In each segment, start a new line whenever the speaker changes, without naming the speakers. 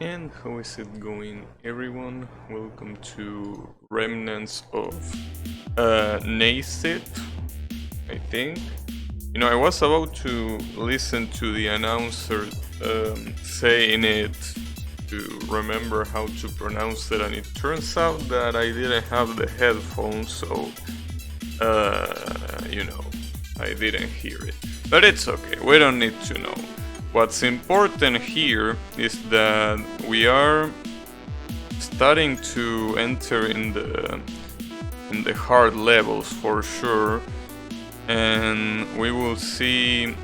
And how is it going, everyone? Welcome to Remnants of Naezith, I think. You know, I was about to listen to the announcer saying it to remember how to pronounce it, and it turns out that I didn't have the headphones, so, you know, I didn't hear it. But it's okay, we don't need to know. What's important here is that we are starting to enter in the hard levels for sure, and we will see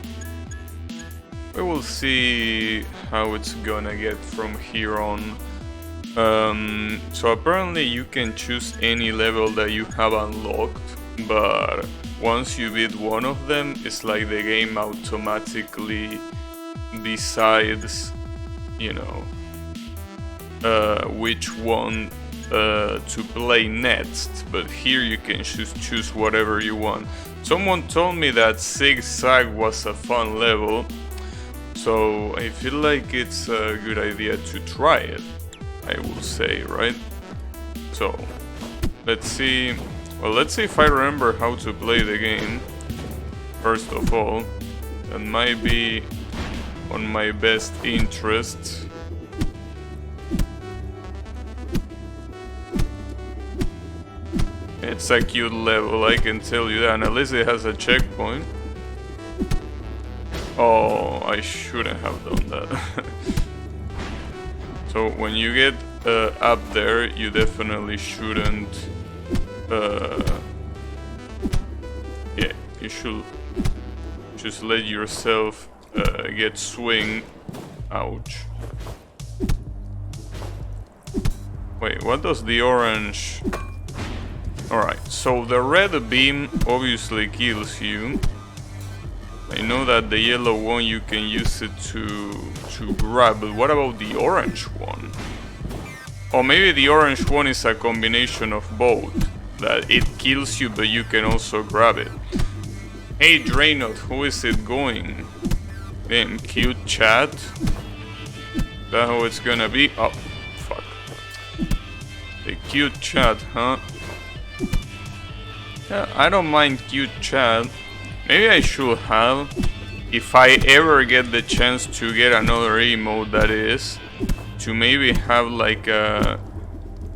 how it's gonna get from here on. So apparently you can choose any level that you have unlocked, but once you beat one of them, it's like the game automatically decides, you know, which one to play next. But here you can choose whatever you want. Someone told me that Zigzag was a fun level, so I feel like it's a good idea to try it, I will say, right? So let's see. Well, let's see if I remember how to play the game. First of all, that might be on my best interest. It's a cute level, I can tell you that, and at least it has a checkpoint. Oh, I shouldn't have done that. So when you get up there, you definitely shouldn't. Yeah, you should just let yourself get swing. Ouch. Wait, what does the orange... Alright, so the red beam obviously kills you. I know that the yellow one you can use it to grab, but what about the orange one? Or maybe the orange one is a combination of both. That it kills you, but you can also grab it. Hey Draynot, how is it going? Damn, cute chat. That's how it's gonna be? Oh, fuck. The cute chat, huh? Yeah, I don't mind cute chat. Maybe I should have, if I ever get the chance to get another emote, that is, to maybe have like an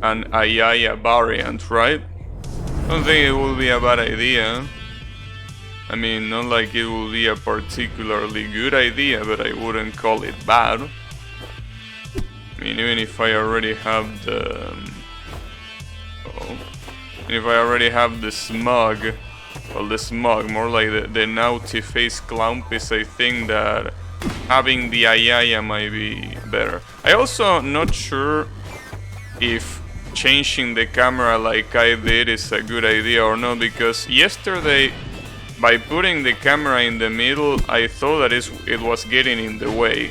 Ayaya variant, right? I don't think it will be a bad idea. I mean, not like it will be a particularly good idea, but I wouldn't call it bad. I mean, even if I already have the... if I already have the smug, well, the smug, more like the naughty face clown piece, I think that having the Ayaya might be better. I also not sure if changing the camera like I did is a good idea or not, because yesterday, by putting the camera in the middle, I thought that it was getting in the way.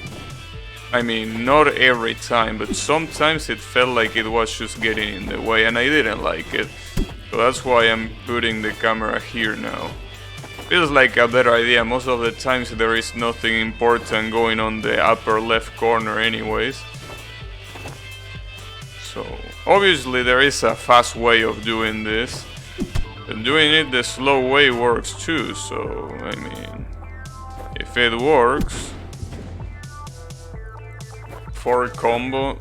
I mean, not every time, but sometimes it felt like it was just getting in the way, and I didn't like it. So that's why I'm putting the camera here now. Feels like a better idea. Most of the times there is nothing important going on the upper left corner anyways. So, obviously there is a fast way of doing this. And doing it the slow way works too, so, I mean, if it works, 4 combo,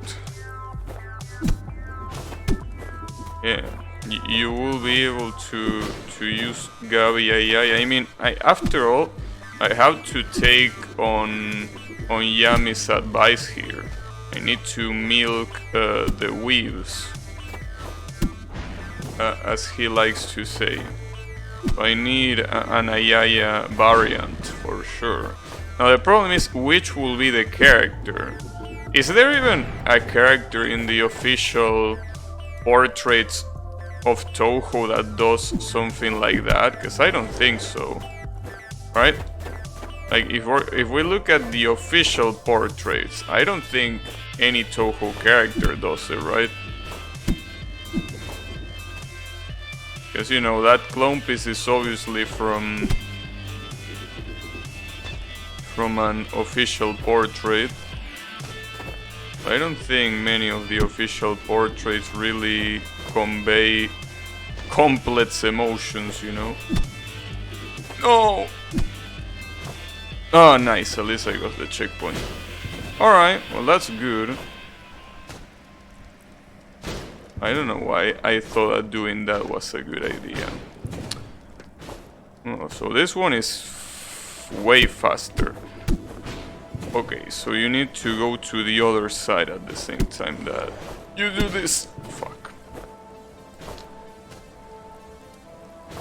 yeah, you will be able to use Gabi AI. I mean, after all, I have to take on Yami's advice here. I need to milk the weaves. As he likes to say. I need an Ayaya variant for sure. Now the problem is, which will be the character? Is there even a character in the official portraits of Touhou that does something like that? Because I don't think so. Right? Like if we look at the official portraits, I don't think any Touhou character does it, right? Because, you know, that clone piece is obviously from an official portrait. I don't think many of the official portraits really convey complex emotions, you know? No! Oh, nice, at least I got the checkpoint. Alright, well that's good. I don't know why I thought that doing that was a good idea. Oh, so this one is way faster. Okay, so you need to go to the other side at the same time that you do this. Fuck.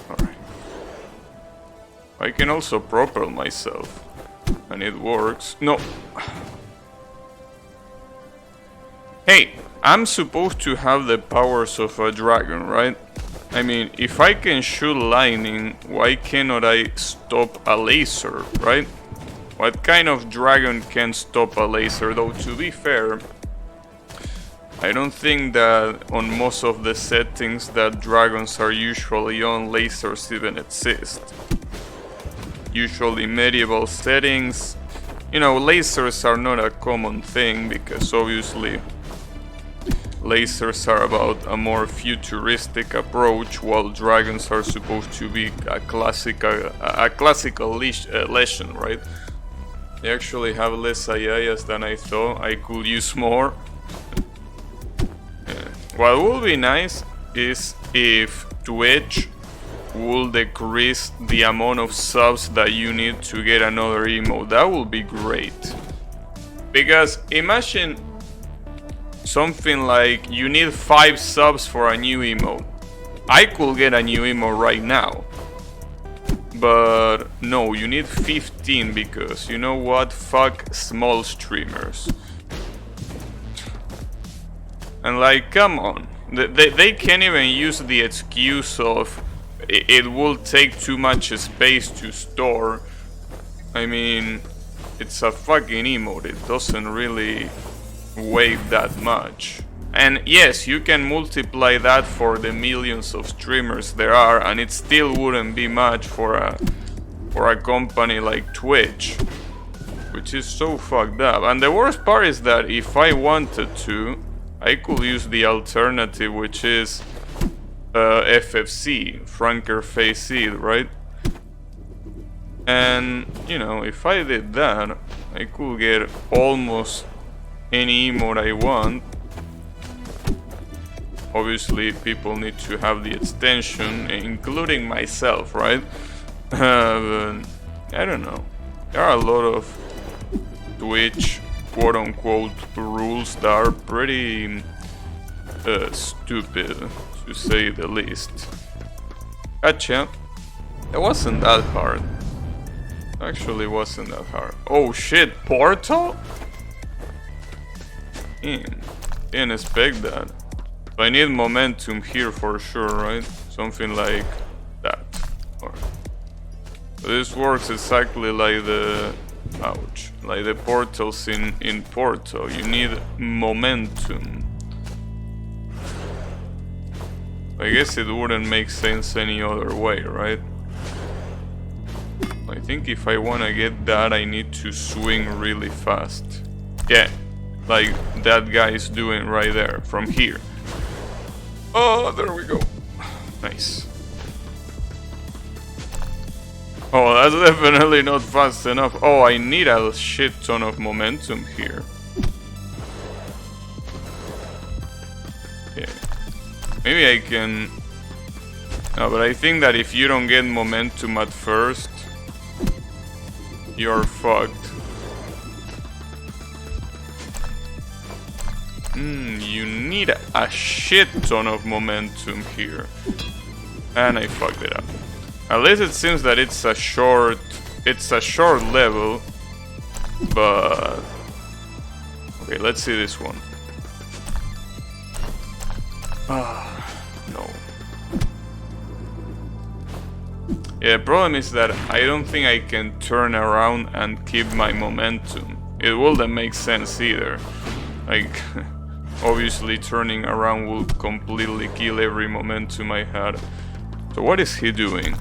Alright. I can also propel myself. And it works. No. Hey, I'm supposed to have the powers of a dragon, right? I mean, if I can shoot lightning, why cannot I stop a laser, right? What kind of dragon can stop a laser? Though, to be fair, I don't think that on most of the settings that dragons are usually on, lasers even exist. Usually medieval settings, you know, lasers are not a common thing because obviously lasers are about a more futuristic approach, while dragons are supposed to be a classical legend, right? They actually have less AIs than I thought. I could use more. What would be nice is if Twitch will decrease the amount of subs that you need to get another emote. That would be great. Because imagine something like you need 5 subs for a new emote. I could get a new emote right now. But no, you need 15 because you know what? Fuck small streamers. And like, come on. They can't even use the excuse of it will take too much space to store. I mean, it's a fucking emote. It doesn't really weigh that much. And yes, you can multiply that for the millions of streamers there are, and it still wouldn't be much for a company like Twitch, which is so fucked up. And the worst part is that if I wanted to, I could use the alternative, which is FFC, Franker Face Seed, right? And, you know, if I did that, I could get almost any emote I want. Obviously, people need to have the extension, including myself, right? But I don't know. There are a lot of Twitch quote-unquote rules that are pretty stupid, to say the least. Gotcha. It wasn't that hard. Actually, wasn't that hard. Oh shit, portal? Didn't expect that. I need momentum here for sure, right? Something like that. Alright. So this works exactly like the... ouch. Like the portals in Portal. You need momentum. I guess it wouldn't make sense any other way, right? I think if I wanna get that, I need to swing really fast. Yeah, like that guy is doing right there, from here. Oh, there we go. Nice. Oh, that's definitely not fast enough. Oh, I need a shit ton of momentum here. Yeah. Maybe I can... No, but I think that if you don't get momentum at first, you're fucked. You need a shit ton of momentum here. And I fucked it up. At least it seems that it's a short level, but okay, let's see this one. No. Yeah, the problem is that I don't think I can turn around and keep my momentum. It wouldn't make sense either. Like, obviously turning around will completely kill every momentum I had. So what is he doing?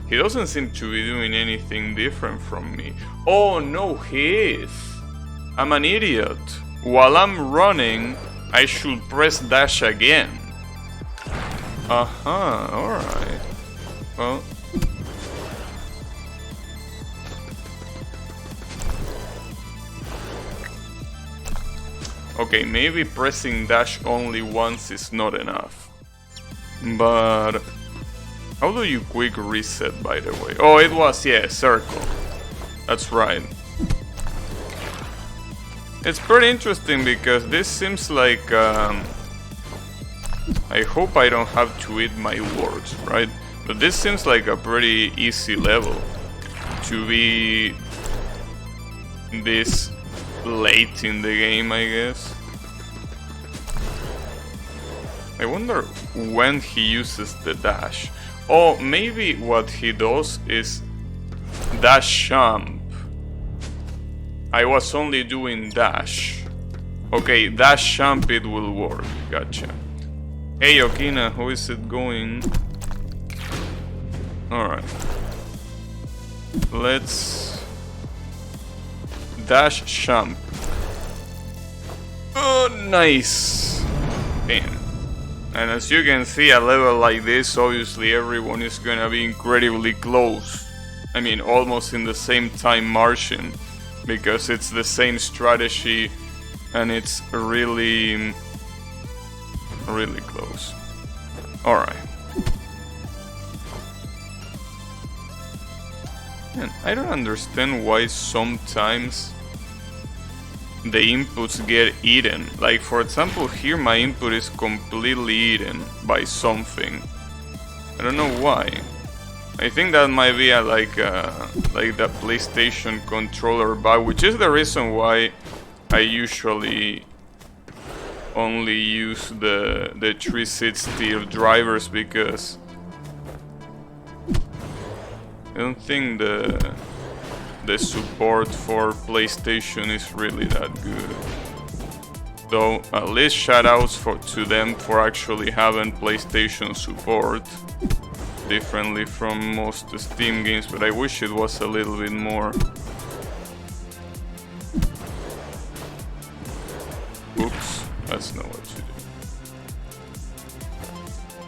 He doesn't seem to be doing anything different from me. Oh no, he is. I'm an idiot. While I'm running, I should press dash again. Alright. Well. Okay, maybe pressing dash only once is not enough. But how do you quick reset, by the way? Oh, it was, yeah, circle. That's right. It's pretty interesting because this seems like... I hope I don't have to eat my words, right? But this seems like a pretty easy level to be this late in the game, I guess. I wonder when he uses the dash. Oh, maybe what he does is dash jump. I was only doing dash. Okay, dash jump, it will work. Gotcha. Hey Okina, how is it going? Alright. Let's dash jump. Oh, nice. Damn. And as you can see, a level like this, obviously everyone is gonna be incredibly close. I mean, almost in the same time margin, because it's the same strategy and it's really close. Alright. Man, I don't understand why sometimes the inputs get eaten. Like, for example, here my input is completely eaten by something. I don't know why. I think that might be like the PlayStation controller bug, which is the reason why I usually only use the 360 of drivers, because I don't think the support for PlayStation is really that good. Though at least shoutouts to them for actually having PlayStation support, differently from most Steam games, but I wish it was a little bit more. Oops, that's not what you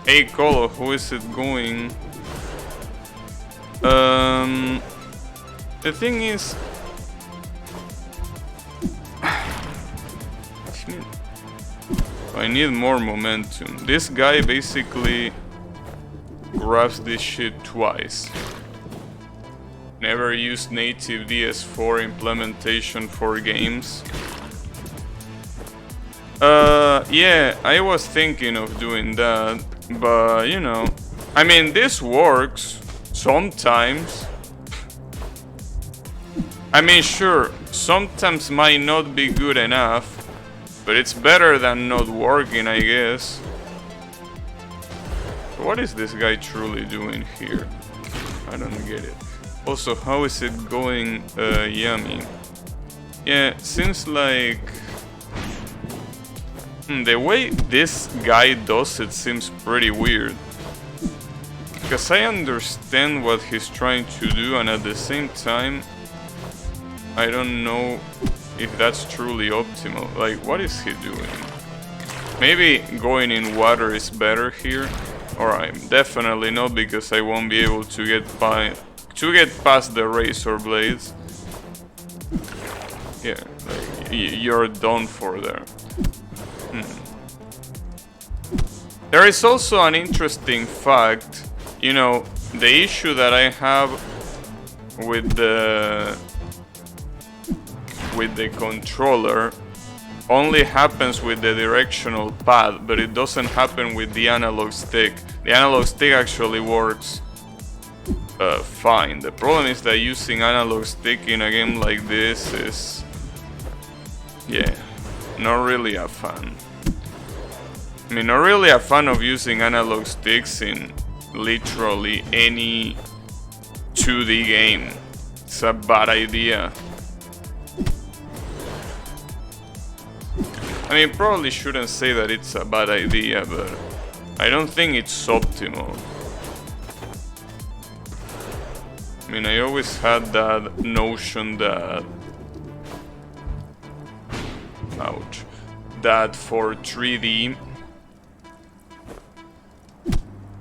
do. Hey Colo, how is it going? The thing is, I need more momentum. This guy basically grabs this shit twice. Never used native DS4 implementation for games. Yeah, I was thinking of doing that, but you know, I mean, this works sometimes. I mean, sure, sometimes might not be good enough, but it's better than not working, I guess. What is this guy truly doing here? I don't get it. Also, how is it going, Yummy? Yeah, seems like... the way this guy does it seems pretty weird. Because I understand what he's trying to do, and at the same time, I don't know if that's truly optimal. Like, what is he doing? Maybe going in water is better here. Alright, definitely not, because I won't be able to get past the razor blades. Yeah, like, you're done for there. There is also an interesting fact. You know, the issue that I have with the controller only happens with the directional pad, but it doesn't happen with the analog stick. The analog stick actually works fine. The problem is that using analog stick in a game like this is, yeah, not really a fan. I mean, not really a fan of using analog sticks in literally any 2D game. It's a bad idea. I mean, probably shouldn't say that it's a bad idea, but I don't think it's optimal. I mean, I always had that notion that... Ouch. That for 3D...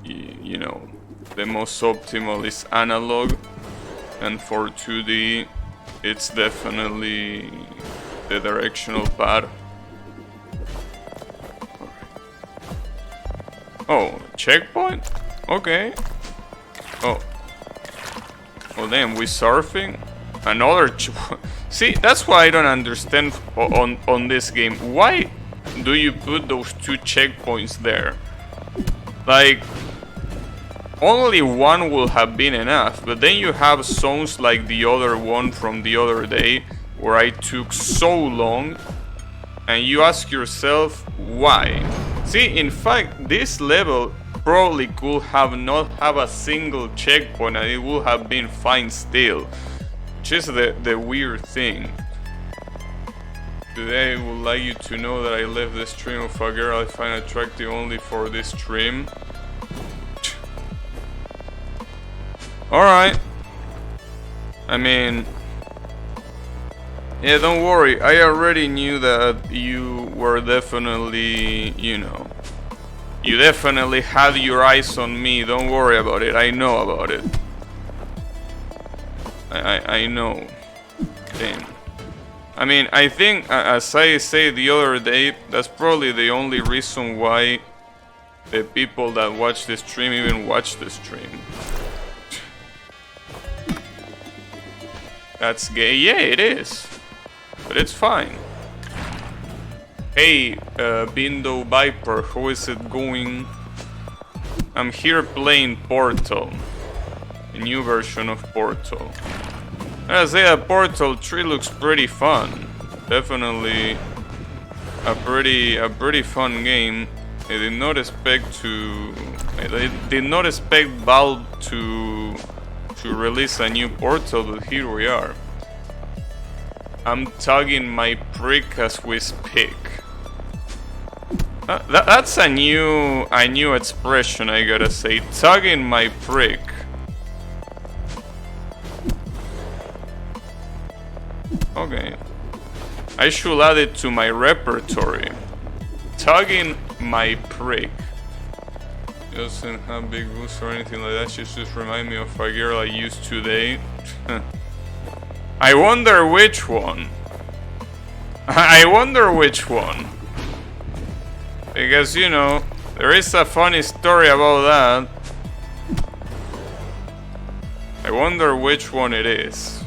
You know, the most optimal is analog. And for 2D, it's definitely the directional pad. Oh, checkpoint? Okay. Oh. Oh damn, we surfing? Another see, that's why I don't understand on this game. Why do you put those 2 checkpoints there? Like, only one will have been enough, but then you have zones like the other one from the other day, where I took so long, and you ask yourself, why? See, in fact, this level probably could have not have a single checkpoint and it would have been fine still. Which is the weird thing. Today I would like you to know that I left the stream of a girl I find attractive only for this stream. Alright. I mean... Yeah, don't worry, I already knew that you were definitely, you know... You definitely had your eyes on me, don't worry about it, I know about it. I know. Damn. I mean, I think, as I said the other day, that's probably the only reason why the people that watch the stream even watch the stream. That's gay? Yeah, it is. But it's fine. Hey, Bindo Viper, how is it going? I'm here playing Portal. A new version of Portal. I say that Portal 3 looks pretty fun. Definitely a pretty fun game. I did not expect Valve to release a new Portal, but here we are. I'm tugging my prick as we speak. That's a new expression, I gotta say. Tugging my prick. Okay. I should add it to my repertory. Tugging my prick. Doesn't have big boobs or anything like that. She just remind me of a girl I used to date. I wonder which one. I wonder which one. Because, you know, there is a funny story about that. I wonder which one it is.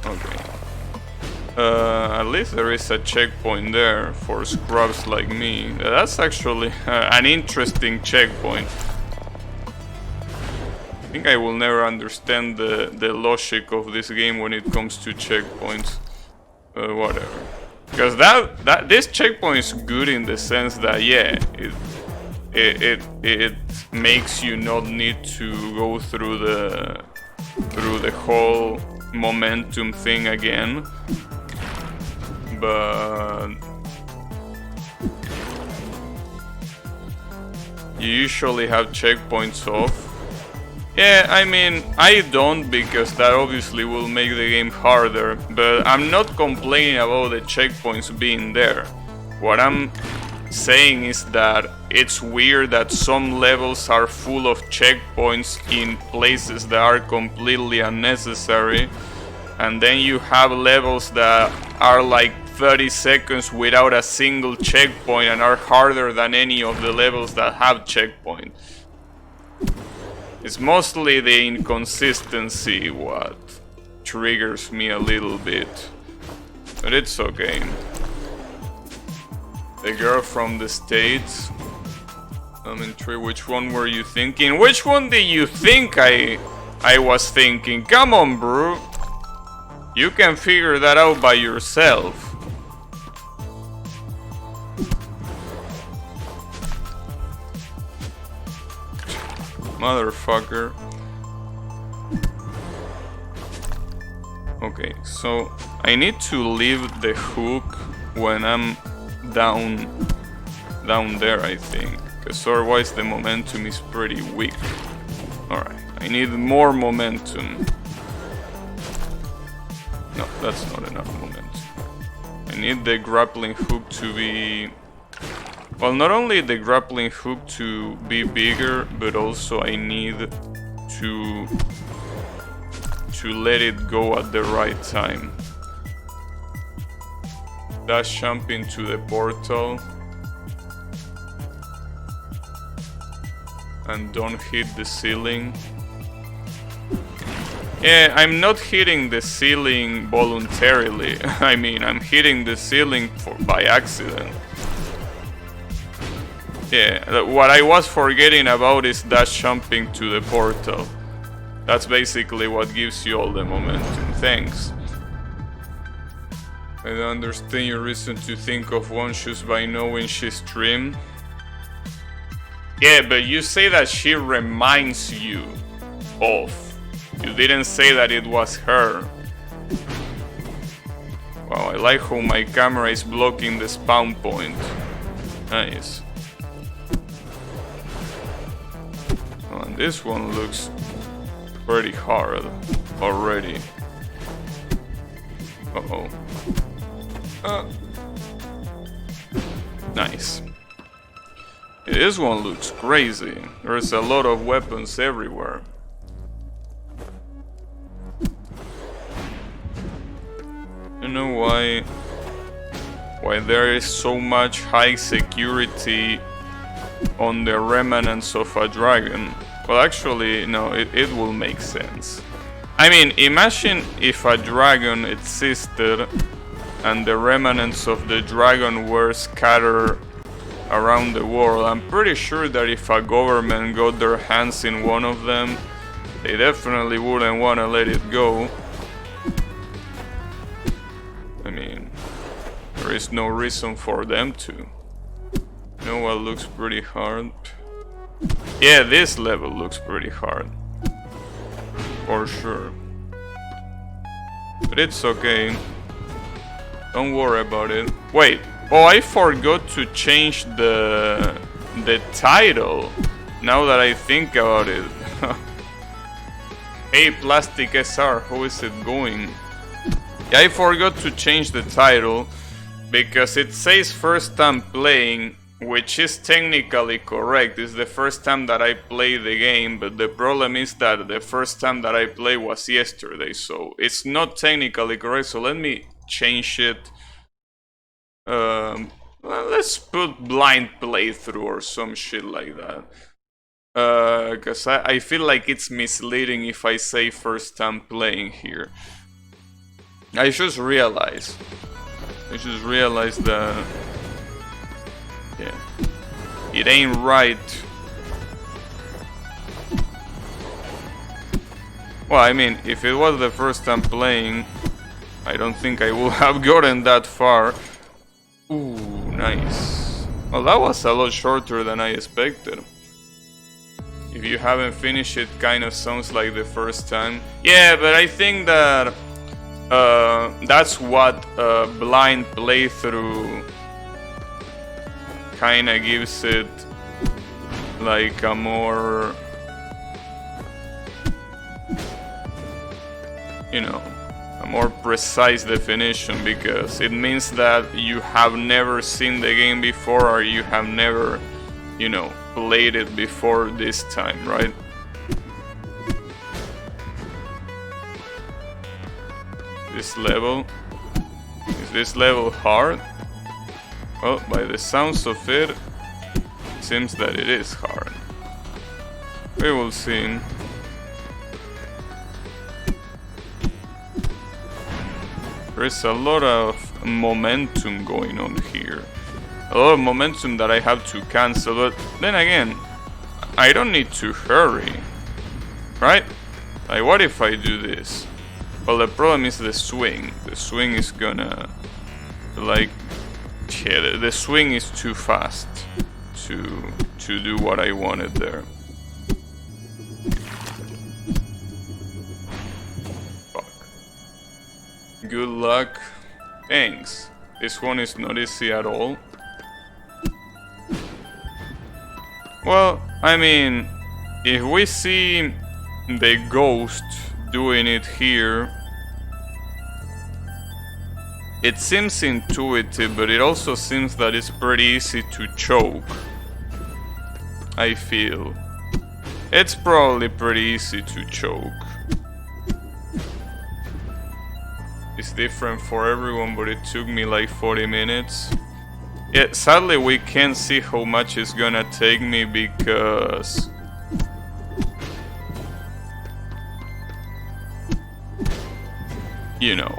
Okay. At least there is a checkpoint there for scrubs like me. That's actually an interesting checkpoint. I think I will never understand the logic of this game when it comes to checkpoints. Whatever. Because this checkpoint is good in the sense that, yeah, it makes you not need to go through the whole momentum thing again. But you usually have checkpoints off. Yeah, I mean, I don't, because that obviously will make the game harder, but I'm not complaining about the checkpoints being there. What I'm saying is that it's weird that some levels are full of checkpoints in places that are completely unnecessary, and then you have levels that are like 30 seconds without a single checkpoint and are harder than any of the levels that have checkpoints. It's mostly the inconsistency what triggers me a little bit, but it's okay. The girl from the States. I'm intrigued. Which one were you thinking? Which one did you think I was thinking? Come on, bro. You can figure that out by yourself. Motherfucker. Okay, so I need to leave the hook when I'm down there, I think, because otherwise the momentum is pretty weak. Alright, I need more momentum. No, that's not enough momentum. I need the grappling hook to be... Well, not only the grappling hook to be bigger, but also I need to let it go at the right time. Dash jump into the portal. And don't hit the ceiling. Yeah, I'm not hitting the ceiling voluntarily. I mean, I'm hitting the ceiling by accident. Yeah, what I was forgetting about is dash jumping to the portal. That's basically what gives you all the momentum. Thanks. I don't understand your reason to think of one-shoes by knowing she's trim. Yeah, but you say that she reminds you of. You didn't say that it was her. Wow, I like how my camera is blocking the spawn point. Nice. Oh, and this one looks pretty hard already. Uh-oh. Nice. This one looks crazy. There's a lot of weapons everywhere. You know why there is so much high security on the Remnants of a Dragon? Well, actually, no, it will make sense. I mean, imagine if a dragon existed and the remnants of the dragon were scattered around the world. I'm pretty sure that if a government got their hands in one of them, they definitely wouldn't want to let it go. I mean, there is no reason for them to. You know what looks pretty hard? Yeah, this level looks pretty hard. For sure. But it's okay. Don't worry about it. Wait. Oh, I forgot to change the title. Now that I think about it. Hey, Plastic SR, how is it going? Yeah, I forgot to change the title because it says first time playing, which is technically correct. It's the first time that I play the game, but the problem is that the first time that I played was yesterday, so it's not technically correct. So let me change it. Well, let's put blind playthrough or some shit like that. Because I feel like it's misleading if I say first time playing here. I just realized that, yeah, it ain't right. Well, I mean, if it was the first time playing, I don't think I would have gotten that far. Ooh, nice. Well, that was a lot shorter than I expected. If you haven't finished it, kind of sounds like the first time. Yeah, but I think that that's what blind playthrough kind of gives it like a more, you know, a more precise definition, because it means that you have never seen the game before, or you have never, you know, played it before this time, right? Is this level hard? Well, by the sounds of it, seems that it is hard. We will see. There is a lot of momentum going on here. A lot of momentum that I have to cancel, but then again, I don't need to hurry, right? Like, what if I do this? Well, the problem is the swing. The swing is gonna, like, yeah, the swing is too fast to do what I wanted there. Fuck. Good luck. Thanks. This one is not easy at all. Well, I mean, if we see the ghost doing it here, it seems intuitive, but it also seems that it's pretty easy to choke. I feel. It's probably pretty easy to choke. It's different for everyone, but it took me like 40 minutes. Yeah, sadly we can't see how much it's gonna take me because... you know.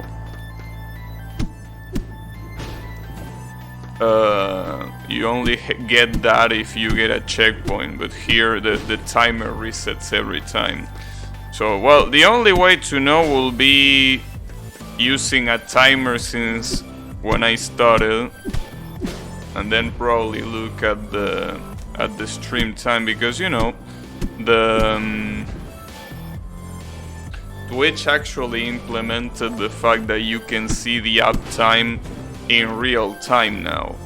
You only get that if you get a checkpoint, but here the timer resets every time. So, well, the only way to know will be using a timer since when I started, and then probably look at the stream time, because you know the Twitch actually implemented the fact that you can see the uptime in real time now,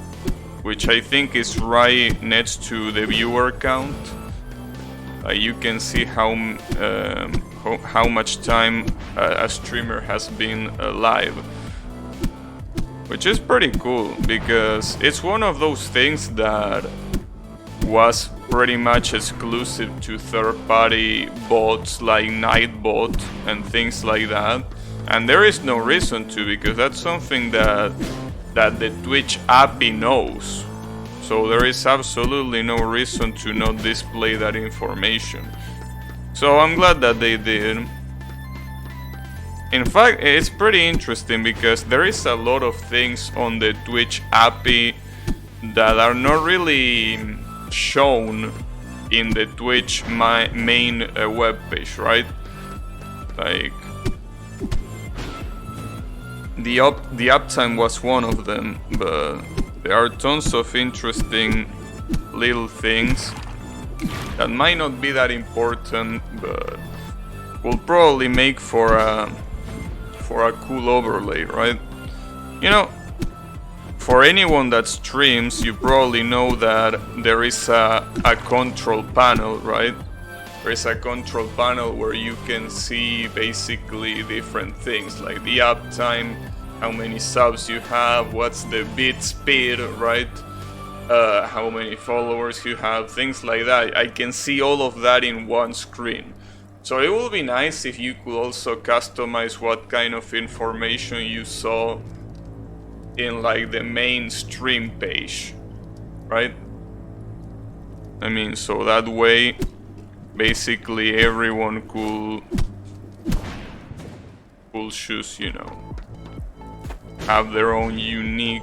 which I think is right next to the viewer count. You can see how much time a streamer has been live, which is pretty cool because it's one of those things that was pretty much exclusive to third-party bots like Nightbot and things like that, and there is no reason to, because that's something that the Twitch API knows. So there is absolutely no reason to not display that information. So I'm glad that they did. In fact, it's pretty interesting because there is a lot of things on the Twitch API that are not really shown in the Twitch main webpage, right? Like the uptime was one of them, but there are tons of interesting little things that might not be that important, but will probably make for a cool overlay, right? You know, for anyone that streams, you probably know that there is a control panel, right? There is a control panel where you can see basically different things like the uptime, how many subs you have, what's the bit speed, right? How many followers you have, things like that. I can see all of that in one screen. So it would be nice if you could also customize what kind of information you saw in like the main stream page, right? I mean, so that way basically everyone could choose, you know, have their own unique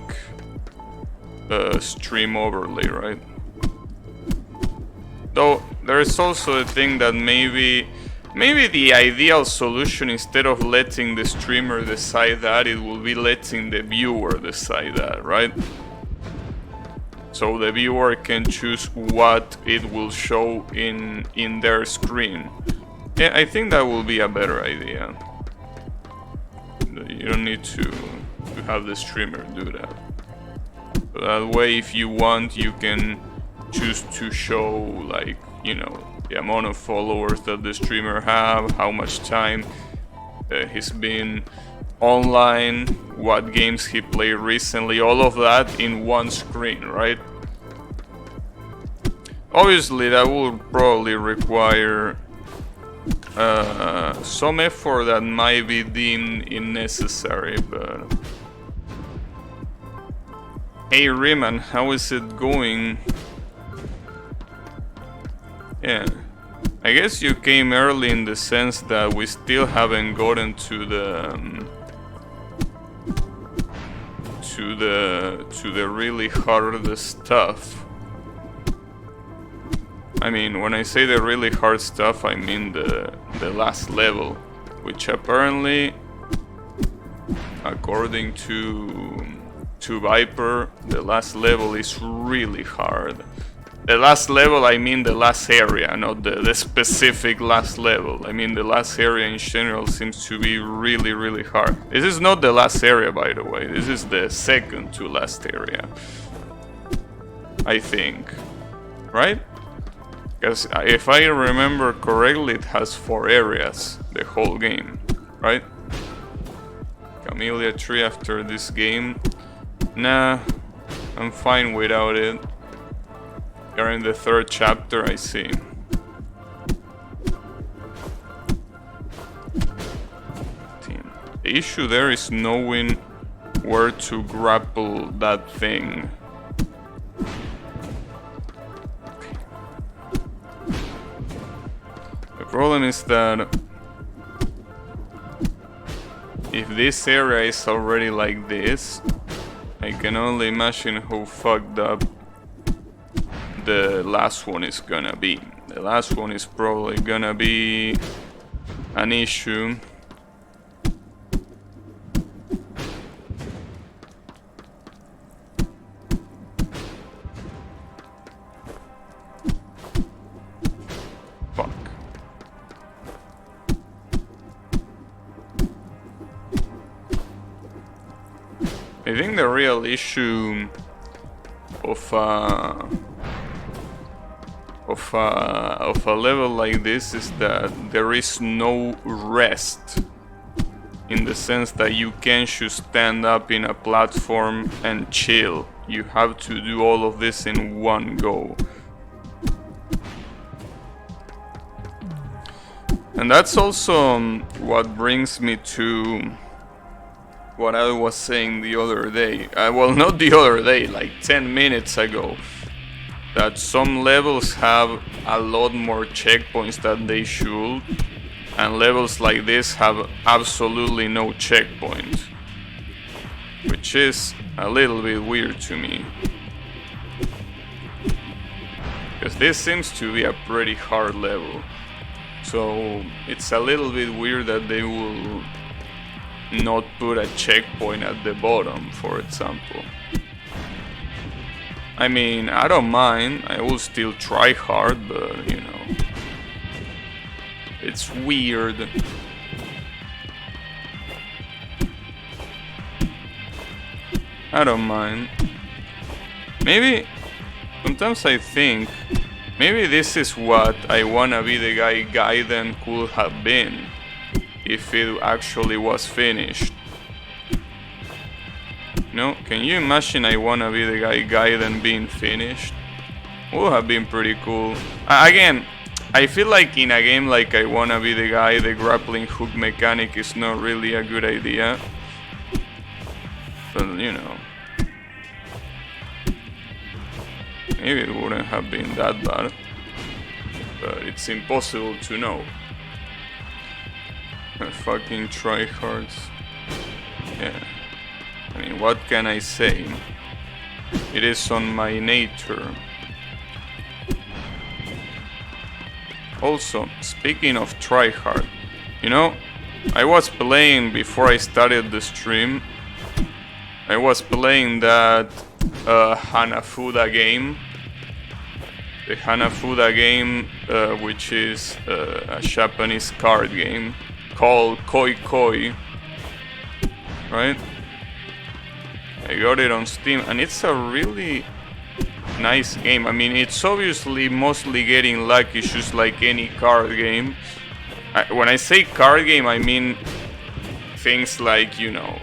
stream overlay, right? Though there is also a thing that maybe the ideal solution, instead of letting the streamer decide that, it will be letting the viewer decide that, right? So the viewer can choose what it will show in their screen. Yeah, I think that will be a better idea. You don't need to have the streamer do that. But that way, if you want, you can choose to show, like, you know, the amount of followers that the streamer have, how much time he's been online, what games he played recently, all of that in one screen, right? Obviously that will probably require some effort that might be deemed unnecessary, but... Hey Riemann, how is it going? Yeah, I guess you came early in the sense that we still haven't gotten to the really hard stuff. I mean, when I say the really hard stuff, I mean the last level, which apparently, according to Viper, the last level is really hard. The last level, I mean the last area, not the specific last level. I mean the last area in general seems to be really, really hard. This is not the last area, by the way. This is the second to last area, I think. Right? Because if I remember correctly, it has 4 areas, the whole game, right? Camellia tree after this game. Nah, I'm fine without it. You're in the 3rd chapter, I see. The issue there is knowing where to grapple that thing. The problem is that if this area is already like this, I can only imagine how fucked up the last one is gonna be. The last one is probably gonna be an issue. I think the real issue of a level like this is that there is no rest, in the sense that you can't just stand up in a platform and chill. You have to do all of this in one go. And that's also what brings me to what I was saying the other day. Well, not the other day, like 10 minutes ago. That some levels have a lot more checkpoints than they should. And levels like this have absolutely no checkpoints. Which is a little bit weird to me. Because this seems to be a pretty hard level. So it's a little bit weird that they will not put a checkpoint at the bottom, for example. I mean, I don't mind, I will still try hard, but you know, it's weird. I don't mind. Maybe, sometimes I think, maybe this is what I Wanna Be the Guy Gaiden could have been, if it actually was finished. No, can you imagine I Wanna Be the Guy Gaiden being finished? Would have been pretty cool. Again, I feel like in a game like I Wanna Be the Guy, the grappling hook mechanic is not really a good idea. But you know, maybe it wouldn't have been that bad. But it's impossible to know. Fucking tryhards. Yeah. I mean, what can I say? It is on my nature. Also, speaking of tryhard, you know, I was playing before I started the stream. I was playing that Hanafuda game. The Hanafuda game, which is a Japanese card game called Koi Koi, right? I got it on Steam and it's a really nice game. I mean, it's obviously mostly getting lucky, just like any card game. When I say card game, I mean things like, you know,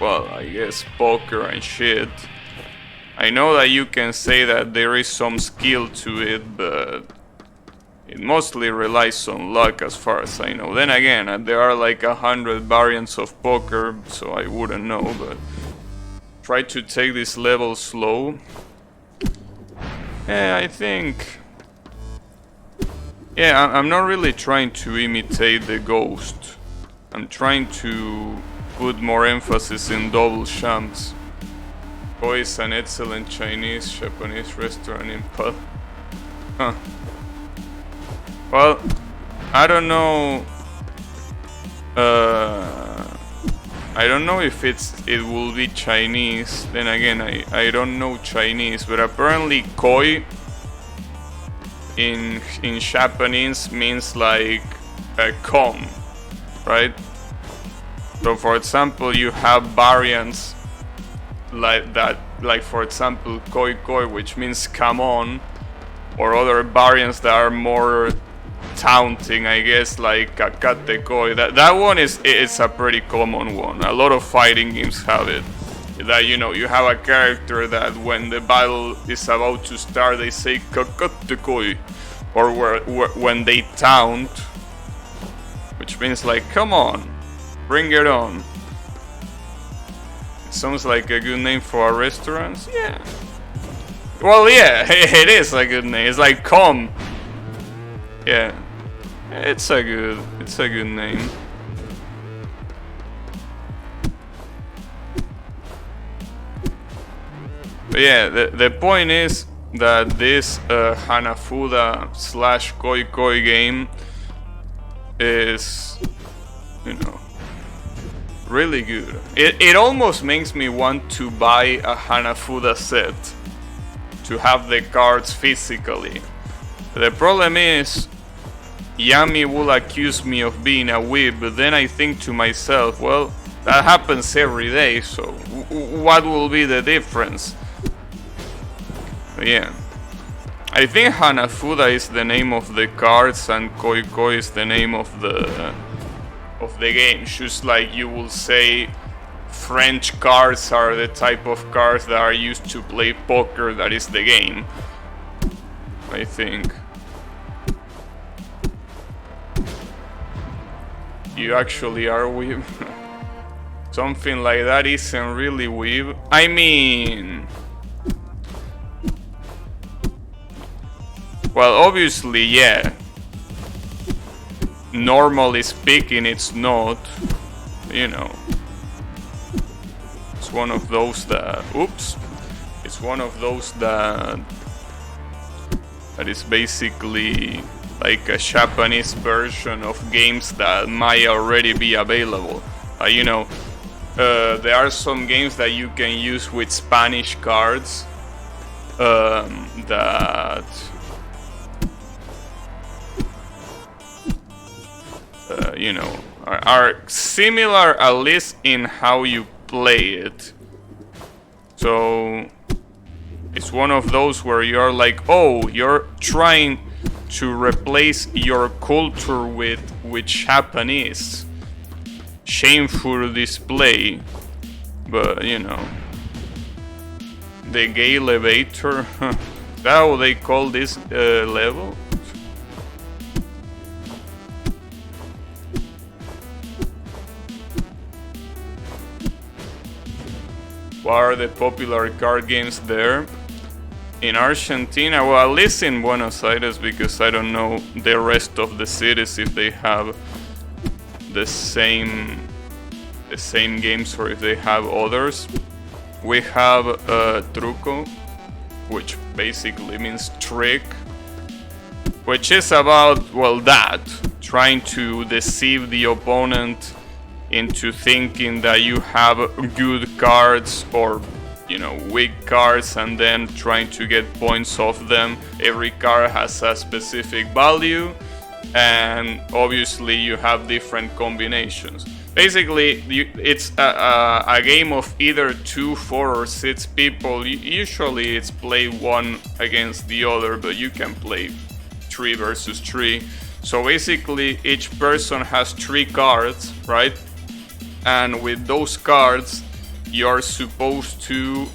well, I guess poker and shit. I know that you can say that there is some skill to it, but it mostly relies on luck as far as I know. Then again, there are like 100 variants of poker, so I wouldn't know, but try to take this level slow. Yeah, I think... Yeah, I'm not really trying to imitate the Ghost. I'm trying to put more emphasis in double champs. Koi is an excellent Chinese-Japanese restaurant in Pal. Huh. Well, I don't know. I don't know if it will be Chinese. Then again, I don't know Chinese, but apparently koi in Japanese means like a come, right? So for example, you have variants like that, like for example koi koi, which means come on, or other variants that are more taunting, I guess, like Kakatekoi. That one is a pretty common one. A lot of fighting games have it. That, you know, you have a character that when the battle is about to start, they say Kakatekoi, or when they taunt, which means like, come on, bring it on. It sounds like a good name for a restaurant. Yeah. Well, yeah, it is a good name. It's like come. Yeah. It's a good name. But yeah, the point is that this Hanafuda / Koi Koi game is, you know, really good. It almost makes me want to buy a Hanafuda set to have the cards physically. The problem is, Yami will accuse me of being a weeb, but then I think to myself, well, that happens every day, so what will be the difference? But yeah, I think Hanafuda is the name of the cards and Koi Koi is the name of the game. Just like you will say French cards are the type of cards that are used to play poker, that is the game, I think. You actually are weeb. Something like that isn't really weeb. I mean, well, obviously, yeah. Normally speaking, it's not. You know, it's one of those that. Oops. It's one of those that is basically like a Japanese version of games that might already be available. You know, there are some games that you can use with Spanish cards that you know, are similar, at least in how you play it. So it's one of those where you're like, oh, you're trying to replace your culture with Japanese. Shameful display. But, you know, the gay elevator. Is that how they call this level? What are the popular card games there? In Argentina, well, at least in Buenos Aires, because I don't know the rest of the cities if they have the same games or if they have others. We have Truco, which basically means trick, which is about, well, that, trying to deceive the opponent into thinking that you have good cards or, you know, weak cards, and then trying to get points off them. Every card has a specific value, and obviously you have different combinations. Basically, it's a game of either 2, 4, or 6 people. Usually it's play one against the other, but you can play 3 versus 3. So basically each person has 3 cards, right? And with those cards you're supposed to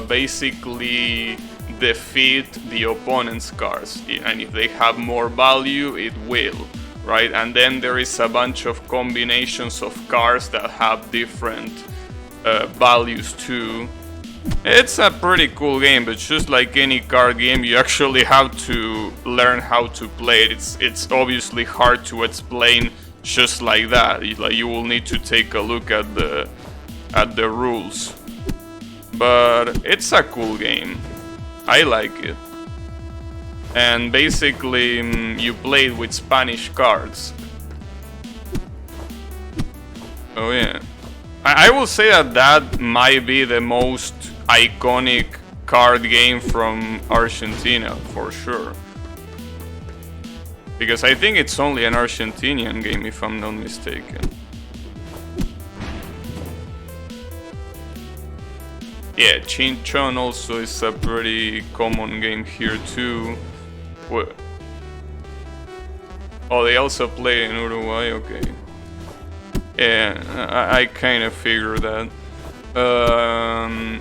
basically defeat the opponent's cards, and if they have more value, it will, right? And then there is a bunch of combinations of cards that have different values too. It's a pretty cool game, but just like any card game, you actually have to learn how to play it. It's obviously hard to explain just like that. Like, you will need to take a look at the rules, but it's a cool game. I like it. And basically you play it with Spanish cards. Oh yeah, I will say that might be the most iconic card game from Argentina for sure, because I think it's only an Argentinian game if I'm not mistaken. Yeah, Chinchon also is a pretty common game here too. What? Oh, they also play in Uruguay. Okay. Yeah, I kind of figured that.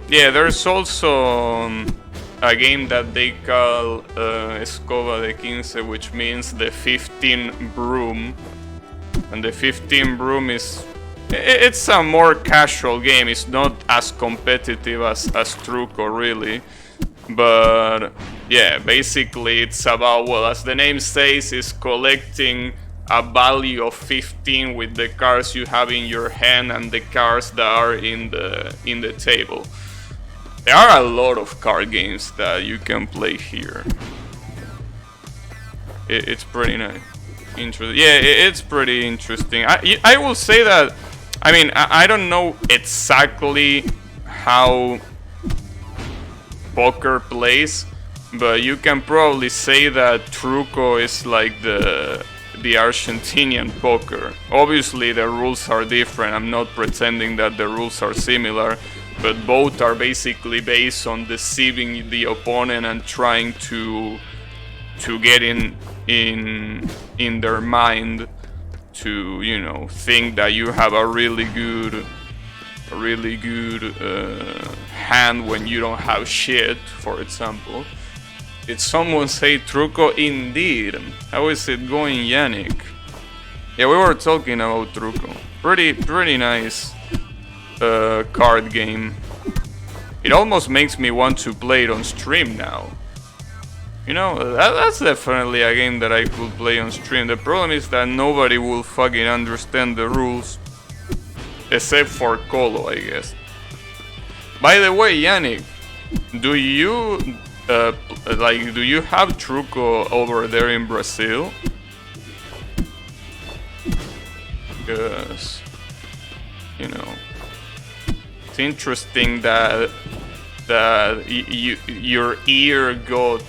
Yeah, there's also a game that they call Escoba de Quince, which means the 15 broom. And the 15 broom it's a more casual game. It's not as competitive as Truco, really. But yeah, basically it's about, well, as the name says, is collecting a value of 15 with the cards you have in your hand and the cards that are in the table. There are a lot of card games that you can play here. It's pretty nice. Interesting. Yeah, it's pretty interesting. I will say that, I mean, I don't know exactly how poker plays, but you can probably say that Truco is like the Argentinian poker. Obviously the rules are different. I'm not pretending that the rules are similar, but both are basically based on deceiving the opponent and trying to get in their mind to, you know, think that you have a really good hand when you don't have shit, for example. Did someone say Truco? Indeed. How is it going, Yannick? Yeah, we were talking about Truco. Pretty nice card game. It almost makes me want to play it on stream now. You know, that's definitely a game that I could play on stream. The problem is that nobody will fucking understand the rules. Except for Colo, I guess. By the way, Yannick, do you have Truco over there in Brazil? Because, you know, it's interesting that your ear got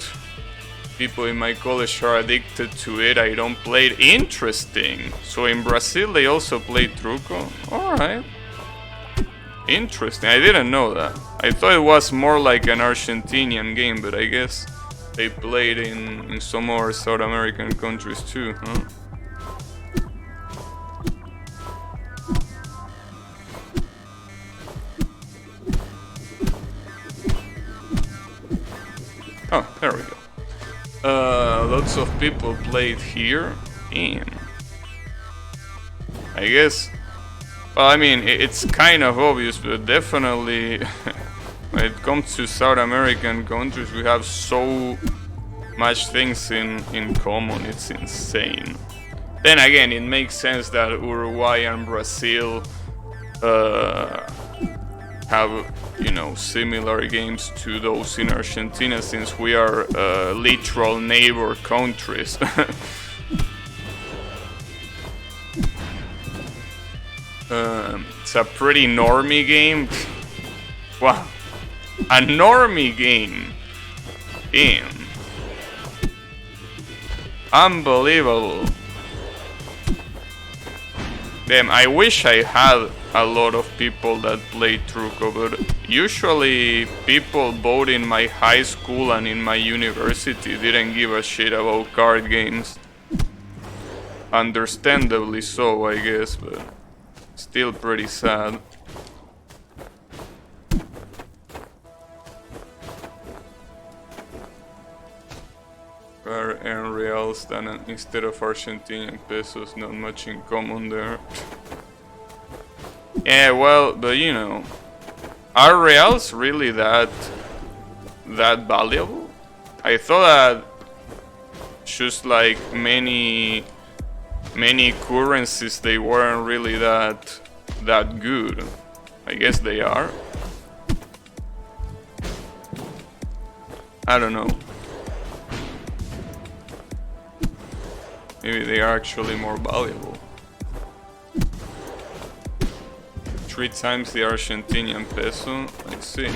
people in my college are addicted to it. I don't play it. Interesting. So in Brazil they also play Truco? Alright. Interesting. I didn't know that. I thought it was more like an Argentinian game, but I guess they played in some other South American countries too, huh? Oh, there we go. Lots of people played here. Damn. I guess. Well, I mean, it's kind of obvious, but definitely when it comes to South American countries, we have so much things in common. It's insane. Then again, it makes sense that Uruguay and Brazil have, you know, similar games to those in Argentina, since we are literal neighbor countries. It's a pretty normie game. Wow, a normie game. Damn, unbelievable. Damn, I wish I had a lot of people that play Truco, but usually people both in my high school and in my university didn't give a shit about card games. Understandably so, I guess, but still pretty sad. Earn reals than instead of Argentinian pesos, not much in common there. Yeah, well, but you know, are reals really that valuable? I thought that just like many currencies, they weren't really that good. I guess they are. I don't know. Maybe they are actually more valuable. 3 times the Argentinian peso. I see.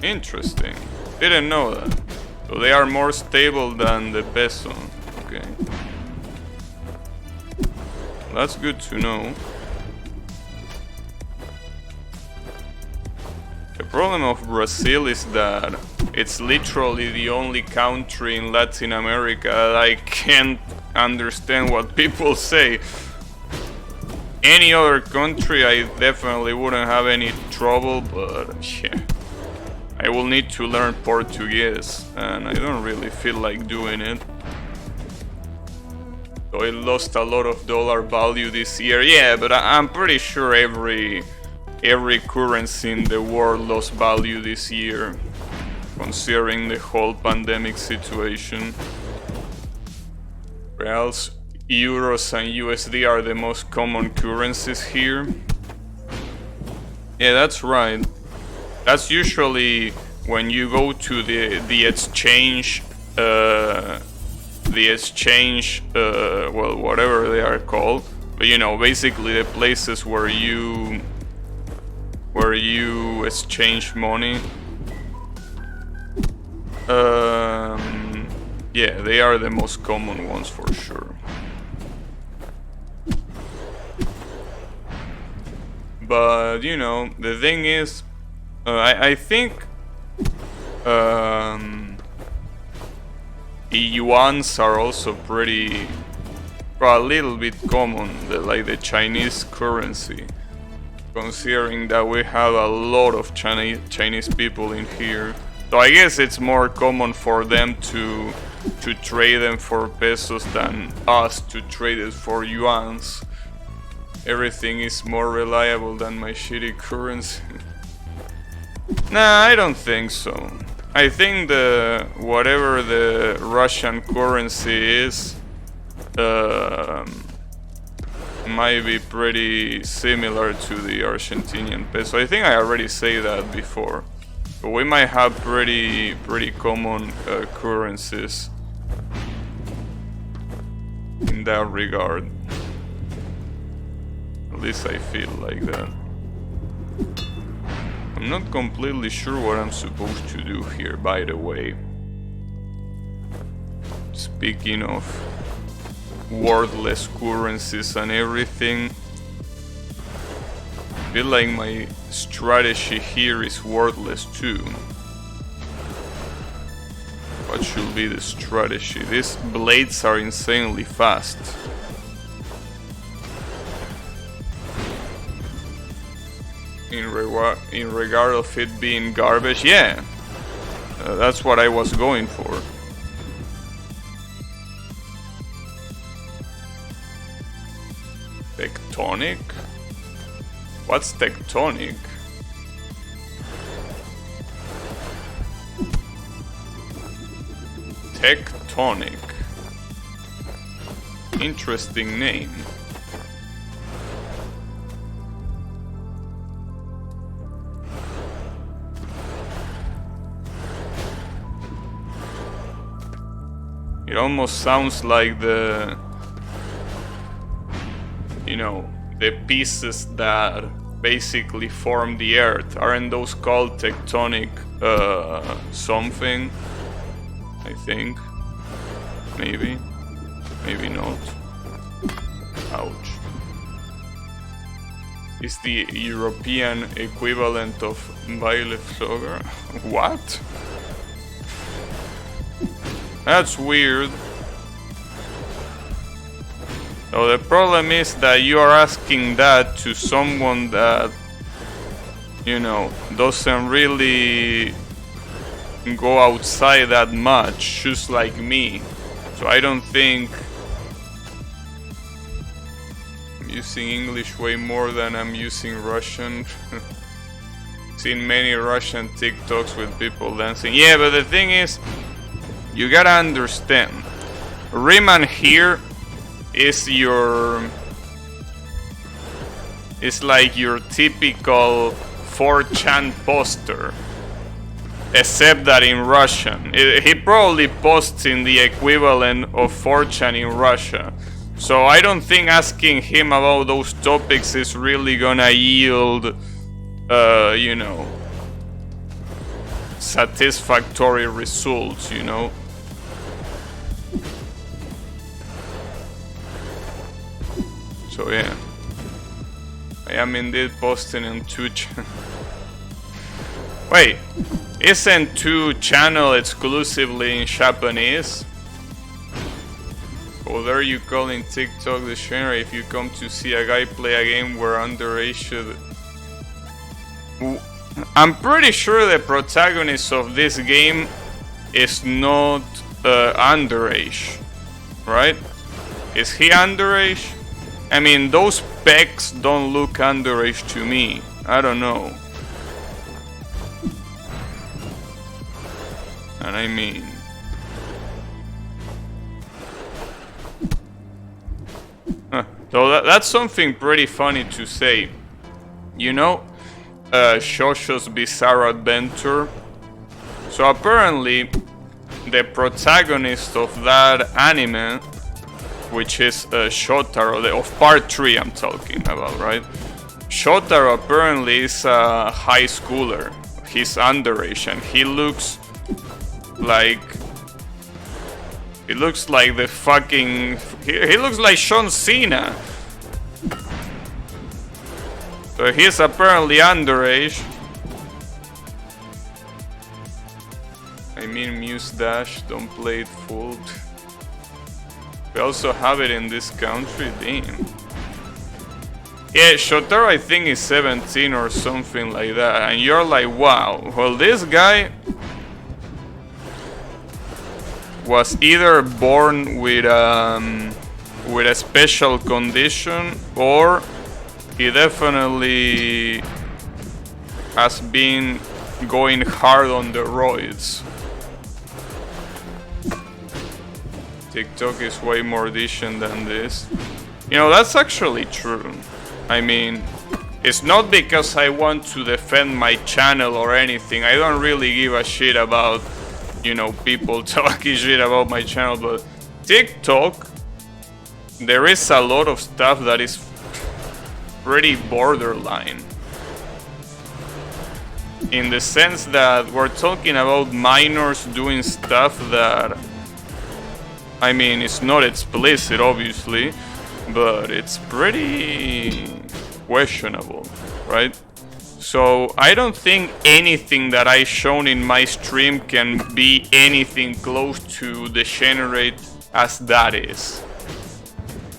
Interesting. Didn't know that. So they are more stable than the peso. Okay. That's good to know. The problem of Brazil is that It's literally the only country in Latin America that I can't understand what people say. Any other country I definitely wouldn't have any trouble, but yeah. I will need to learn Portuguese, and I don't really feel like doing it. So it lost a lot of dollar value this year. Yeah, but I'm pretty sure every currency in the world lost value this year, considering the whole pandemic situation. Reals, euros, and USD are the most common currencies here. Yeah, that's right. That's usually when you go to the exchange, well, whatever they are called, but you know, basically the places where you exchange money. Yeah, they are the most common ones for sure. But you know, the thing is, I think the yuans are also pretty, a little bit common, like the Chinese currency, considering that we have a lot of Chinese people in here. So I guess it's more common for them to trade them for pesos than us to trade it for yuans. Everything is more reliable than my shitty currency. Nah, I don't think so. I think whatever the Russian currency is might be pretty similar to the Argentinian peso. I think I already said that before. But we might have pretty common currencies in that regard. At least I feel like that. I'm not completely sure what I'm supposed to do here, by the way. Speaking of worthless currencies and everything, I feel like my strategy here is worthless too. What should be the strategy? These blades are insanely fast. In regard of it being garbage, yeah, that's what I was going for. Tectonic? What's tectonic? Tectonic. Interesting name. It almost sounds like the, you know, the pieces that basically form the earth. Aren't those called tectonic something? I think. Maybe. Maybe not. Ouch. It's the European equivalent of baile flogger. What? That's weird. So the problem is that you are asking that to someone that, you know, doesn't really go outside that much, just like me. So I don't think I'm using English way more than I'm using Russian. Seen many Russian TikToks with people dancing. Yeah, but the thing is, you gotta understand, Riemann here is like your typical 4chan poster, except that in Russian. He probably posts in the equivalent of 4chan in Russia. So I don't think asking him about those topics is really gonna yield, you know, satisfactory results, you know. So yeah, I am indeed posting on Twitch. Wait, isn't to channel exclusively in Japanese. Or are you calling TikTok the genre if you come to see a guy play a game where underage should... I'm pretty sure the protagonist of this game is not underage, right? Is he underage? I mean, those pecs don't look underage to me. I don't know. And I mean... So that's something pretty funny to say. You know, Shosho's Bizarre Adventure. So apparently, the protagonist of that anime, which is Shotaro, of part 3 I'm talking about, right? Shotaro apparently is a high schooler. He's underage and he looks like... He looks like the fucking... He looks like John Cena. So he's apparently underage. I mean, Muse Dash, don't play it full. We also have it in this country, damn. Yeah, Shotaro I think is 17 or something like that. And you're like, wow, well this guy was either born with a special condition, or he definitely has been going hard on the roids. TikTok is way more decent than this. You know, that's actually true. I mean, it's not because I want to defend my channel or anything. I don't really give a shit about, you know, people talking shit about my channel, but TikTok, there is a lot of stuff that is pretty borderline. In the sense that we're talking about minors doing stuff that, I mean, it's not explicit obviously, but it's pretty questionable, right? So I don't think anything that I've shown in my stream can be anything close to degenerate as that is.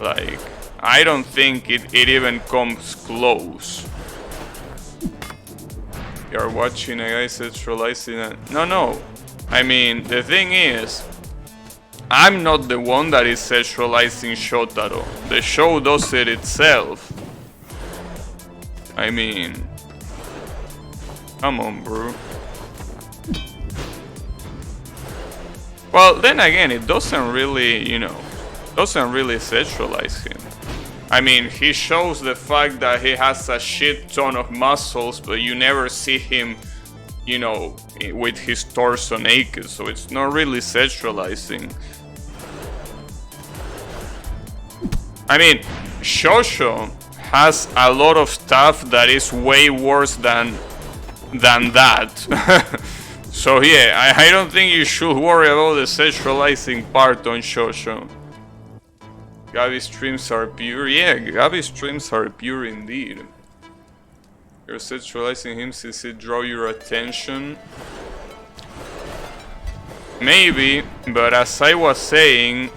Like, I don't think it even comes close. You're watching a guy sexualizing it. No. I mean, the thing is, I'm not the one that is sexualizing Shotaro. The show does it itself. I mean, come on, bro. Well, then again, it doesn't really, you know, doesn't really sexualize him. I mean, he shows the fact that he has a shit ton of muscles, but you never see him, you know, with his torso naked, so it's not really sexualizing. I mean, Shosho has a lot of stuff that is way worse than that. So yeah, I don't think you should worry about the sexualizing part on Shosho. Gabi's streams are pure. Yeah, Gabi's streams are pure indeed. You're sexualizing him since it draw your attention. Maybe, but as I was saying,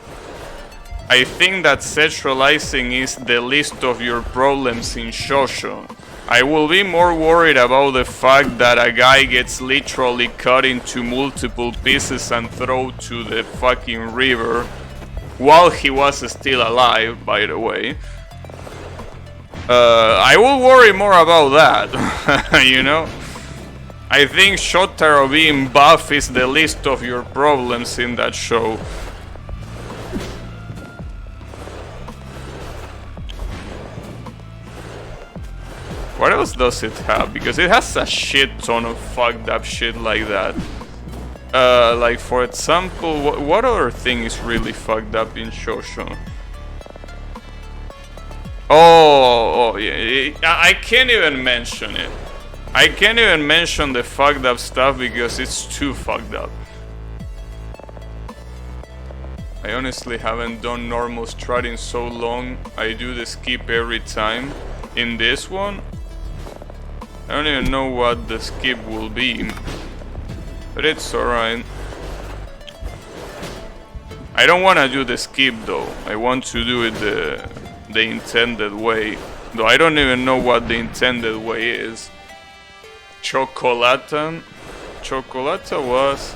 I think that sexualizing is the least of your problems in Shosho. I will be more worried about the fact that a guy gets literally cut into multiple pieces and thrown to the fucking river while he was still alive, by the way. I will worry more about that, you know? I think Shotaro being buff is the least of your problems in that show. What else does it have? Because it has a shit ton of fucked up shit like that. Like for example, what other thing is really fucked up in Shosho? Oh yeah, I can't even mention it. I can't even mention the fucked up stuff because it's too fucked up. I honestly haven't done normal strat in so long. I do the skip every time. In this one, I don't even know what the skip will be. But it's alright. I don't want to do the skip though. I want to do it the intended way. Though I don't even know what the intended way is. Chocolata? Chocolata was...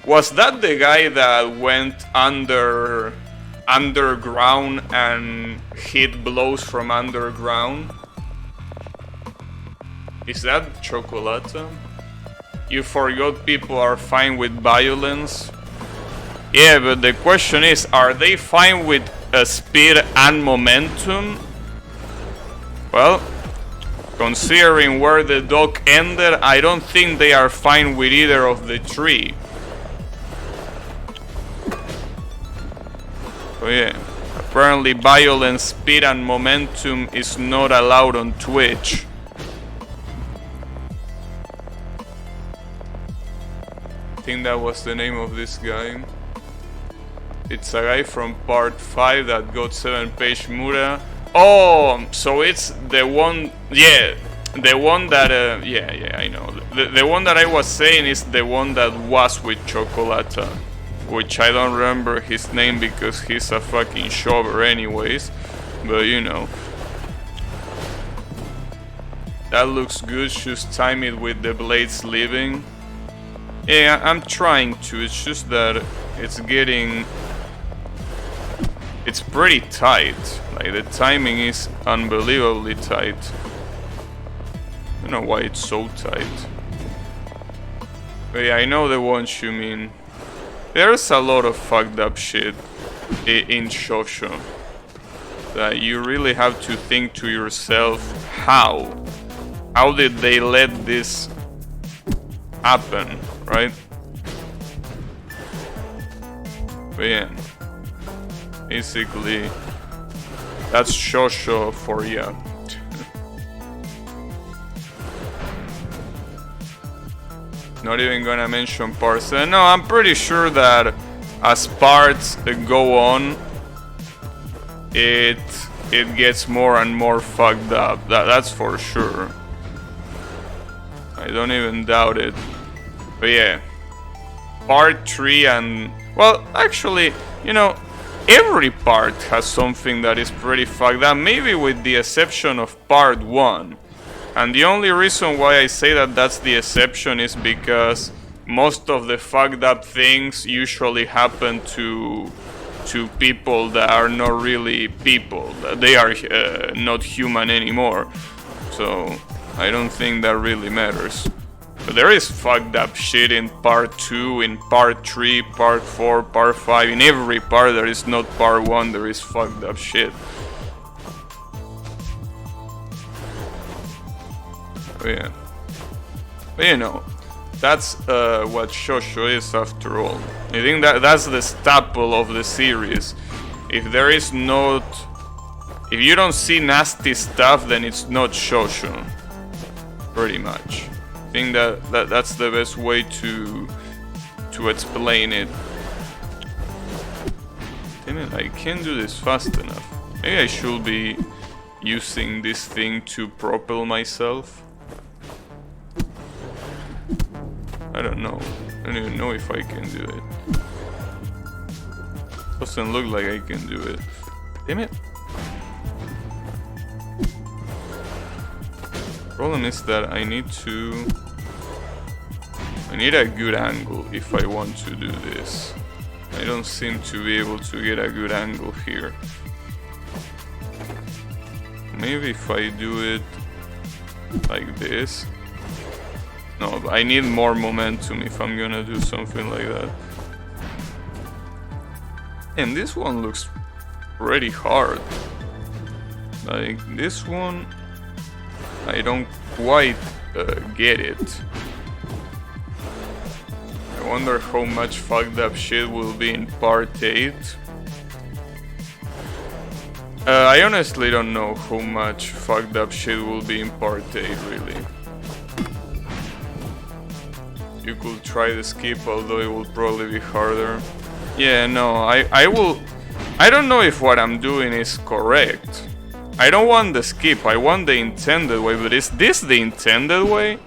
Was that the guy that went underground and hit blows from underground? Is that Chocolata? You forgot people are fine with violence? Yeah, but the question is, are they fine with speed and momentum? Well, considering where the dock ended, I don't think they are fine with either of the three. So yeah, apparently violence, speed and momentum is not allowed on Twitch. I think that was the name of this guy. It's a guy from part 5 that got 7-page Mura. Oh, so it's the one, yeah, the one that, yeah, I know. The one that I was saying is the one that was with Chocolata. Which I don't remember his name because he's a fucking shover anyways. But you know. That looks good, just time it with the blades leaving. Yeah, I'm trying to, it's just that it's getting... It's pretty tight, like the timing is unbelievably tight. I don't know why it's so tight. But yeah, I know the ones you mean. There's a lot of fucked up shit in Shosho that you really have to think to yourself, how did they let this happen, right? But yeah, basically that's Shosho for you. Not even gonna mention parts. No, I'm pretty sure that as parts go on, it gets more and more fucked up. That's for sure. I don't even doubt it. But yeah, part 3 and... Well, actually, you know, every part has something that is pretty fucked up. Maybe with the exception of part 1. And the only reason why I say that that's the exception is because most of the fucked up things usually happen to people that are not really people. They are not human anymore. So I don't think that really matters. But there is fucked up shit in part 2, in part 3, part 4, part 5. In every part there is not part 1, there is fucked up shit. Yeah, but you know, that's what Shosho is after all. I think that's the staple of the series. If there is not, if you don't see nasty stuff, then it's not Shosho. Pretty much. I think that's the best way to explain it. Damn it, I can't do this fast enough. Maybe I should be using this thing to propel myself. I don't know. I don't even know if I can do it. Doesn't look like I can do it. Damn it. Problem is that I need a good angle if I want to do this. I don't seem to be able to get a good angle here. Maybe if I do it like this. No, but I need more momentum if I'm gonna do something like that. And this one looks pretty hard. Like, this one, I don't quite get it. I wonder how much fucked up shit will be in part 8. I honestly don't know how much fucked up shit will be in part 8, really. You could try the skip, although it will probably be harder. Yeah, no, I will... I don't know if what I'm doing is correct. I don't want the skip, I want the intended way, but is this the intended way?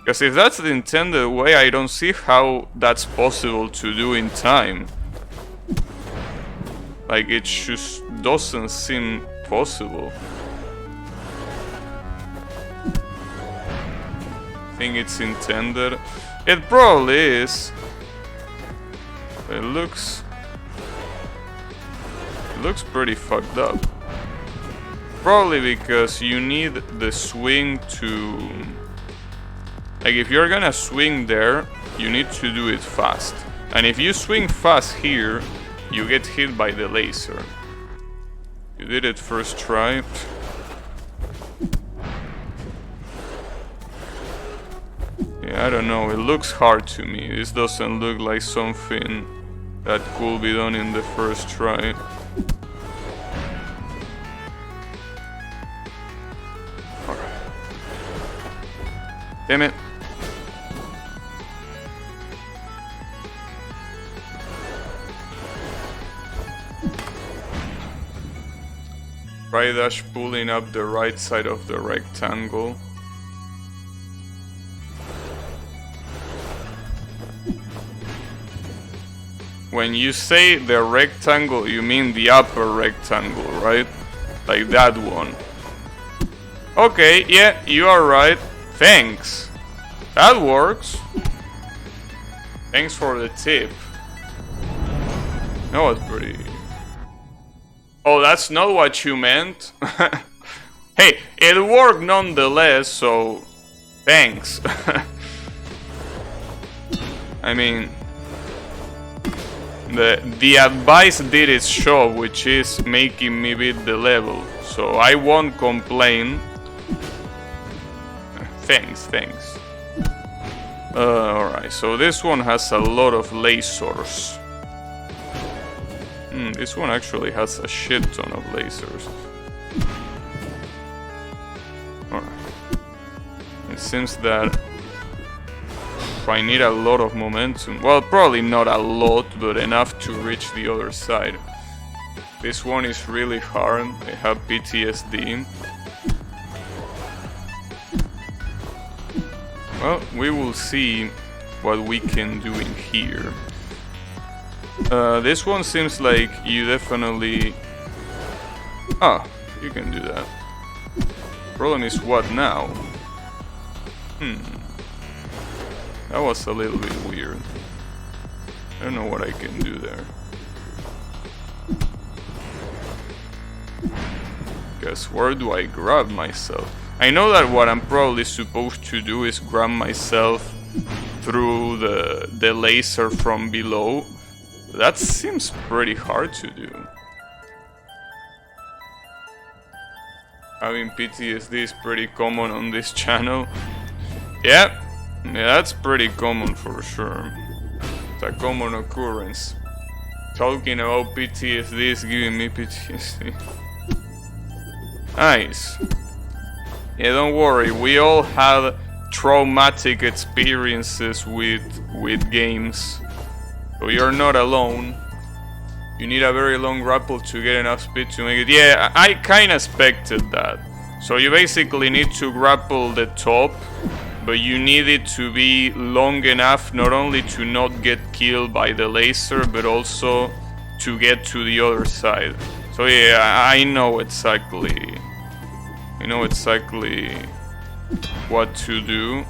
Because if that's the intended way, I don't see how that's possible to do in time. Like, it just doesn't seem possible. I think it's intended. It probably is. It looks pretty fucked up. Probably because you need the swing to... Like, if you're gonna swing there, you need to do it fast. And if you swing fast here, you get hit by the laser. You did it first try. Yeah, I don't know, it looks hard to me. This doesn't look like something that could be done in the first try. Alright. Damn it. Try dash pulling up the right side of the rectangle. When you say the rectangle, you mean the upper rectangle, right? Like that one. Okay, yeah, you are right. Thanks. That works. Thanks for the tip. That was pretty... Oh, that's not what you meant? Hey, it worked nonetheless, so... Thanks. I mean... The advice did its job, which is making me beat the level. So I won't complain. Thanks. Alright, so this one has a lot of lasers. This one actually has a shit ton of lasers. Alright. It seems that I need a lot of momentum. Well, probably not a lot, but enough to reach the other side. This one is really hard. I have PTSD. Well, we will see what we can do in here. This one seems like you definitely... Ah, you can do that. Problem is what now? That was a little bit weird. I don't know what I can do there. Guess where do I grab myself? I know that what I'm probably supposed to do is grab myself through the laser from below. That seems pretty hard to do. Having PTSD is pretty common on this channel. Yeah, that's pretty common for sure. It's a common occurrence. Talking about PTSD is giving me PTSD. Nice. Yeah, don't worry, we all had traumatic experiences with games. So you're not alone. You need a very long grapple to get enough speed to make it. Yeah, I kinda expected that. So you basically need to grapple the top, but you need it to be long enough not only to not get killed by the laser, but also to get to the other side. So yeah, I know exactly what to do.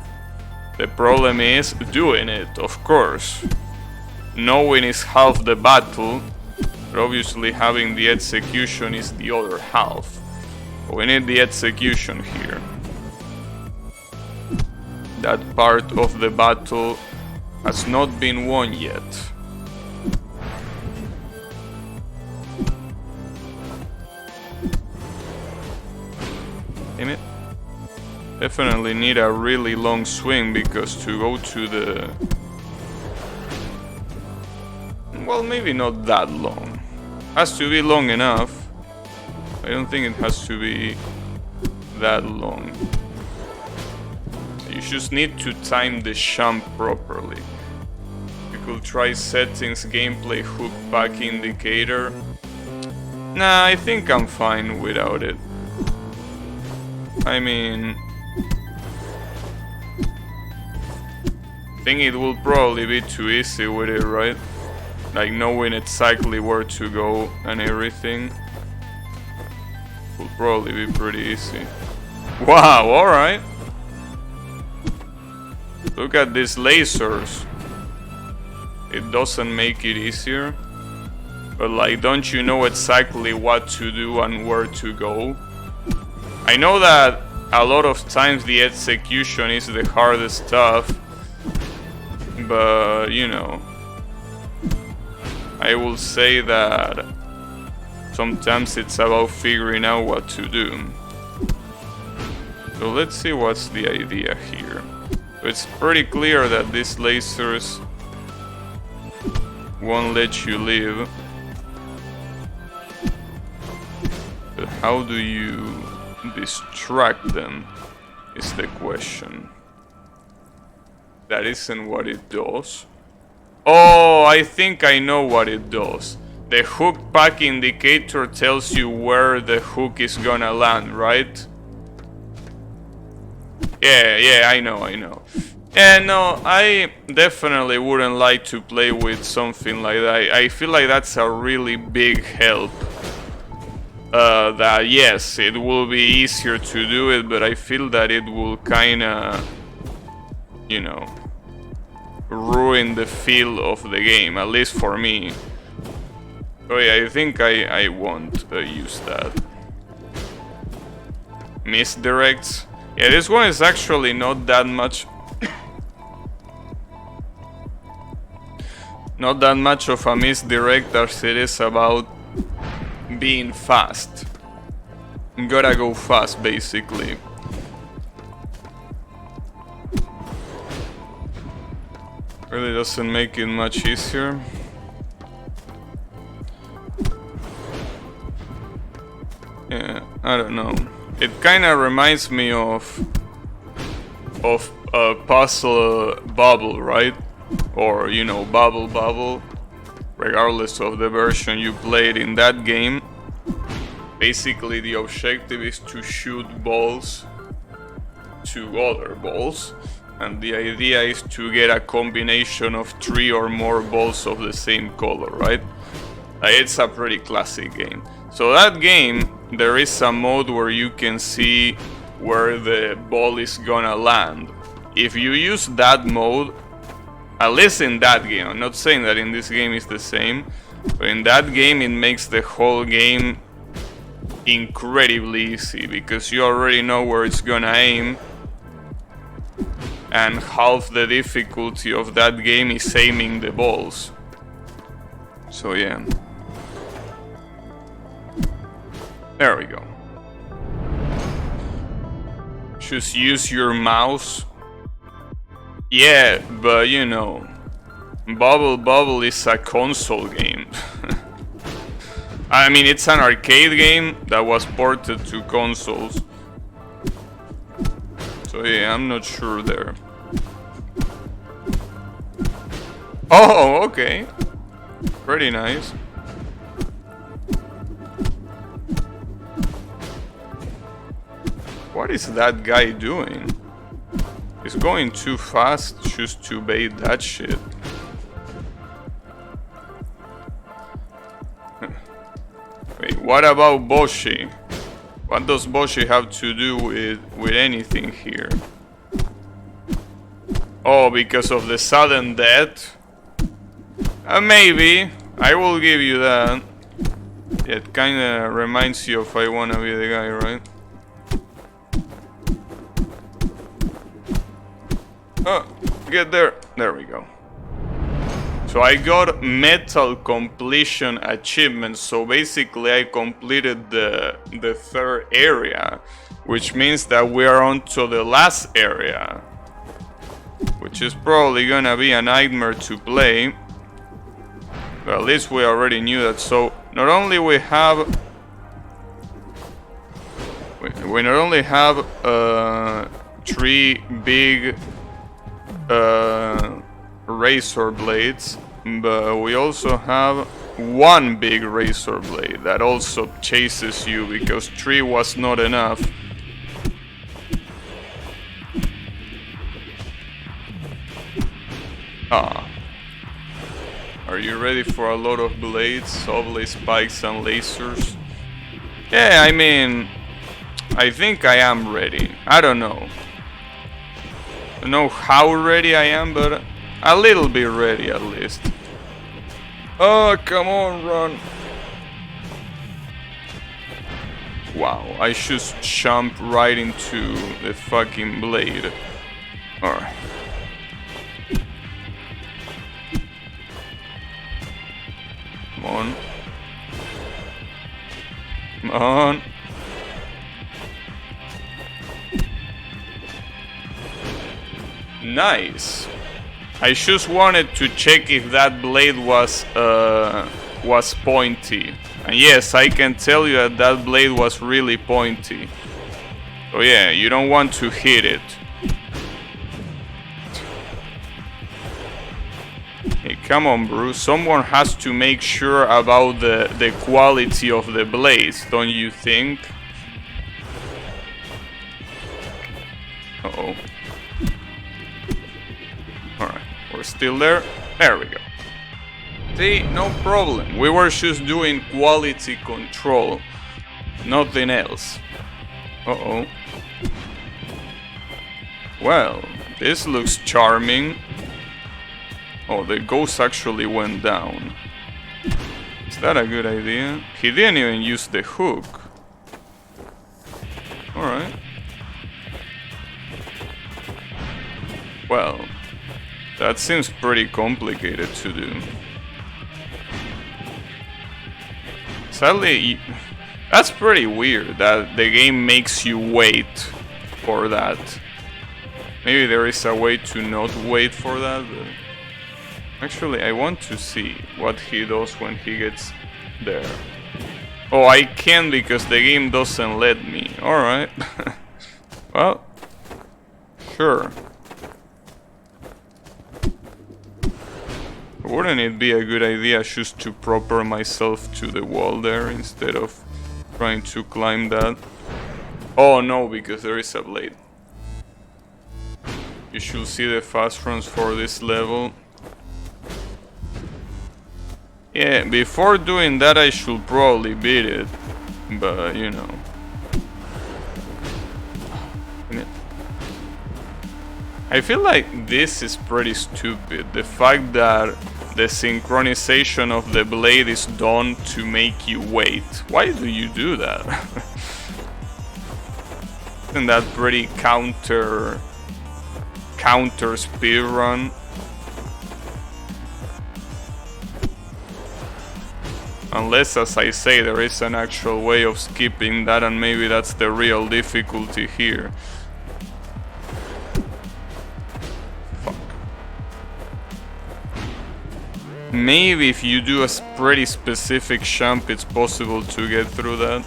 The problem is doing it, of course. Knowing is half the battle, but obviously having the execution is the other half. We need the execution here. That part of the battle has not been won yet. Damn it. Definitely need a really long swing, because to go to the... Well, maybe not that long. Has to be long enough. I don't think it has to be that long. You just need to time the jump properly. You could try settings, gameplay, hook back indicator. Nah, I think I'm fine without it. I mean... think it will probably be too easy with it, right? Like knowing exactly where to go and everything will probably be pretty easy. Wow, alright. Look at these lasers. It doesn't make it easier. But like, don't you know exactly what to do and where to go? I know that a lot of times the execution is the hardest stuff. But, you know, I will say that sometimes it's about figuring out what to do. So let's see what's the idea here. It's pretty clear that these lasers won't let you live. But how do you distract them is the question. That isn't what it does. Oh, I think I know what it does. The hook pack indicator tells you where the hook is gonna land, right? Yeah, I know. Yeah, no, I definitely wouldn't like to play with something like that. I feel like that's a really big help. That yes, it will be easier to do it, but I feel that it will kinda, you know, ruin the feel of the game, at least for me. So yeah, I think I won't use that. Misdirects. Yeah, this one is actually not that much. Not that much of a misdirect as it is about being fast. You gotta go fast, basically. Really doesn't make it much easier. Yeah, I don't know. It kinda reminds me of a puzzle bubble, right? Or, you know, bubble, regardless of the version you played in that game. Basically, the objective is to shoot balls to other balls, and the idea is to get a combination of 3 or more balls of the same color, right? It's a pretty classic game. So that game, there is a mode where you can see where the ball is gonna land. If you use that mode, at least in that game, I'm not saying that in this game is the same, but in that game it makes the whole game incredibly easy, because you already know where it's gonna aim, and half the difficulty of that game is aiming the balls. So yeah. There we go. Just use your mouse. Yeah, but you know, Bubble is a console game. I mean, it's an arcade game that was ported to consoles. So yeah, I'm not sure there. Oh, okay. Pretty nice. What is that guy doing? He's going too fast just to bait that shit. Wait, what about Boshi? What does Boshi have to do with anything here? Oh, because of the sudden death? Maybe. I will give you that. It kinda reminds you of I Wanna Be the Guy, right? Oh, get there. There we go. So I got metal completion achievement. So basically I completed the third area, which means that we are on to the last area, which is probably gonna be a nightmare to play. But at least we already knew that. So not only we not only have 3 big razor blades, but we also have 1 big razor blade that also chases you, because 3 was not enough. Ah. Are you ready for a lot of blades, saw-blade spikes and lasers? Yeah, I mean, I think I am ready. I don't know. I don't know how ready I am, but a little bit ready at least. Oh, come on, run. Wow, I just jumped right into the fucking blade. Alright. Come on. Come on. Nice. I just wanted to check if that blade was pointy. And yes, I can tell you that that blade was really pointy. So yeah, you don't want to hit it. Hey, come on, Bruce. Someone has to make sure about the quality of the blades, don't you think? Uh-oh. Alright, we're still there. There we go. See, no problem. We were just doing quality control. Nothing else. Uh-oh. Well, this looks charming. Oh, the ghost actually went down. Is that a good idea? He didn't even use the hook. Alright. Well, that seems pretty complicated to do. Sadly, that's pretty weird that the game makes you wait for that. Maybe there is a way to not wait for that, but actually I want to see what he does when he gets there. Oh, I can because the game doesn't let me. Alright. Well, sure. Wouldn't it be a good idea just to propel myself to the wall there instead of trying to climb that? Oh no, because there is a blade. You should see the fast runs for this level. Yeah, before doing that I should probably beat it, but you know. I feel like this is pretty stupid, the fact that the synchronization of the blade is done to make you wait. Why do you do that? Isn't that pretty counter speedrun? Unless, as I say, there is an actual way of skipping that, and maybe that's the real difficulty here. Maybe if you do a pretty specific jump, it's possible to get through that.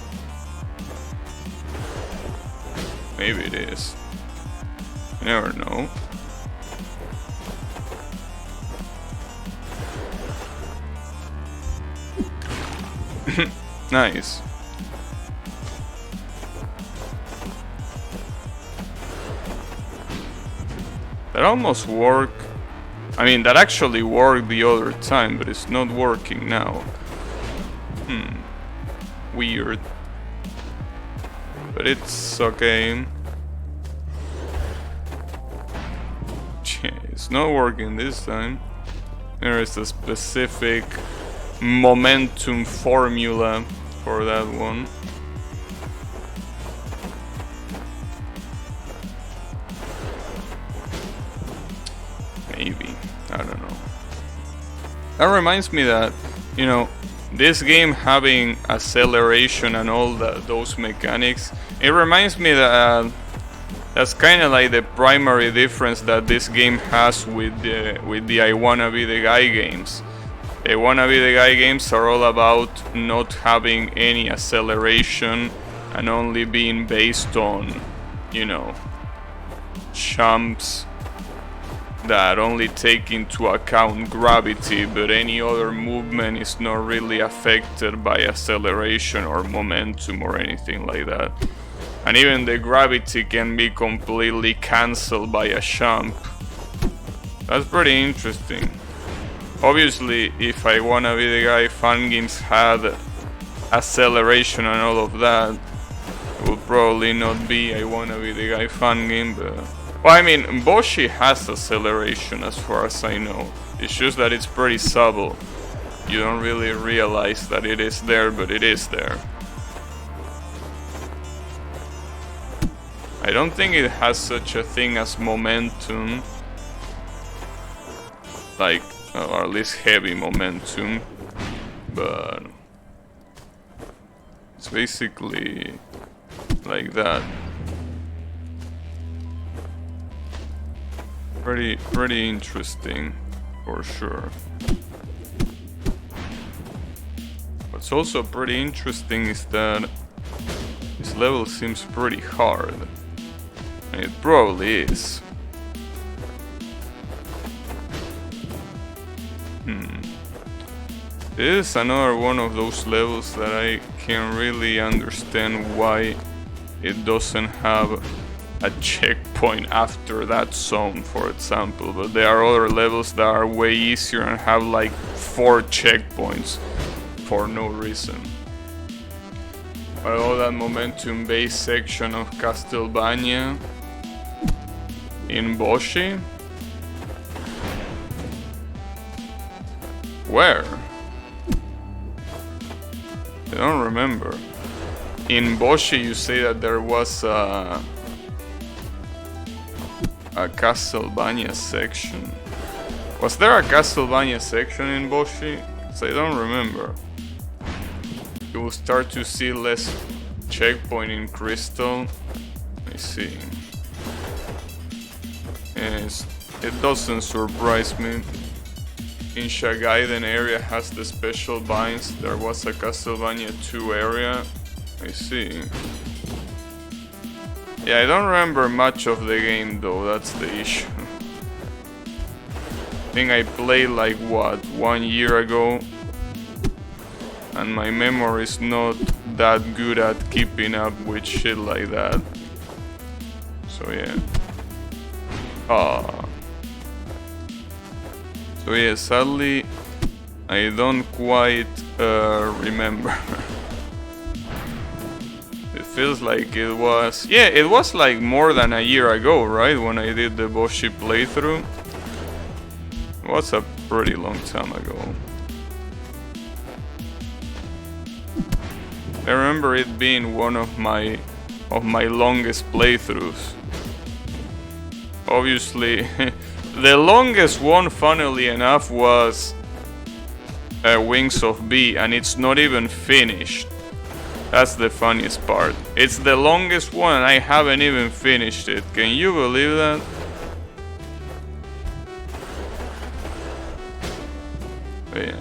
Maybe it is. You never know. Nice. That almost worked. I mean, that actually worked the other time, but it's not working now. Weird. But it's okay. It's not working this time. There is a specific momentum formula for that one. Maybe. I don't know. That reminds me that, you know, this game having acceleration and all those mechanics, it reminds me that that's kind of like the primary difference that this game has with the I Wanna Be the Guy games. The Wanna Be the Guy games are all about not having any acceleration and only being based on, you know, jumps that only take into account gravity, but any other movement is not really affected by acceleration or momentum or anything like that. And even the gravity can be completely cancelled by a jump. That's pretty interesting. Obviously, if I wanna be the guy, Fun Games had acceleration and all of that. It will probably not be I wanna be the guy Fun Game, but... Well, I mean, Boshi has acceleration as far as I know. It's just that it's pretty subtle. You don't really realize that it is there, but it is there. I don't think it has such a thing as momentum. Like, or at least heavy momentum. But... it's basically like that. Pretty interesting, for sure. What's also pretty interesting is that this level seems pretty hard. And it probably is. This is another one of those levels that I can't really understand why it doesn't have a checkpoint after that zone, for example. But there are other levels that are way easier and have like 4 checkpoints for no reason. But all that momentum-based section of Castlevania in Boshi? Where? I don't remember. In Boshi you say that there was a Castlevania section. Was there a Castlevania section in Boshi? So I don't remember. You will start to see less checkpoint in Crystal. Let me see. Yes, it doesn't surprise me. In Shagaiden area has the special binds. There was a Castlevania 2 area. I see. Yeah, I don't remember much of the game though, that's the issue. I think I played like what, 1 year ago? And my memory is not that good at keeping up with shit like that. So yeah. So yeah, sadly, I don't quite remember. It feels like it was... yeah, it was like more than a year ago, right? When I did the Boshi playthrough. It was a pretty long time ago. I remember it being one of my longest playthroughs. Obviously, the longest one, funnily enough, was Wings of B, and it's not even finished. That's the funniest part. It's the longest one and I haven't even finished it. Can you believe that? But yeah.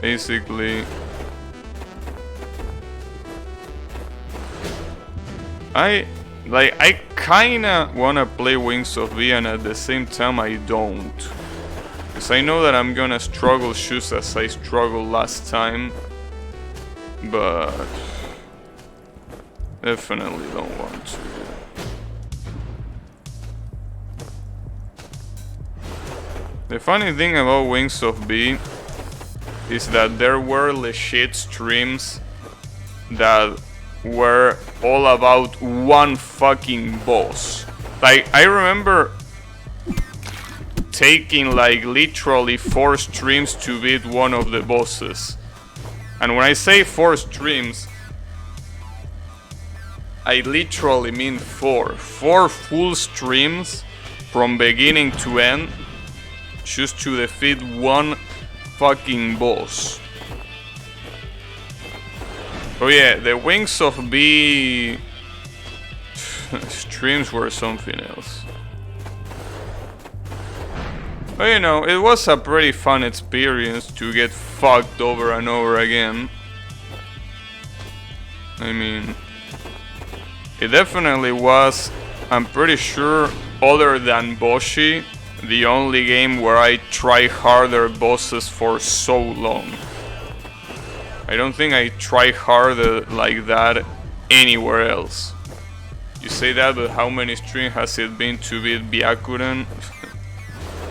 Basically... I kinda wanna play Wings of V, and at the same time I don't. Because I know that I'm gonna struggle just as I struggled last time. But... definitely don't want to. The funny thing about Wings of B is that there were legit streams that were all about one fucking boss. Like, I remember taking like literally 4 streams to beat one of the bosses. And when I say 4 streams, I literally mean 4. 4 full streams from beginning to end just to defeat one fucking boss. Oh yeah, the Wings of B streams were something else. But you know, it was a pretty fun experience to get fucked over and over again. I mean, it definitely was, I'm pretty sure, other than Boshi, the only game where I try harder bosses for so long. I don't think I try harder like that anywhere else. You say that, but how many streams has it been to beat Byakuren?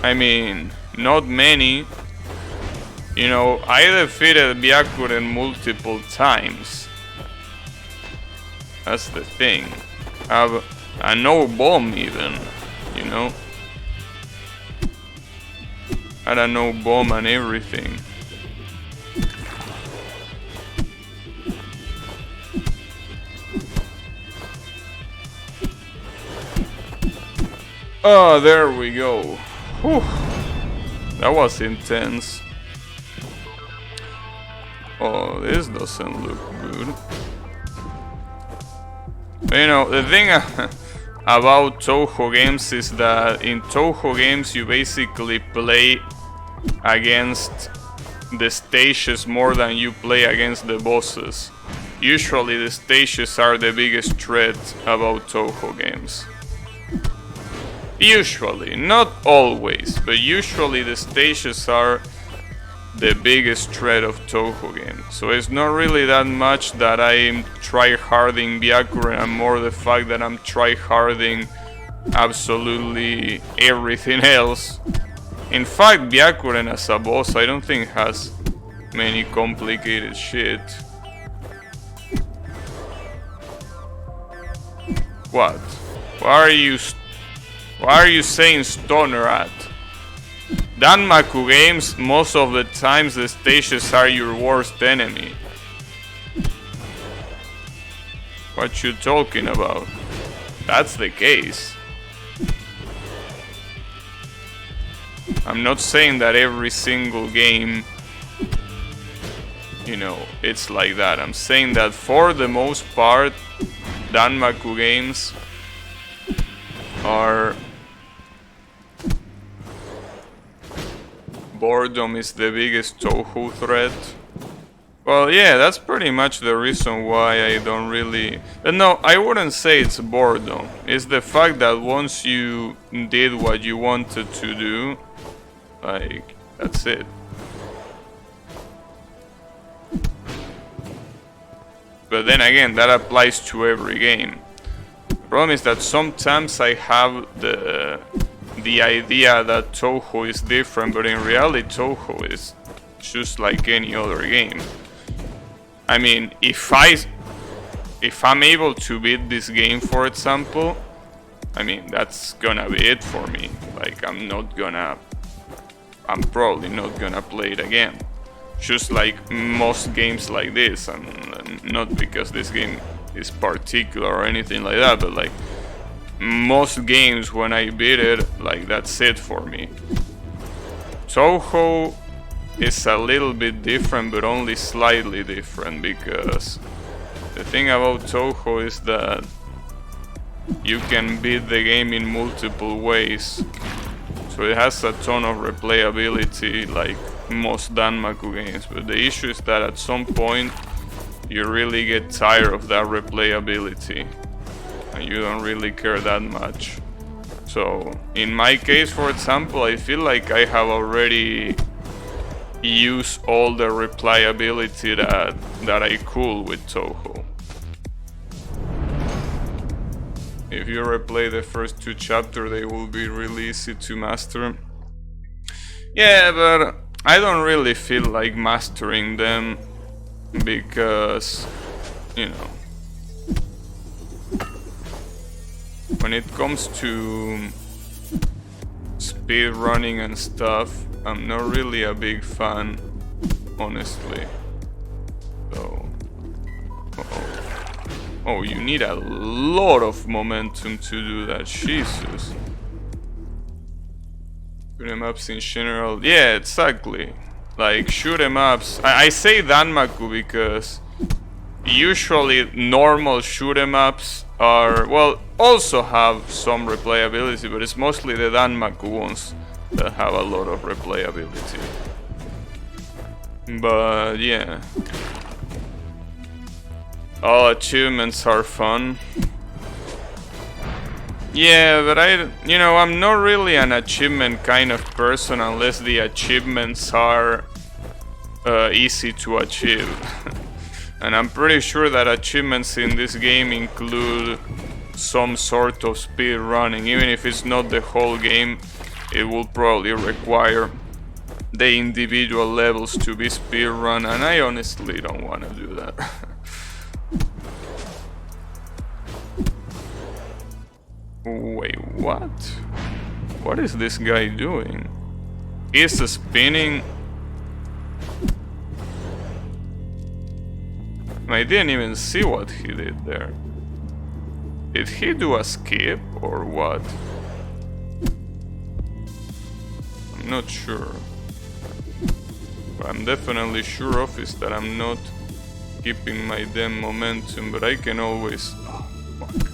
I mean, not many. You know, I defeated Byakuren multiple times. That's the thing. Have a no bomb even, you know. Had a no bomb and everything. Oh, there we go. Whew. That was intense. Oh, this doesn't look good. You know, the thing about Toho games is that in Toho games you basically play against the stages more than you play against the bosses. Usually the stages are the biggest threat about Toho games. Usually, not always, but usually the stages are the biggest threat of Toho games. So it's not really that much that I'm tryharding Byakuren, and more the fact that I'm tryharding absolutely everything else. In fact, Byakuren as a boss I don't think has many complicated shit. What? Why are you saying stoner at? Danmaku games, most of the times the stages are your worst enemy. What you talking about? That's the case. I'm not saying that every single game, you know, it's like that. I'm saying that for the most part, Danmaku games are... Boredom is the biggest Toho threat. Well, yeah, that's pretty much the reason why I don't really... No, I wouldn't say it's boredom. It's the fact that once you did what you wanted to do, like, that's it. But then again, that applies to every game. The problem is that sometimes I have the idea that Toho is different, but in reality Toho is just like any other game. I mean, if I'm able to beat this game, for example, I mean, that's gonna be it for me. Like, I'm probably not gonna play it again. Just like most games like this, and not because this game is particular or anything like that, but like most games when I beat it, like, that's it for me. Toho is a little bit different, but only slightly different, because the thing about Toho is that you can beat the game in multiple ways. So it has a ton of replayability like most Danmaku games, but the issue is that at some point you really get tired of that replayability and you don't really care that much. So in my case, for example, I feel like I have already used all the replayability that I could with Toho. If you replay the first 2 chapters, they will be really easy to master. Yeah, but I don't really feel like mastering them because, you know, when it comes to speed running and stuff, I'm not really a big fan, honestly. So, oh, you need a lot of momentum to do that, Jesus. Shoot 'em ups in general, yeah, exactly. Like, shoot 'em ups. I say Danmaku because usually normal shoot 'em ups are, well, also have some replayability, but it's mostly the Danmaku ones that have a lot of replayability. But yeah, all achievements are fun. Yeah, but I'm not really an achievement kind of person unless the achievements are easy to achieve. And I'm pretty sure that achievements in this game include some sort of speed running, even if it's not the whole game. it will probably require the individual levels to be speedrun, and I honestly don't want to do that. Wait, what? What is this guy doing? He's spinning. I didn't even see what he did there. Did he do a skip or what? I'm not sure. What I'm definitely sure of is that I'm not keeping my damn momentum, but I can always... Oh, fuck.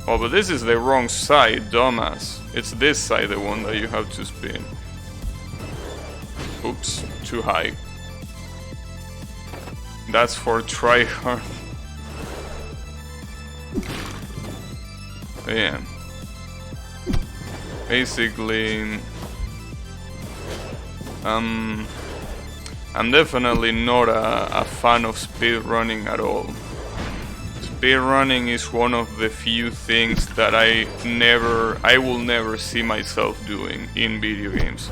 Oh, but this is the wrong side, dumbass. It's this side, the one that you have to spin. Oops, too high. That's for tryhard. Yeah. Basically, I'm definitely not a fan of speedrunning at all. Speedrunning is one of the few things that I will never see myself doing in video games.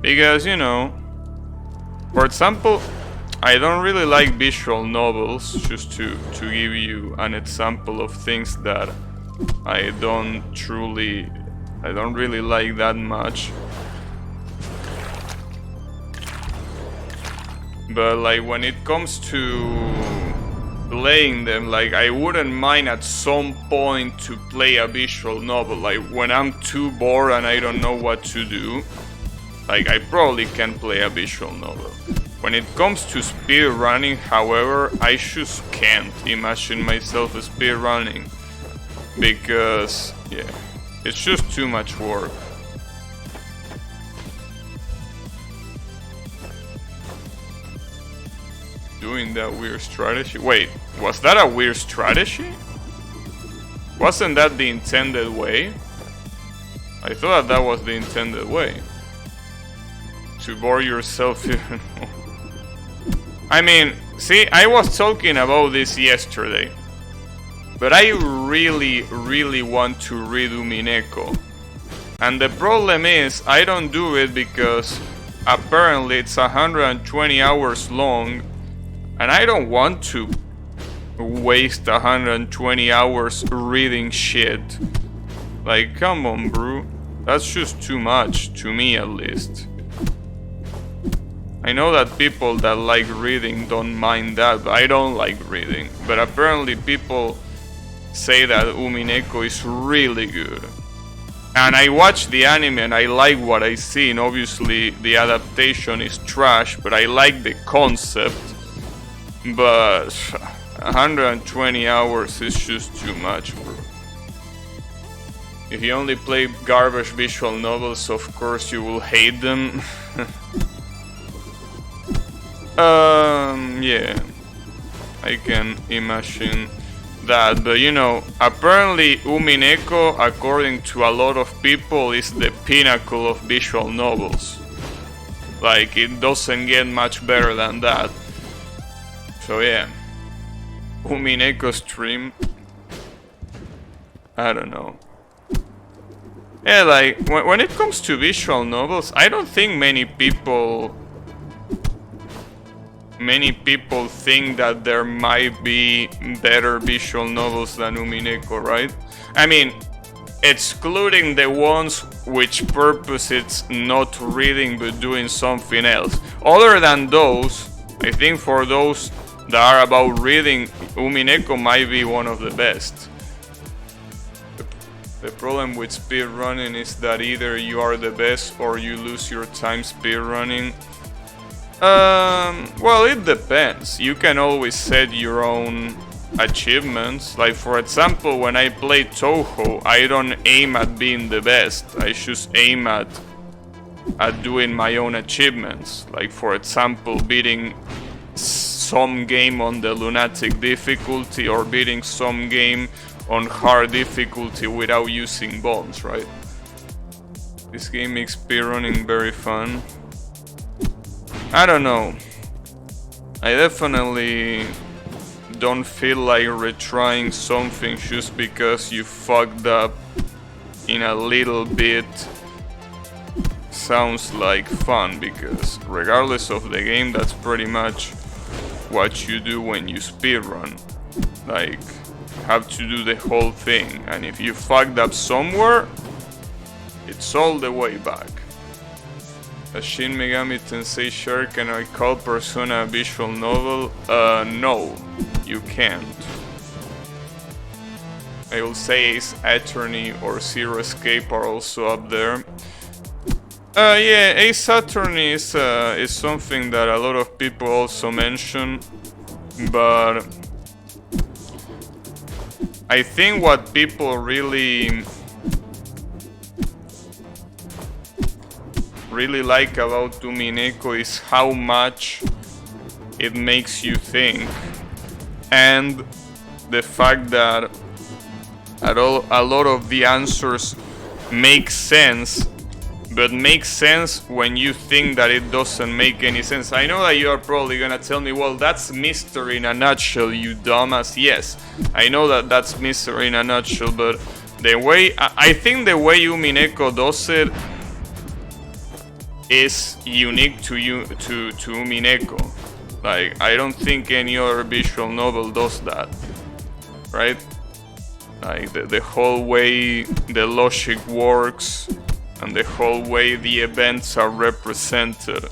Because, you know, for example, I don't really like visual novels, just to give you an example of things that I don't really like that much. But like when it comes to playing them, like I wouldn't mind at some point to play a visual novel. Like when I'm too bored and I don't know what to do, like I probably can play a visual novel. When it comes to speedrunning, however, I just can't imagine myself speedrunning. Because, yeah, it's just too much work. Doing that weird strategy. Wait, was that a weird strategy? Wasn't that the intended way? I thought that was the intended way. To bore yourself even more. I mean, see, I was talking about this yesterday. But I really want to read Umineko. And the problem is, I don't do it because apparently it's 120 hours long. And I don't want to waste 120 hours reading shit. Like, come on, bro. That's just too much, to me at least. I know that people that like reading don't mind that, but I don't like reading. But apparently people say that Umineko is really good. And I watch the anime and I like what I see, and obviously the adaptation is trash, but I like the concept. But 120 hours is just too much, bro. If you only play garbage visual novels, of course you will hate them. Yeah, I can imagine that, but you know, apparently Umineko, according to a lot of people, is the pinnacle of visual novels. Like, it doesn't get much better than that. So yeah, Umineko stream, I don't know. Yeah, like, when it comes to visual novels, I don't think many people think that there might be better visual novels than Umineko, right? I mean, excluding the ones which purpose it's not reading but doing something else. Other than those, I think for those that are about reading, Umineko might be one of the best. The problem with speedrunning is that either you are the best or you lose your time speedrunning. Well, it depends. You can always set your own achievements. Like, for example, when I play Touhou, I don't aim at being the best. I just aim at doing my own achievements. Like, for example, beating some game on the lunatic difficulty or beating some game on hard difficulty without using bombs, right? This game makes speedrunning very fun. I don't know. I definitely don't feel like retrying something just because you fucked up in a little bit sounds like fun, because regardless of the game, that's pretty much what you do when you speedrun. Like, have to do the whole thing, and if you fucked up somewhere, it's all the way back. A Shin Megami Tensei share, can I call Persona a visual novel? No, you can't. I will say Ace Attorney or Zero Escape are also up there. Yeah, Ace Attorney is something that a lot of people also mention, but I think what people really like about Umineko is how much it makes you think, and the fact that a lot of the answers make sense, but make sense when you think that it doesn't make any sense. I know that you are probably gonna tell me, well, that's mystery in a nutshell, you dumbass. Yes, I know that that's mystery in a nutshell, but the way I think the way Umineko does it is unique to Umineko. Like, I don't think any other visual novel does that, right? Like the whole way the logic works and the whole way the events are represented.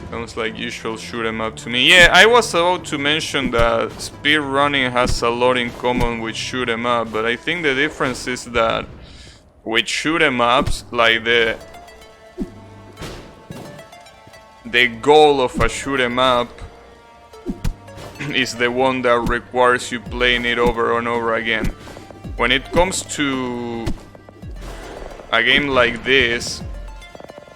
Sounds like usual shoot 'em up to me. Yeah, I was about to mention that speedrunning has a lot in common with shoot 'em up, but I think the difference is that with shoot 'em ups, like the goal of a shoot 'em up is the one that requires you playing it over and over again. When it comes to a game like this,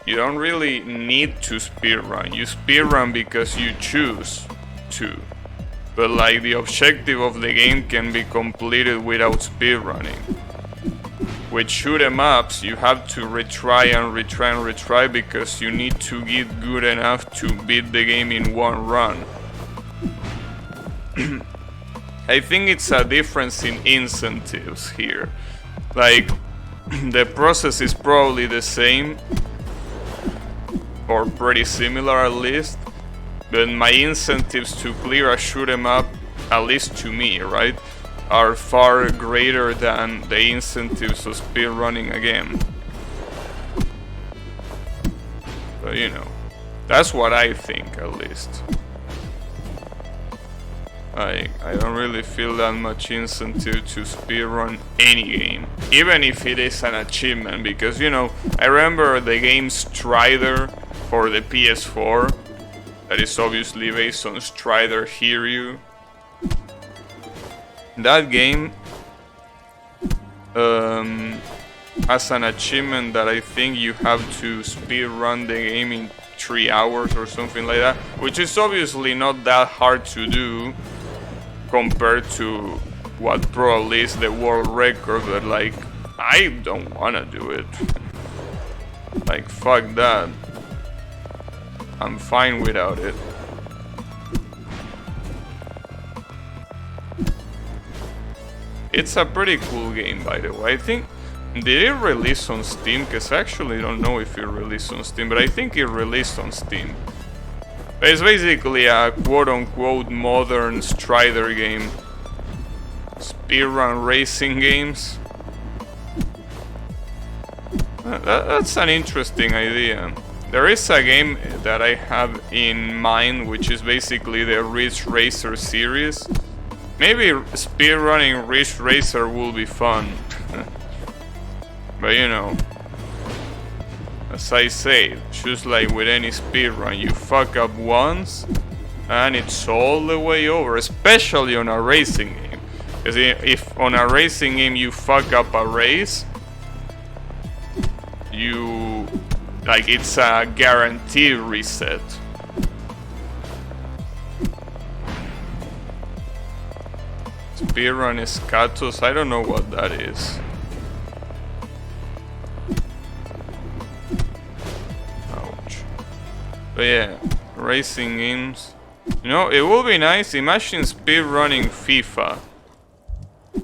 you don't really need to speedrun. You speedrun because you choose to. But like, the objective of the game can be completed without speedrunning. With shoot 'em ups, you have to retry and retry and retry because you need to get good enough to beat the game in one run. I think it's a difference in incentives here. Like, the process is probably the same, or pretty similar at least, but my incentives to clear a shoot 'em up, at least to me, right, are far greater than the incentives of speedrunning a game. But you know, that's what I think, at least. I don't really feel that much incentive to speedrun any game, even if it is an achievement, because, you know, I remember the game Strider for the PS4, that is obviously based on Strider Hiryu. That game has an achievement that I think you have to speedrun the game in 3 hours or something like that, which is obviously not that hard to do compared to what probably is the world record, but like, I don't wanna do it. Like, fuck that. I'm fine without it. It's a pretty cool game, by the way. I think, did it release on Steam? Because I actually don't know if it released on Steam, but I think it released on Steam. It's basically a quote-unquote modern Strider game. Speedrun racing games. That's an interesting idea. There is a game that I have in mind, which is basically the Ridge Racer series. Maybe speedrunning Ridge Racer will be fun. But you know, as I say, just like with any speedrun, you fuck up once and it's all the way over, especially on a racing game. Because if on a racing game you fuck up a race, you, like, it's a guaranteed reset. Speedrun Escatos, I don't know what that is. Ouch. But yeah, racing games. You know, it would be nice. Imagine speedrunning FIFA.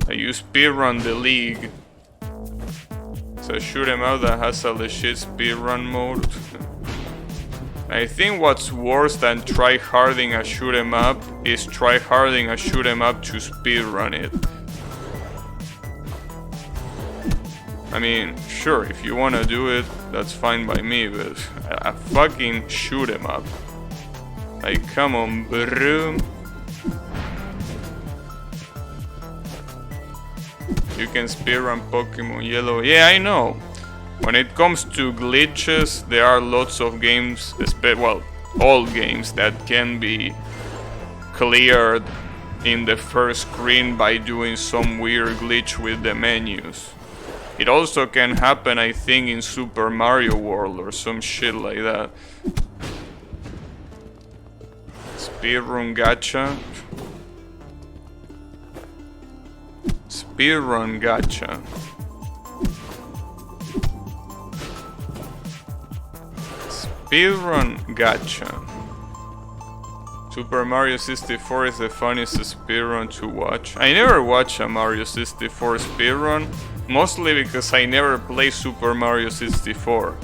You speedrun the league. So shoot 'em out that has a legit speedrun mode. I think what's worse than tryharding a shoot 'em up is tryharding a shoot 'em up to speedrun it. I mean, sure, if you wanna do it, that's fine by me, but a fucking shoot 'em up. Like, come on, bro. You can speedrun Pokemon Yellow. Yeah, I know. When it comes to glitches, there are lots of games, well, all games that can be cleared in the first screen by doing some weird glitch with the menus. It also can happen, I think, in Super Mario World or some shit like that. Speedrun gacha. Speedrun gacha. Speedrun gacha. Super Mario 64 is the funniest speedrun to watch. I never watch a Mario 64 speedrun, mostly because I never play Super Mario 64.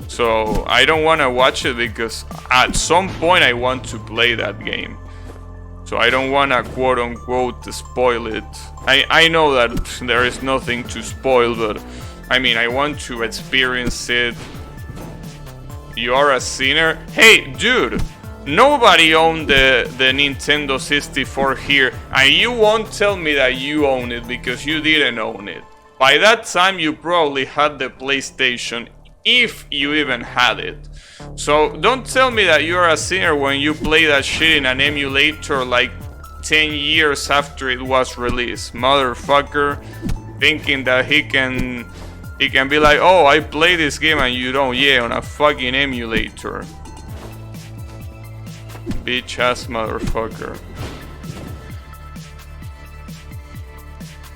So I don't want to watch it because at some point I want to play that game. So I don't want to quote unquote spoil it. I know that there is nothing to spoil, but I mean, I want to experience it. You are a sinner? Hey, dude! Nobody owned the Nintendo 64 here, and you won't tell me that you own it because you didn't own it. By that time, you probably had the PlayStation, if you even had it. So don't tell me that you're a sinner when you play that shit in an emulator like 10 years after it was released. Motherfucker, thinking that he can be like, oh, I play this game and you don't. Yeah, on a fucking emulator. Bitch ass motherfucker.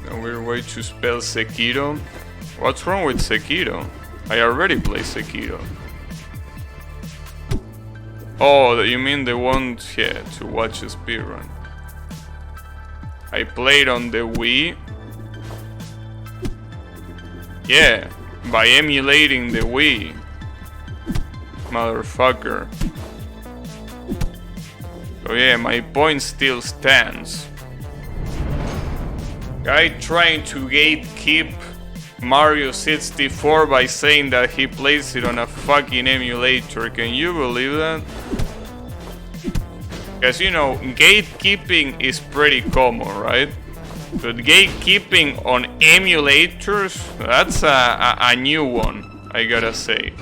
A weird way to spell Sekiro. What's wrong with Sekiro? I already play Sekiro. Oh, you mean the one, yeah, to watch a speedrun. I played on the Wii. Yeah, by emulating the Wii. Motherfucker. So yeah, my point still stands. Guy trying to gatekeep Mario 64 by saying that he plays it on a fucking emulator. Can you believe that? Because you know, gatekeeping is pretty common, right? But gatekeeping on emulators, that's a new one, I gotta say.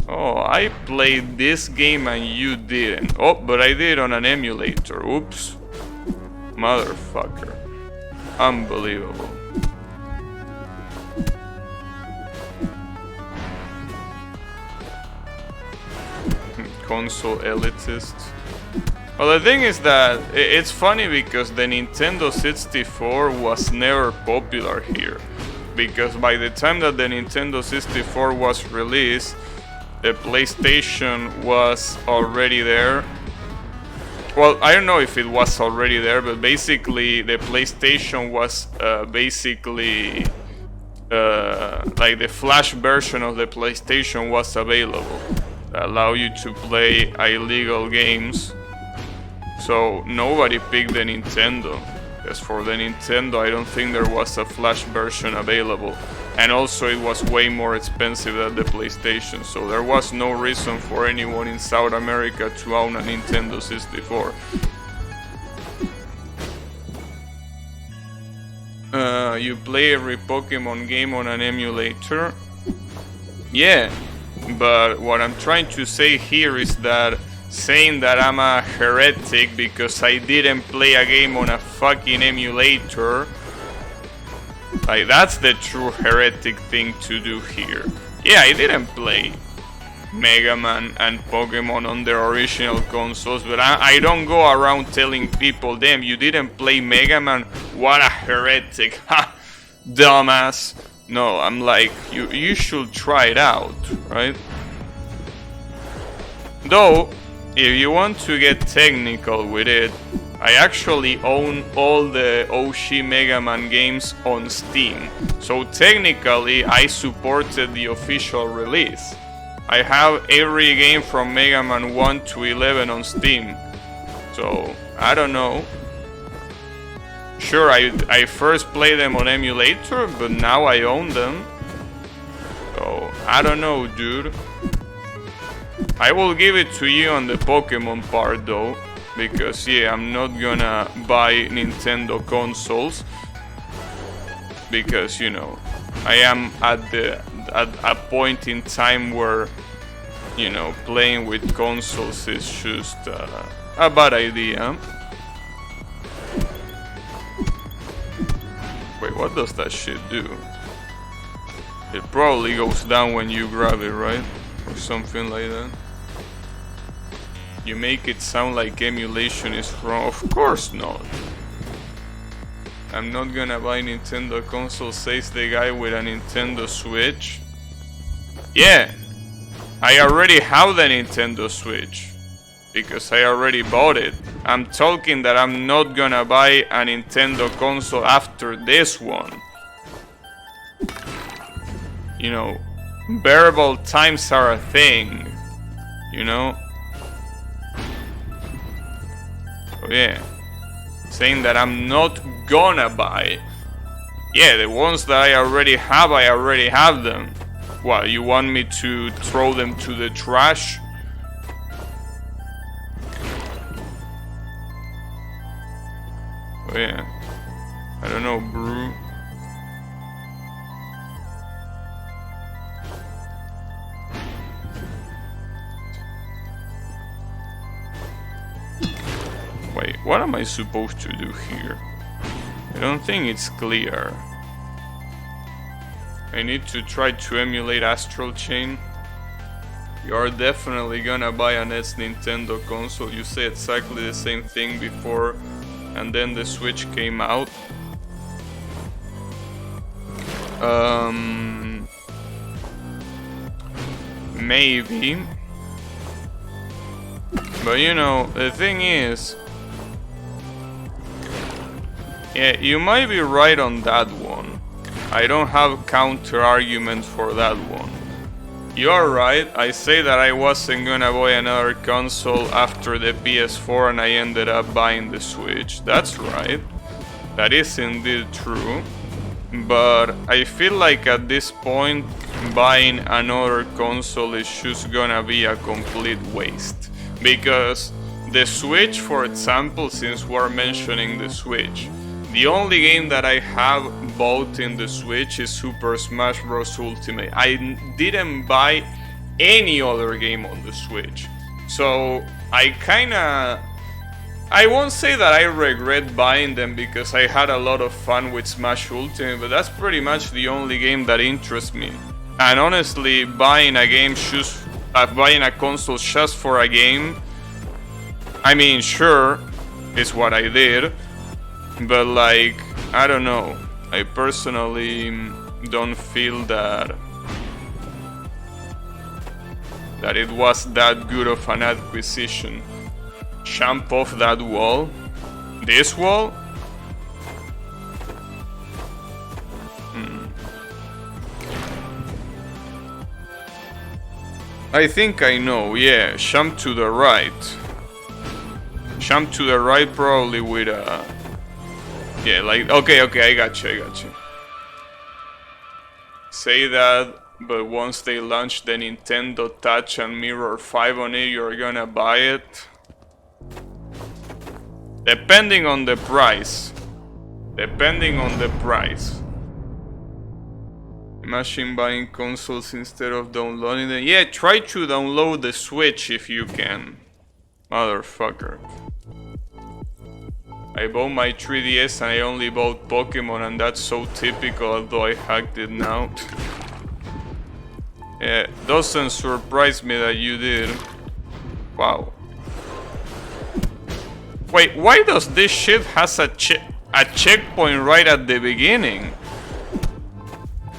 Oh, I played this game and you didn't. Oh, but I did on an emulator. Oops. Motherfucker. Unbelievable. Console elitist. Well, the thing is that it's funny because the Nintendo 64 was never popular here. Because by the time that the Nintendo 64 was released, the PlayStation was already there. Well, I don't know if it was already there, but basically the PlayStation was basically like the flash version of the PlayStation was available. That allow you to play illegal games. So nobody picked the Nintendo. As for the Nintendo, I don't think there was a flash version available. And also it was way more expensive than the PlayStation. So there was no reason for anyone in South America to own a Nintendo 64. You play every Pokemon game on an emulator? Yeah, but what I'm trying to say here is that saying that I'm a heretic because I didn't play a game on a fucking emulator, like, that's the true heretic thing to do here. Yeah, I didn't play Mega Man and Pokemon on their original consoles, but I don't go around telling people, damn, you didn't play Mega Man? What a heretic. Ha! Dumbass. No, I'm like, you should try it out, right? Though, if you want to get technical with it, I actually own all the OG Mega Man games on Steam. So technically, I supported the official release. I have every game from Mega Man 1 to 11 on Steam. So, I don't know. Sure, I first played them on emulator, but now I own them. So, I don't know, dude. I will give it to you on the Pokemon part though, because yeah, I'm not gonna buy Nintendo consoles, because you know, I am at a point in time where, you know, playing with consoles is just a bad idea. Wait, what does that shit do? It probably goes down when you grab it, right? Or something like that. You make it sound like emulation is wrong. Of course not. I'm not gonna buy Nintendo console, says the guy with a Nintendo Switch. Yeah, I already have the Nintendo Switch, because I already bought it. I'm talking that I'm not gonna buy a Nintendo console after this one. You know, bearable times are a thing, you know? Oh yeah, saying that I'm not gonna buy. Yeah, the ones that I already have them. What, you want me to throw them to the trash? Oh yeah, I don't know, brew. Wait, what am I supposed to do here? I don't think it's clear. I need to try to emulate Astral Chain. You're definitely gonna buy a NES Nintendo console. You say exactly the same thing before, and then the Switch came out. Maybe. But you know, the thing is, yeah, you might be right on that one. I don't have counter argument for that one. You're right, I say that I wasn't gonna buy another console after the PS4 and I ended up buying the Switch. That's right. That is indeed true. But I feel like at this point, buying another console is just gonna be a complete waste. Because the Switch, for example, since we're mentioning the Switch, the only game that I have bought in the Switch is Super Smash Bros. Ultimate. I didn't buy any other game on the Switch. So I won't say that I regret buying them because I had a lot of fun with Smash Ultimate, but that's pretty much the only game that interests me. And honestly, buying a console just for a game, I mean, sure, is what I did. But like, I don't know, I personally don't feel that it was that good of an acquisition. Jump off that wall? This wall? I think I know, yeah, jump to the right. Jump to the right probably with a... Yeah, like, okay, I got you. Say that, but once they launch the Nintendo Touch and Mirror 5 on it, you're gonna buy it. Depending on the price. Imagine buying consoles instead of downloading them. Yeah, try to download the Switch if you can. Motherfucker. I bought my 3DS and I only bought Pokemon, and that's so typical, although I hacked it now. Yeah, doesn't surprise me that you did. Wow. Wait, why does this shit has a checkpoint right at the beginning?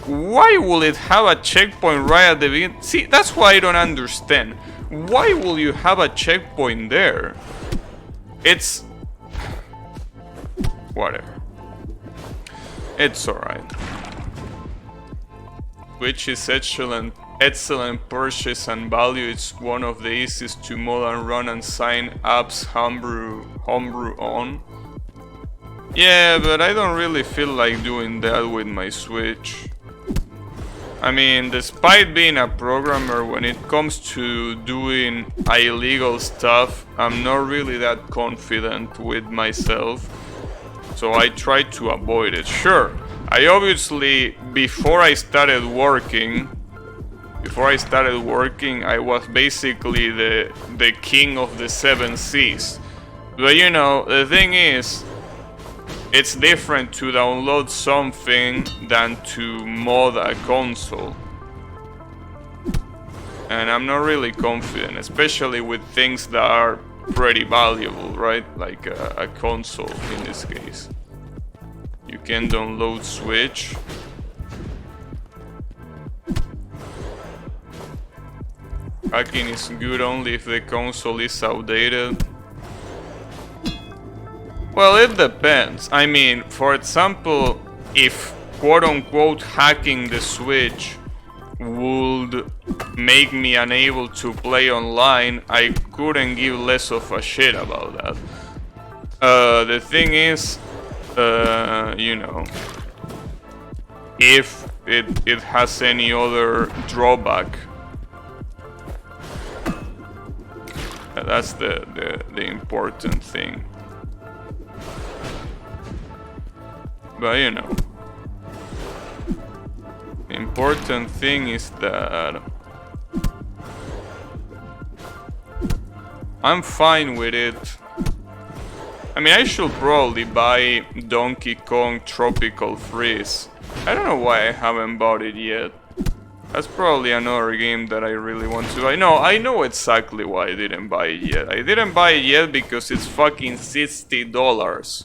Why will it have a checkpoint right at the beginning? See, that's what I don't understand. why will you have a checkpoint there? It's... whatever. It's alright. Which is excellent purchase and value. It's one of the easiest to mod and run and sign apps homebrew on. Yeah, but I don't really feel like doing that with my Switch. I mean, despite being a programmer, when it comes to doing illegal stuff, I'm not really that confident with myself. So I try to avoid it. Sure, I obviously, before I started working, I was basically the king of the 7 seas. But you know, the thing is, it's different to download something than to mod a console. And I'm not really confident, especially with things that are pretty valuable, right? Like a console in this case. You can download Switch. Hacking is good only if the console is outdated. Well, it depends. I mean, for example, if quote-unquote hacking the Switch would make me unable to play online, I couldn't give less of a shit about that. The thing is, you know, if it has any other drawback, that's the important thing. But you know, the important thing is that I'm fine with it. I mean, I should probably buy Donkey Kong Tropical Freeze. I don't know why I haven't bought it yet. That's probably another game that I really want to buy. No, I know exactly why I didn't buy it yet. I didn't buy it yet because it's fucking $60.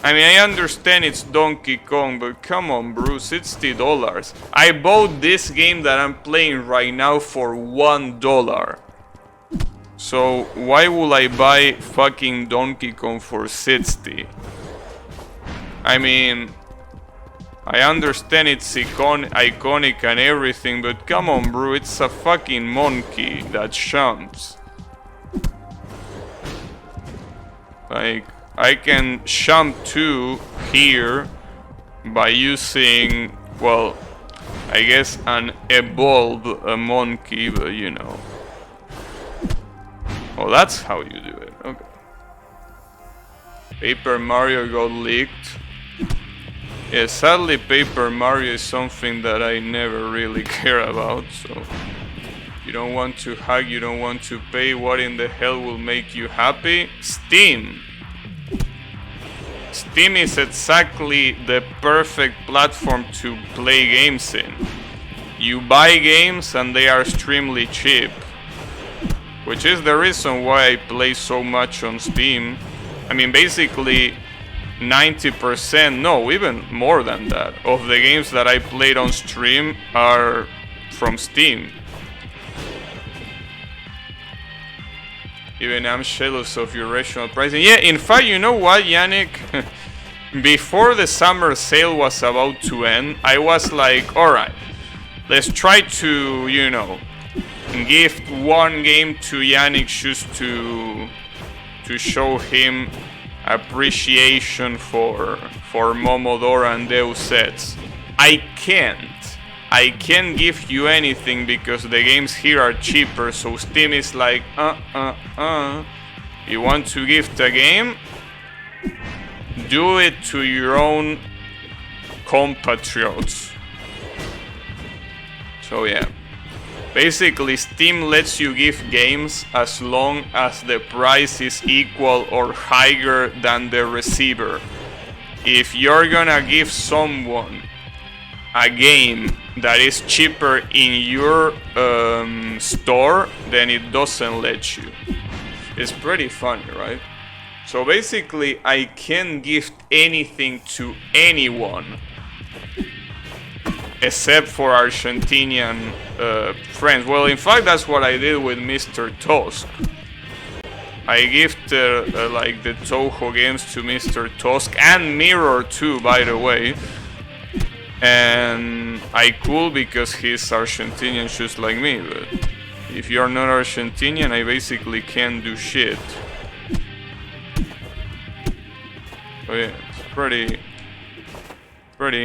I mean, I understand it's Donkey Kong, but come on, bro, $60. I bought this game that I'm playing right now for $1. So why would I buy fucking Donkey Kong for 60? I mean, I understand it's iconic and everything, but come on, bro, it's a fucking monkey that jumps. Like, I can jump too here by using, well, I guess an evolved monkey, but you know. Oh, that's how you do it. Okay. Paper Mario got leaked. Yeah, sadly Paper Mario is something that I never really care about, so you don't want to hack, you don't want to pay, what in the hell will make you happy? Steam! Steam is exactly the perfect platform to play games in. You buy games and they are extremely cheap, which is the reason why I play so much on Steam. I mean, basically 90%, no, even more than that, of the games that I played on stream are from Steam. Even I'm jealous of your rational pricing. Yeah, in fact, you know what, Yannick? Before the summer sale was about to end, I was like, alright, let's try to, you know, gift one game to Yannick just to show him appreciation for Momodora and Deus Ex. I can't give you anything because the games here are cheaper, so Steam is like, you want to gift a game? Do it to your own compatriots. So yeah. Basically, Steam lets you give games as long as the price is equal or higher than the receiver. If you're gonna give someone a game that is cheaper in your store, then it doesn't let you. It's pretty funny, right? So basically, I can gift anything to anyone. except for Argentinian friends. Well, in fact, that's what I did with Mr. Tusk. I gifted like the Toho games to Mr. Tusk and Mirror too, by the way. And I cool because he's Argentinian just like me, but if you're not Argentinian, I basically can't do shit. But yeah, it's pretty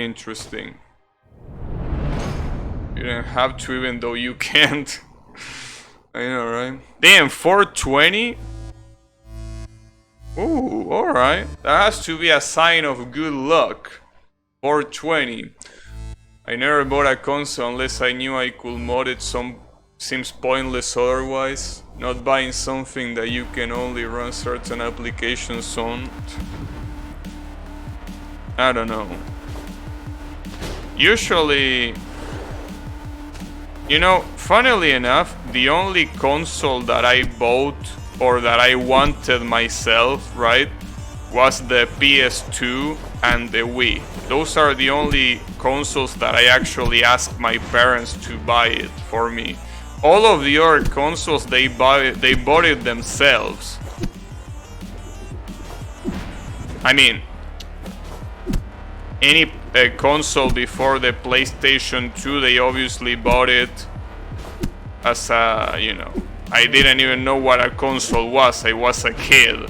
interesting. You don't have to, even though you can't. I know, right? Damn, 420? Ooh, alright. That has to be a sign of good luck. 420. I never bought a console unless I knew I could mod it. Seems pointless otherwise. Not buying something that you can only run certain applications on. I don't know. Usually, you know, funnily enough, the only console that I bought or that I wanted myself, right, was the PS2 and the Wii. Those are the only consoles that I actually asked my parents to buy it for me. All of the other consoles, they bought it themselves. I mean, any console before the PlayStation 2, they obviously bought it as a, you know, I didn't even know what a console was. I was a kid.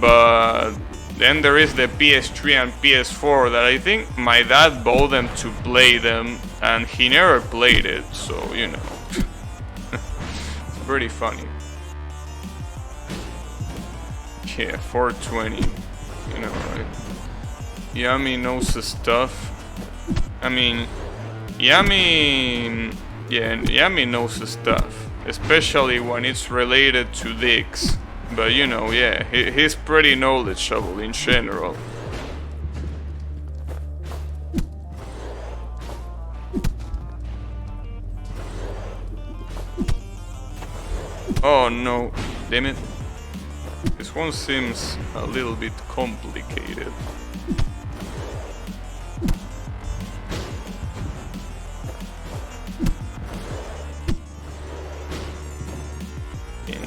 But then there is the PS3 and PS4 that I think my dad bought them to play them, and he never played it, so, you know. It's pretty funny. Yeah, 420. You know, right? Yami knows the stuff. I mean, Yami knows the stuff, especially when it's related to dicks. But you know, yeah, he's pretty knowledgeable in general. Oh no, damn it. This one seems a little bit complicated.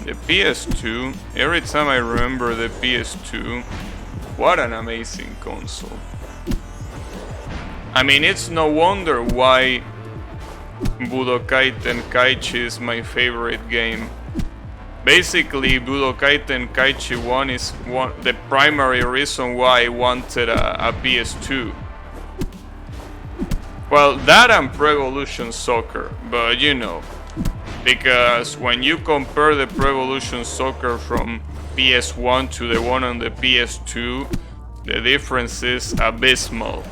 The PS2, every time I remember the PS2, what an amazing console. I mean, it's no wonder why Budokai Tenkaichi is my favorite game. Basically, Budokai Tenkaichi 1 is the primary reason why I wanted a PS2. Well, that and Pro Evolution Soccer, but you know. Because when you compare the Pro Evolution Soccer from PS1 to the one on the PS2, the difference is abysmal.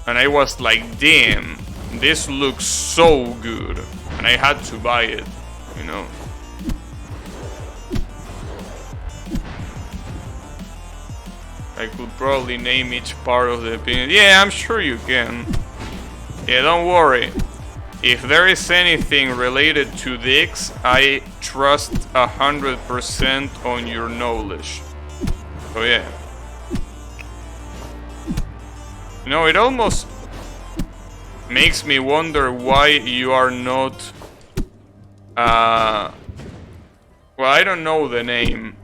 And I was like, damn, this looks so good. And I had to buy it, you know. I could probably name each part of the opinion. Yeah, I'm sure you can. Yeah, don't worry. If there is anything related to dicks, I trust 100% on your knowledge. So yeah. You know, it almost makes me wonder why you are not... well, I don't know the name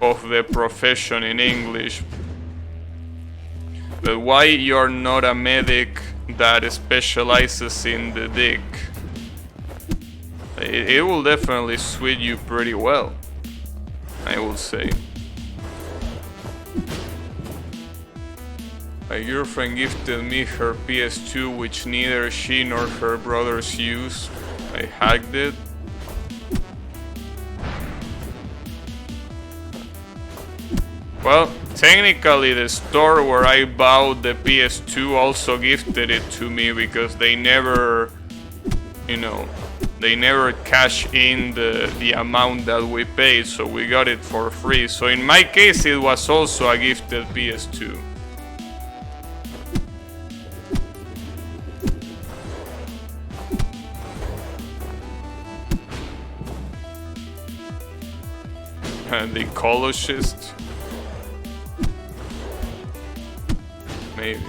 of the profession in English. But why you're not a medic that specializes in the dick? It will definitely suit you pretty well, I will say. My girlfriend gifted me her PS2, which neither she nor her brothers use. I hacked it. Well, technically the store where I bought the PS2 also gifted it to me because they never, you know, they never cash in the amount that we paid, so we got it for free. So in my case it was also a gifted PS2. The ecologist. Maybe.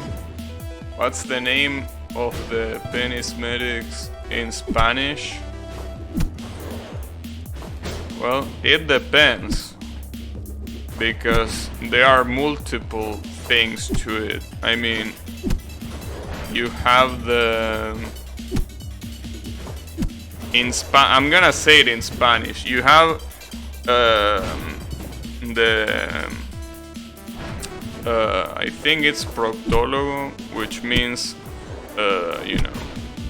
What's the name of the penis medics in Spanish? Well, it depends, because there are multiple things to it. I mean, you have the I'm gonna say it in Spanish. You have I think it's proctólogo, which means you know,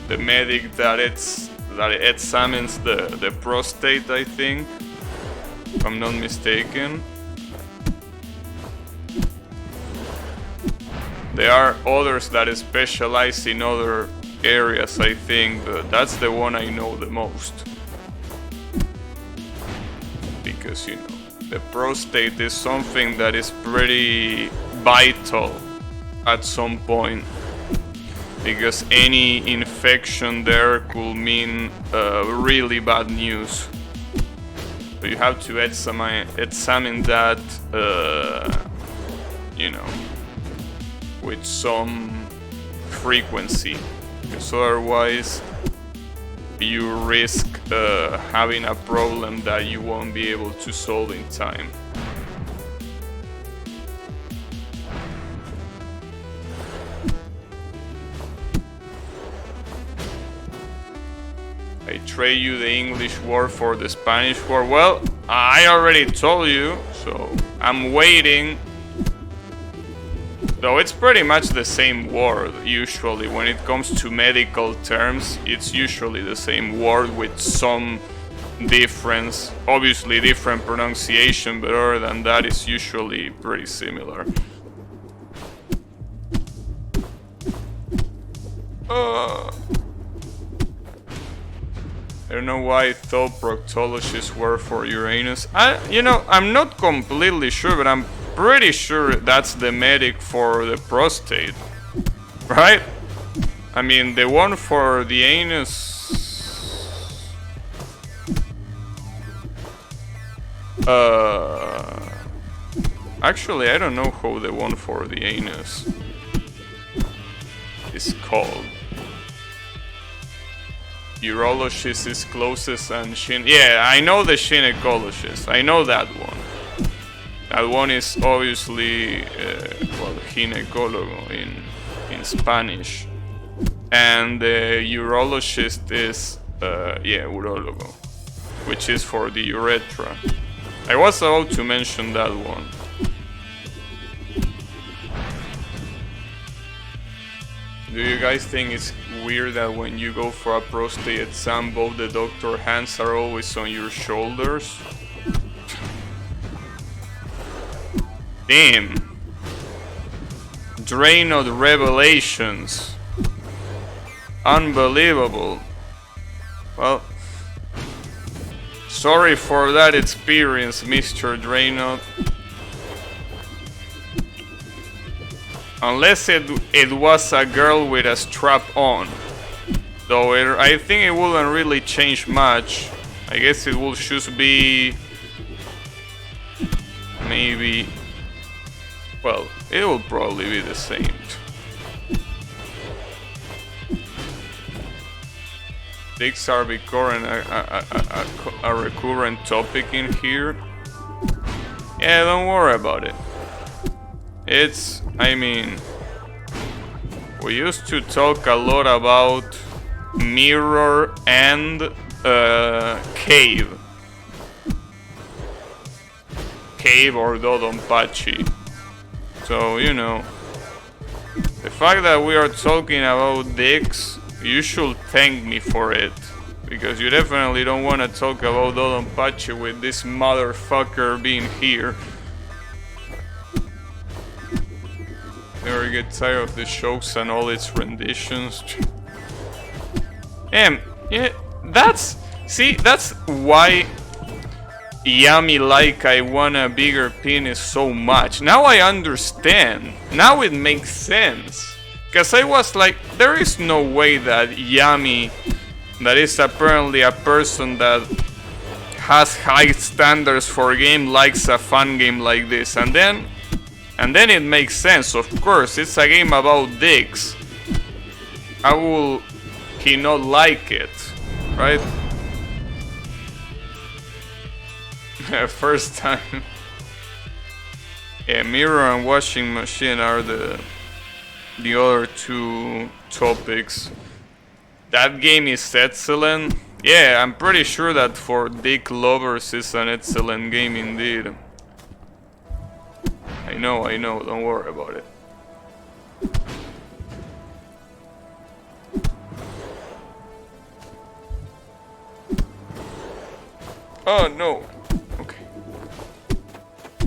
the medic that examines the prostate, I think, if I'm not mistaken. There are others that specialize in other areas, I think, but that's the one I know the most. Because, you know, the prostate is something that is pretty vital at some point. Because any infection there could mean really bad news. So you have to examine that, you know, with some frequency. Because otherwise you risk having a problem that you won't be able to solve in time. I trade you the English word for the Spanish word. Well, I already told you, so I'm waiting. Though it's pretty much the same word, usually. When it comes to medical terms, it's usually the same word with some difference. Obviously different pronunciation, but other than that, it's usually pretty similar. I don't know why I thought proctologists were for Uranus. You know, I'm not completely sure, but I'm pretty sure that's the medic for the prostate, right? I mean, the one for the anus... Actually, I don't know how the one for the anus is called. Urologist is closest and yeah, I know the gynecologist. I know that one. That one is obviously, well, ginecólogo in Spanish. And the urologist is, yeah, urologo, which is for the urethra. I was about to mention that one. Do you guys think it's weird that when you go for a prostate exam, both the doctor's hands are always on your shoulders? Damn. Drain of revelations. Unbelievable. Well, sorry for that experience, Mr. Drainod. Unless it was a girl with a strap on. Though I think it wouldn't really change much. I guess it will just be... maybe... well, it will probably be the same. Dicks are becoming a recurrent topic in here. Yeah, don't worry about it. It's, I mean, we used to talk a lot about mirror and cave or Dodonpachi. So, you know, the fact that we are talking about dicks, you should thank me for it. Because you definitely don't want to talk about Dodonpachi with this motherfucker being here. Never get tired of the shows and all its renditions. Yeah, that's why Yami like I want a bigger penis so much. Now I understand. Now it makes sense. Cause I was like, there is no way that Yami, that is apparently a person that has high standards for a game, likes a fun game like this. And then it makes sense, of course, it's a game about dicks. how will he not like it, right? First time. Yeah, mirror and washing machine are the other two topics. That game is excellent. Yeah, I'm pretty sure that for dick lovers it's an excellent game indeed. I know, don't worry about it. Oh no. Okay.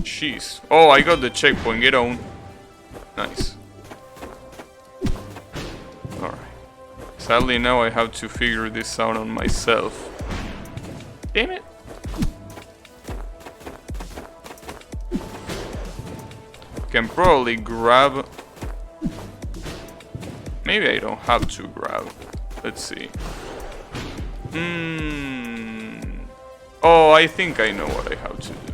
Jeez. Oh, I got the checkpoint, get on. Nice. Alright. Sadly now I have to figure this out on myself. Damn it. Can probably grab. Maybe I don't have to grab. Let's see. Oh, I think I know what I have to do.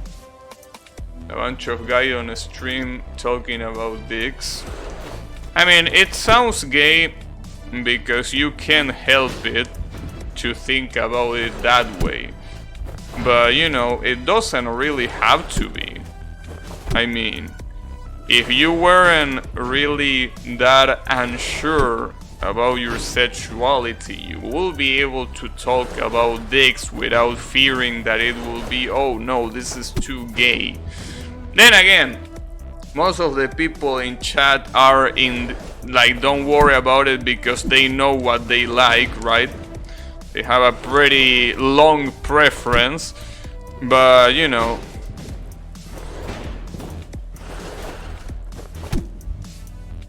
A bunch of guys on a stream talking about dicks. I mean, it sounds gay because you can't help it to think about it that way. But, you know, it doesn't really have to be. I mean, if you weren't really that unsure about your sexuality, you will be able to talk about dicks without fearing that it will be, oh no, this is too gay. Then again, most of the people in chat are in, like, don't worry about it because they know what they like, right? They have a pretty long preference, but you know.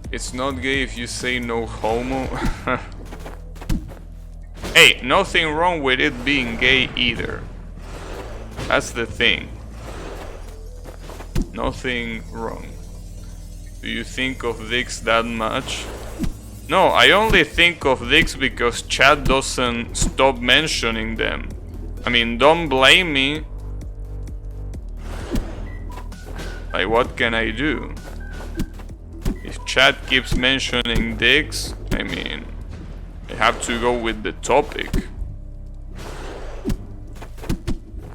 It's not gay if you say no homo. Hey, nothing wrong with it being gay either. That's the thing. Nothing wrong. Do you think of dicks that much? No, I only think of dicks because chat doesn't stop mentioning them. I mean, don't blame me. Like, what can I do? If chat keeps mentioning dicks, I mean, I have to go with the topic.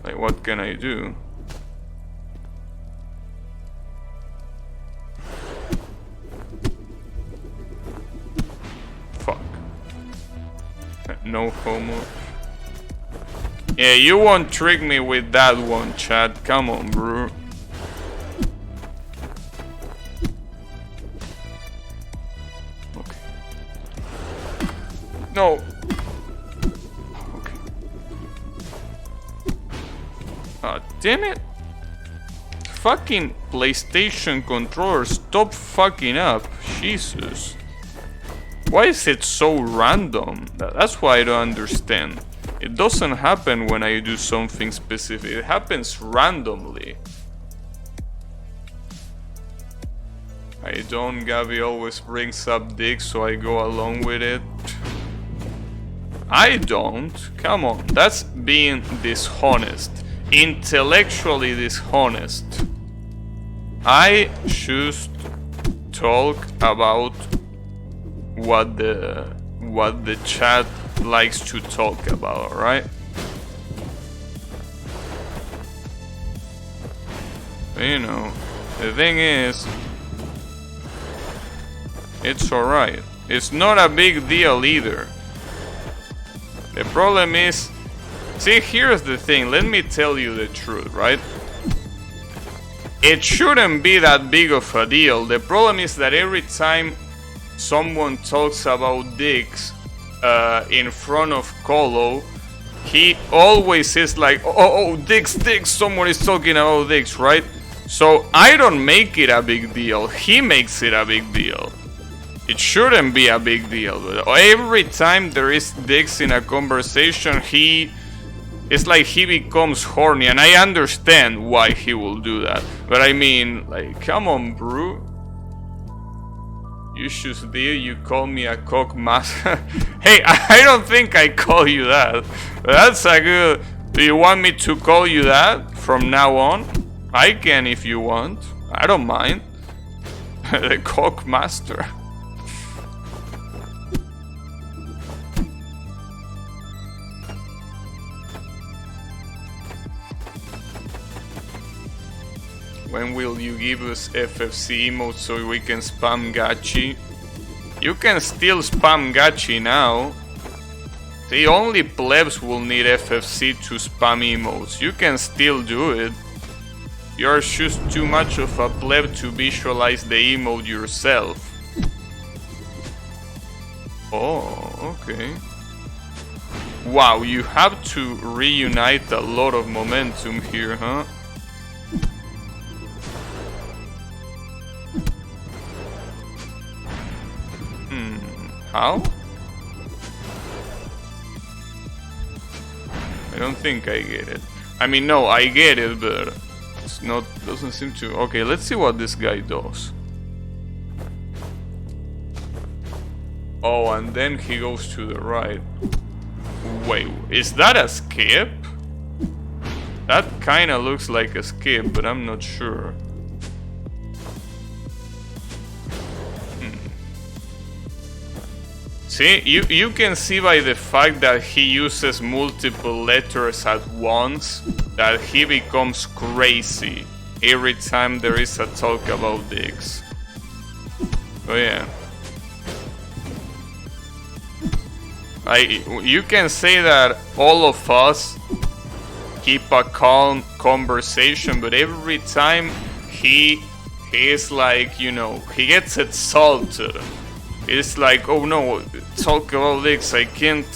Like, what can I do? Fuck. No homo. Yeah, you won't trick me with that one, chat. Come on, bro. No. Okay. Damn it. Fucking PlayStation controller, stop fucking up. Jesus. Why is it so random? That's why I don't understand. It doesn't happen when I do something specific. It happens randomly. I don't. Gabby always brings up dicks, so I go along with it. I don't. Come on, that's being dishonest. Intellectually dishonest. I should talk about what the chat likes to talk about, alright? You know, the thing is, it's alright. It's not a big deal either. The problem is, see, here's the thing, let me tell you the truth, right? It shouldn't be that big of a deal. The problem is that every time someone talks about dicks in front of Colo, he always is like, oh, dicks, someone is talking about dicks, right? So I don't make it a big deal, he makes it a big deal. It shouldn't be a big deal, but every time there is dicks in a conversation, it's like he becomes horny, and I understand why he will do that. But I mean, like, come on, bro. You should be, you call me a cock master. Hey, I don't think I call you that. That's a good. Do you want me to call you that from now on? I can if you want. I don't mind. The cock master. When will you give us FFC emotes so we can spam gachi? You can still spam gachi now. The only plebs will need FFC to spam emotes. You can still do it. You're just too much of a pleb to visualize the emote yourself. Oh, okay. Wow, you have to reunite a lot of momentum here, huh? How? I don't think I get it. I mean, no, I get it, but it's not, doesn't seem to. Okay, let's see what this guy does. Oh, and then he goes to the right. Wait, is that a skip? That kinda looks like a skip, but I'm not sure. See, you can see by the fact that he uses multiple letters at once that he becomes crazy every time there is a talk about dicks. Oh yeah. You can say that all of us keep a calm conversation, but every time he is like, you know, he gets exalted. It's like, oh no, talk about this, I can't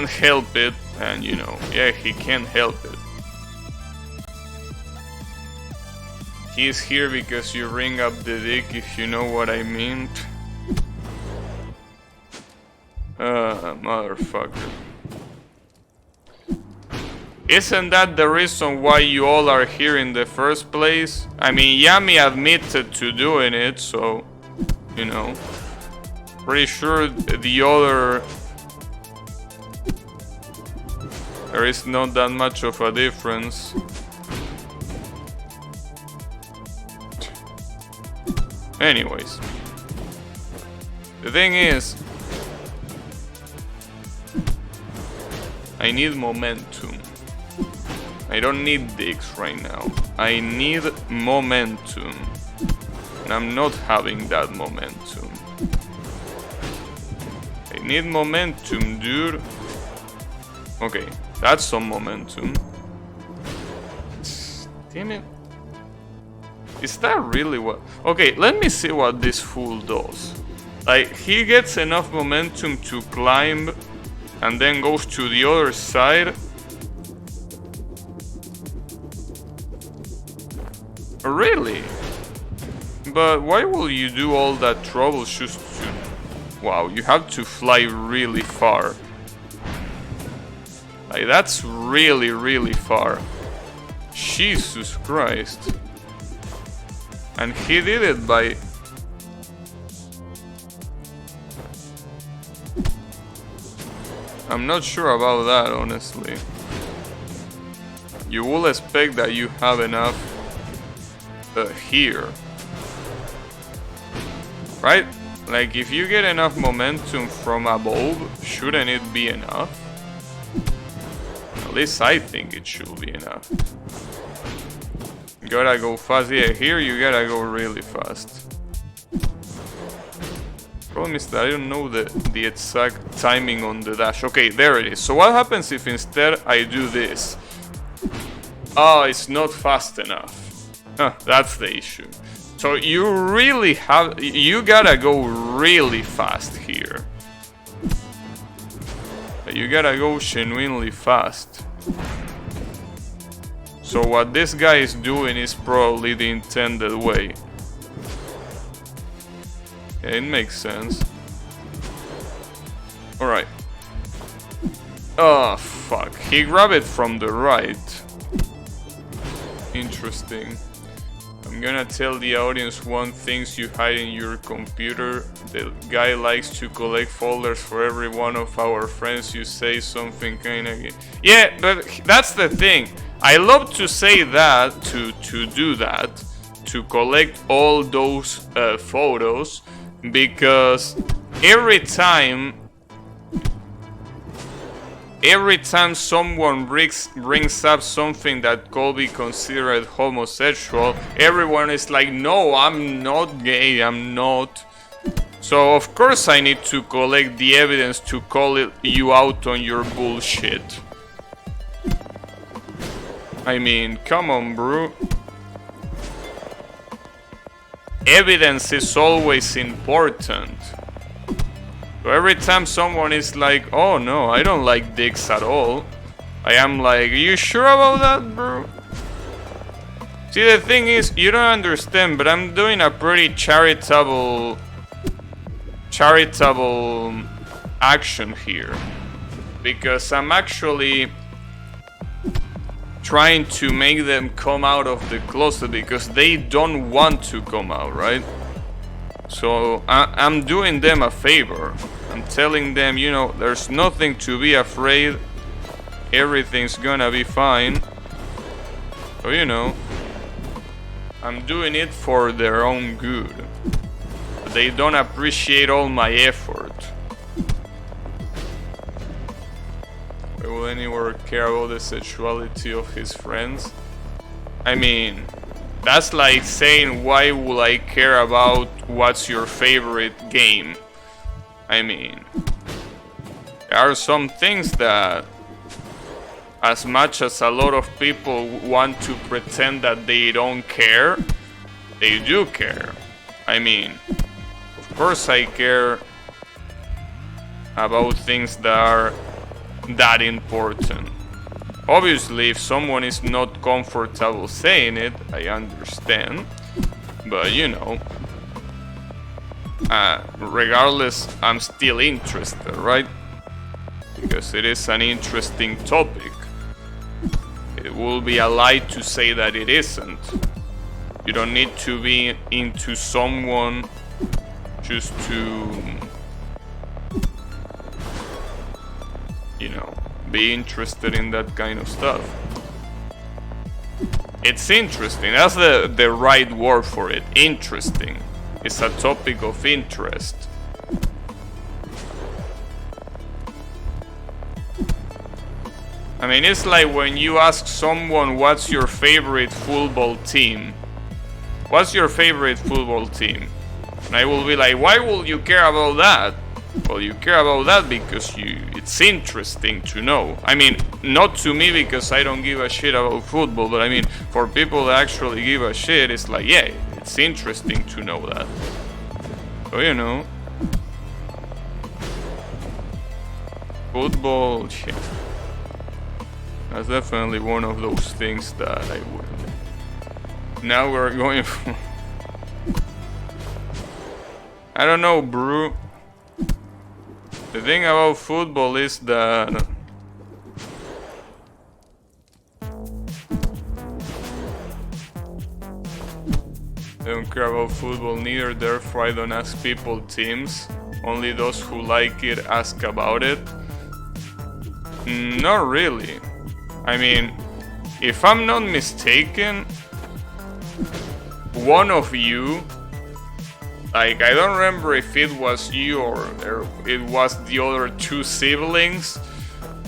help it, and you know, yeah, he can't help it. He's here because you ring up the dick, if you know what I mean. Motherfucker. Isn't that the reason why you all are here in the first place? I mean, Yami admitted to doing it, so... You know, pretty sure the other, there is not that much of a difference. Anyways, the thing is, I need momentum. I don't need dicks right now. I need momentum. And I'm not having that momentum. I need momentum, dude. Okay, that's some momentum. Damn it. Is that really what... Okay, let me see what this fool does. Like, he gets enough momentum to climb and then goes to the other side. Really? But why will you do all that trouble just to... Wow, you have to fly really far. Like, that's really, really far. Jesus Christ. And he did it by... I'm not sure about that, honestly. You will expect that you have enough here. Right? Like, if you get enough momentum from above, shouldn't it be enough? At least I think it should be enough. You gotta go fast. Yeah, here you gotta go really fast. Problem is that I don't know the exact timing on the dash. Okay, there it is. So what happens if instead I do this? Oh, it's not fast enough. Huh, that's the issue. So you really have, you gotta go really fast here. You gotta go genuinely fast. So what this guy is doing is probably the intended way. Yeah, it makes sense. Alright. Oh, fuck. He grabbed it from the right. Interesting. I'm gonna tell the audience one thing you hide in your computer. The guy likes to collect folders for every one of our friends. You say something kinda... Yeah, but that's the thing. I love to say that, to do that, to collect all those photos, because every time every time someone brings up something that could be considered homosexual, everyone is like, no, I'm not gay, I'm not. So of course I need to collect the evidence to call you out on your bullshit. I mean, come on, bro. Evidence is always important. So every time someone is like, oh no, I don't like dicks at all, I am like, are you sure about that, bro? See, the thing is, you don't understand, but I'm doing a pretty charitable action here. Because I'm actually trying to make them come out of the closet because they don't want to come out, right? So I'm doing them a favor. I'm telling them, you know, there's nothing to be afraid. Everything's gonna be fine. So, you know, I'm doing it for their own good. They don't appreciate all my effort. Will anyone care about the sexuality of his friends? I mean, that's like saying, why will I care about what's your favorite game? I mean, there are some things that, as much as a lot of people want to pretend that they don't care, they do care. I mean, of course I care about things that are that important. Obviously, if someone is not comfortable saying it, I understand. But you know, regardless, I'm still interested, right? Because it is an interesting topic. It will be a lie to say that it isn't. You don't need to be into someone just to, you know, be interested in that kind of stuff. It's interesting. That's the right word for it. Interesting. It's a topic of interest. I mean, it's like when you ask someone, what's your favorite football team? What's your favorite football team? And I will be like, why will you care about that? Well, you care about that because it's interesting to know. I mean, not to me because I don't give a shit about football, but I mean, for people that actually give a shit, it's like, yeah, it's interesting to know that. So, you know. Football, shit. That's definitely one of those things that I would. Now we're going for... I don't know, bro. The thing about football is that I don't care about football neither, therefore I don't ask people teams. Only those who like it ask about it. Not really. I mean, if I'm not mistaken, one of you, like, I don't remember if it was you or it was the other two siblings,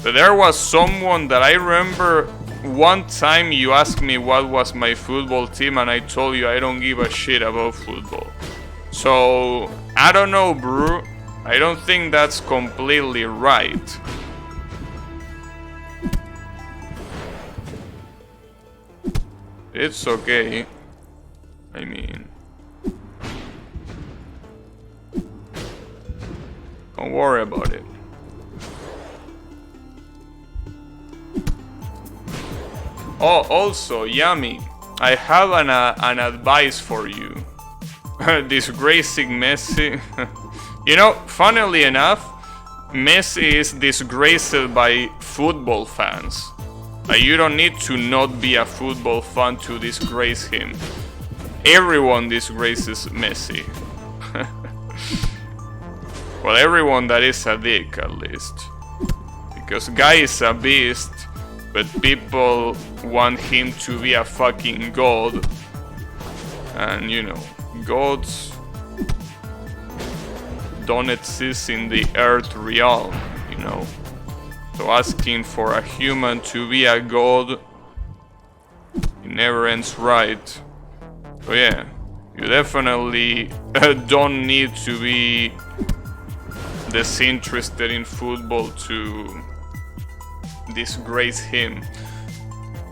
but there was someone that I remember one time you asked me what was my football team and I told you I don't give a shit about football. So, I don't know, bro. I don't think that's completely right. It's okay. I mean, don't worry about it. Oh, also, Yummy, I have an advice for you. Disgracing Messi. You know, funnily enough, Messi is disgraced by football fans. You don't need to not be a football fan to disgrace him. Everyone disgraces Messi. Well, everyone that is a dick, at least. Because guy is a beast, but people want him to be a fucking god. And, you know, gods don't exist in the earth realm, you know. So asking for a human to be a god, it never ends right. So yeah, you definitely don't need to be disinterested in football to disgrace him.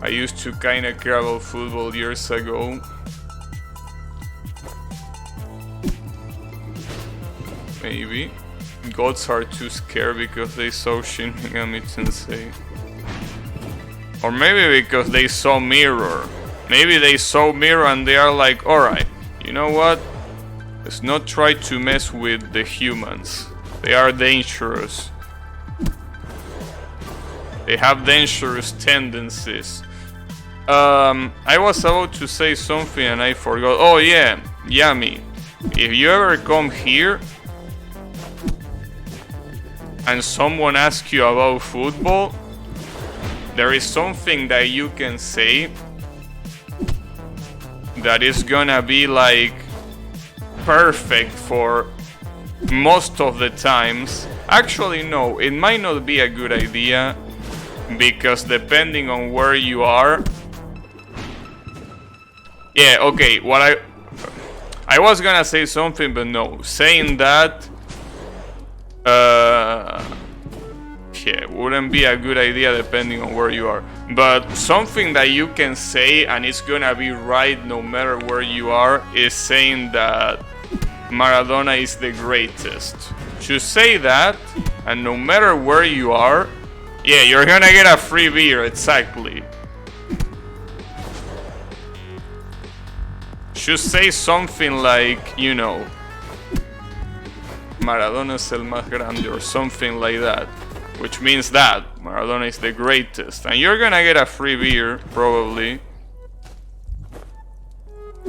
I used to kinda care about football years ago. Maybe. Gods are too scared because they saw Shin Megami Tensei. Or maybe because they saw Mirror. Maybe they saw Mirror and they are like, alright, you know what? Let's not try to mess with the humans. They are dangerous. They have dangerous tendencies. I was about to say something and I forgot. Oh yeah, Yami. If you ever come here and someone asks you about football, there is something that you can say that is gonna be like perfect for most of the times. Actually no, it might not be a good idea because depending on where you are. Yeah, okay, what I was gonna say something, but no, saying that yeah, wouldn't be a good idea depending on where you are. But something that you can say and it's gonna be right no matter where you are is saying that Maradona is the greatest. You say that and no matter where you are, yeah, you're gonna get a free beer, exactly. Just say something like, you know, Maradona es el más grande or something like that. Which means that Maradona is the greatest. And you're gonna get a free beer, probably.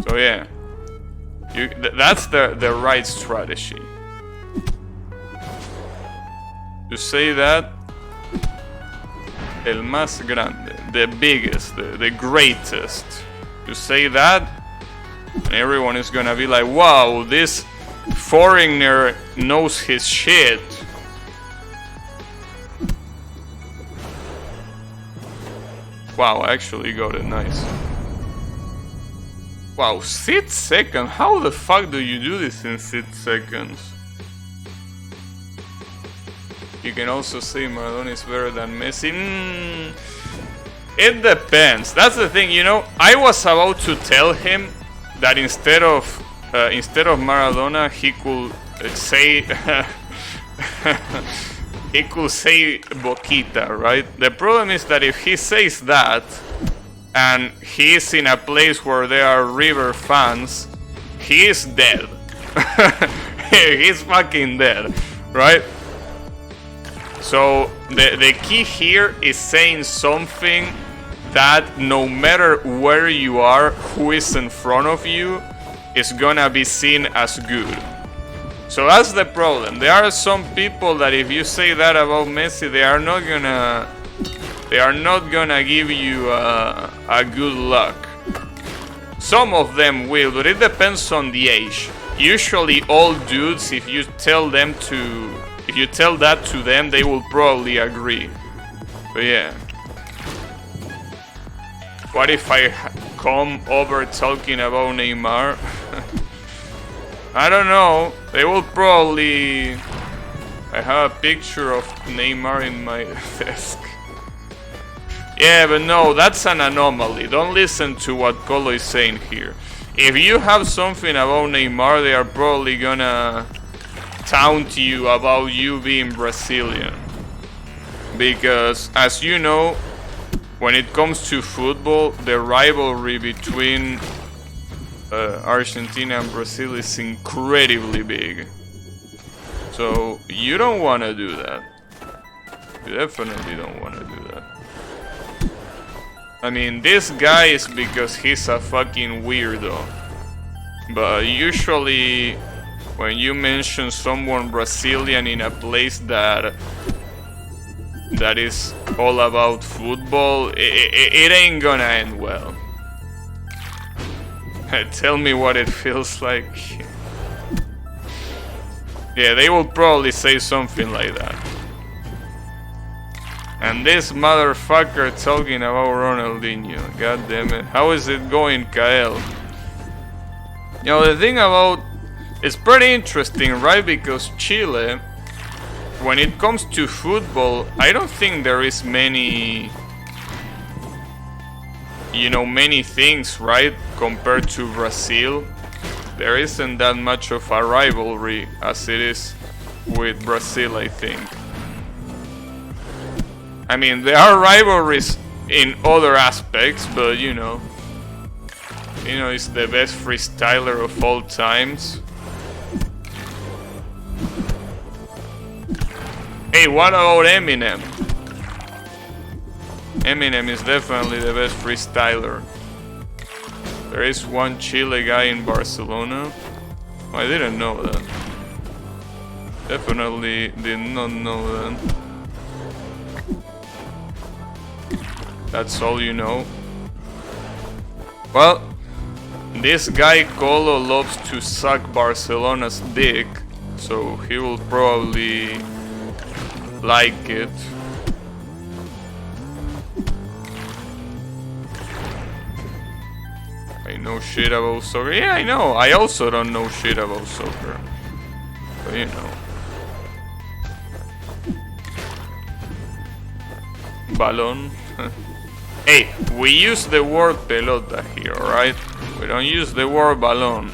So yeah. That's the right strategy. To say that el más grande, the biggest, the greatest. To say that, and everyone is gonna be like, wow, this foreigner knows his shit. Wow, I actually got it, nice. Wow, 6 seconds? How the fuck do you do this in 6 seconds? You can also say Maradona is better than Messi. It depends. That's the thing, you know. I was about to tell him that instead of Maradona, he could say he could say Boquita, right? The problem is that if he says that and he's in a place where there are River fans, he is dead. He's fucking dead, right? So the key here is saying something that no matter where you are, who is in front of you, is gonna be seen as good. So that's the problem. There are some people that if you say that about Messi, they are not gonna give you a good luck. Some of them will, but it depends on the age. Usually old dudes, if you tell that to them, they will probably agree. But yeah. What if I come over talking about Neymar? I don't know. They will probably... I have a picture of Neymar in my desk. Yeah, but no, that's an anomaly. Don't listen to what Colo is saying here. If you have something about Neymar, they are probably gonna taunt you about you being Brazilian. Because, as you know, when it comes to football, the rivalry between Argentina and Brazil is incredibly big. So you don't want to do that. You definitely don't want to do that. I mean, this guy is because he's a fucking weirdo. But usually when you mention someone Brazilian in a place that is all about football, it ain't gonna end well. Tell me what it feels like. Yeah, they will probably say something like that. And this motherfucker talking about Ronaldinho. God damn it. How is it going, Kael? You know, the thing about... It's pretty interesting, right? Because Chile, when it comes to football, I don't think there is many... You know, many things, right? Compared to Brazil. There isn't that much of a rivalry as it is with Brazil, I think. I mean, there are rivalries in other aspects, but you know, he's the best freestyler of all times. Hey, what about Eminem? Eminem is definitely the best freestyler. There is one Chile guy in Barcelona. Oh, I didn't know that. Definitely did not know that. That's all you know. Well, this guy Colo loves to suck Barcelona's dick, so he will probably like it. I know shit about soccer. Yeah, I know. I also don't know shit about soccer. But you know. Balón. Hey, we use the word pelota here, alright? We don't use the word balón.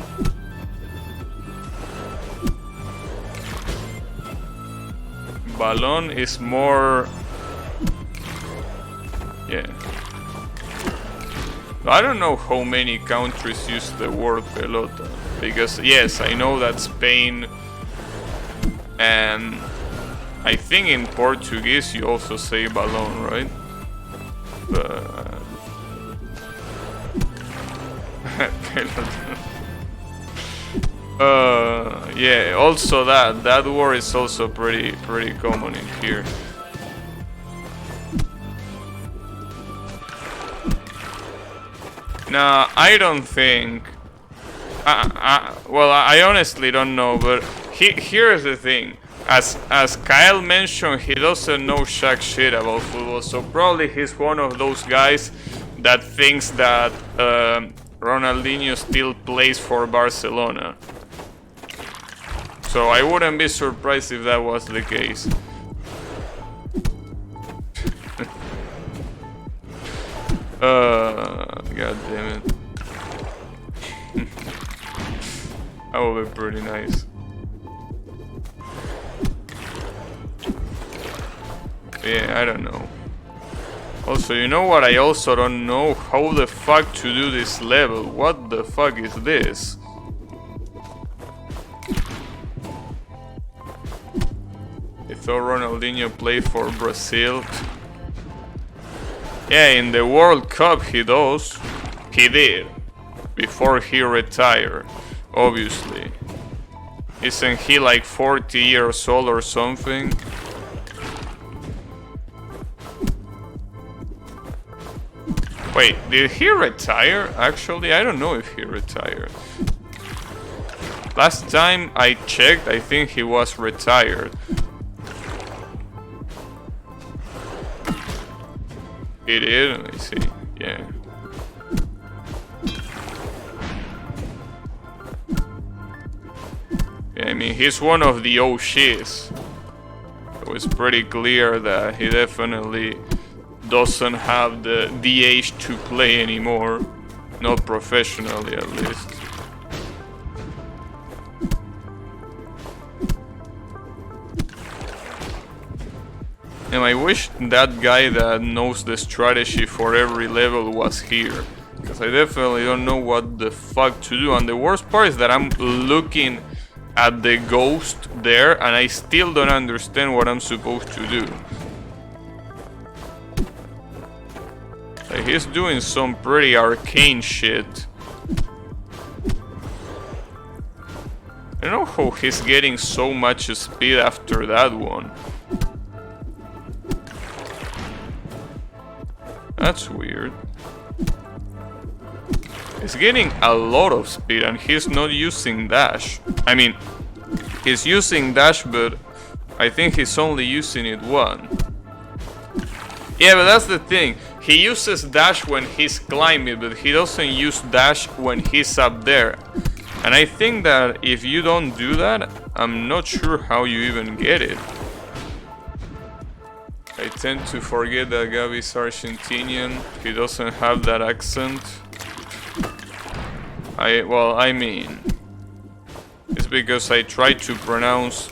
Balón is more... Yeah. I don't know how many countries use the word pelota. Because, yes, I know that Spain and I think in Portuguese you also say balón, right? Yeah, also that word is also pretty common in here. Now, I don't think... well, I honestly don't know, but here's the thing. As Kyle mentioned, he doesn't know jack shit about football, so probably he's one of those guys that thinks that Ronaldinho still plays for Barcelona. So I wouldn't be surprised if that was the case. God damn it. That would be pretty nice. Yeah, I don't know. Also, you know what? I also don't know how the fuck to do this level. What the fuck is this? I thought Ronaldinho played for Brazil. Yeah, in the World Cup he does. He did. Before he retired, obviously. Isn't he like 40 years old or something? Wait, did he retire? Actually, I don't know if he retired. Last time I checked, I think he was retired. He did? Let me see. Yeah. Yeah, I mean, he's one of the OGs. It was pretty clear that he definitely doesn't have the age to play anymore. Not professionally, at least. And I wish that guy that knows the strategy for every level was here. Because I definitely don't know what the fuck to do. And the worst part is that I'm looking at the ghost there and I still don't understand what I'm supposed to do. Like, he's doing some pretty arcane shit. I don't know how he's getting so much speed after that one. That's weird. He's getting a lot of speed and he's not using dash. I mean, he's using dash, but I think he's only using it one. Yeah, but that's the thing. He uses dash when he's climbing, but he doesn't use dash when he's up there. And I think that if you don't do that, I'm not sure how you even get it. I tend to forget that Gabi's Argentinian. He doesn't have that accent. I mean, it's because I try to pronounce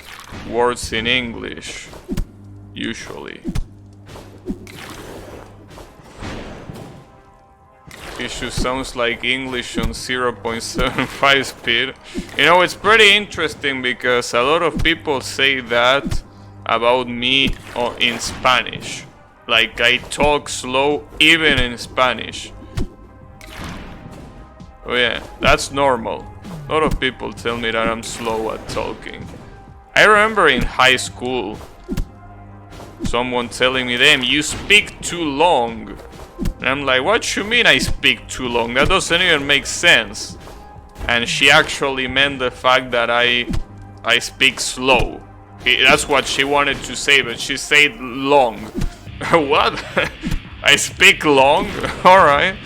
words in English, usually. Issue sounds like English on 0.75 speed. You know, it's pretty interesting because a lot of people say that about me in Spanish. Like, I talk slow even in Spanish. Oh yeah, that's normal. A lot of people tell me that I'm slow at talking. I remember in high school someone telling me, "Damn, you speak too long." And I'm like, what you mean I speak too long? That doesn't even make sense. And she actually meant the fact that I speak slow. That's what she wanted to say, but she said long. What? I speak long? Alright.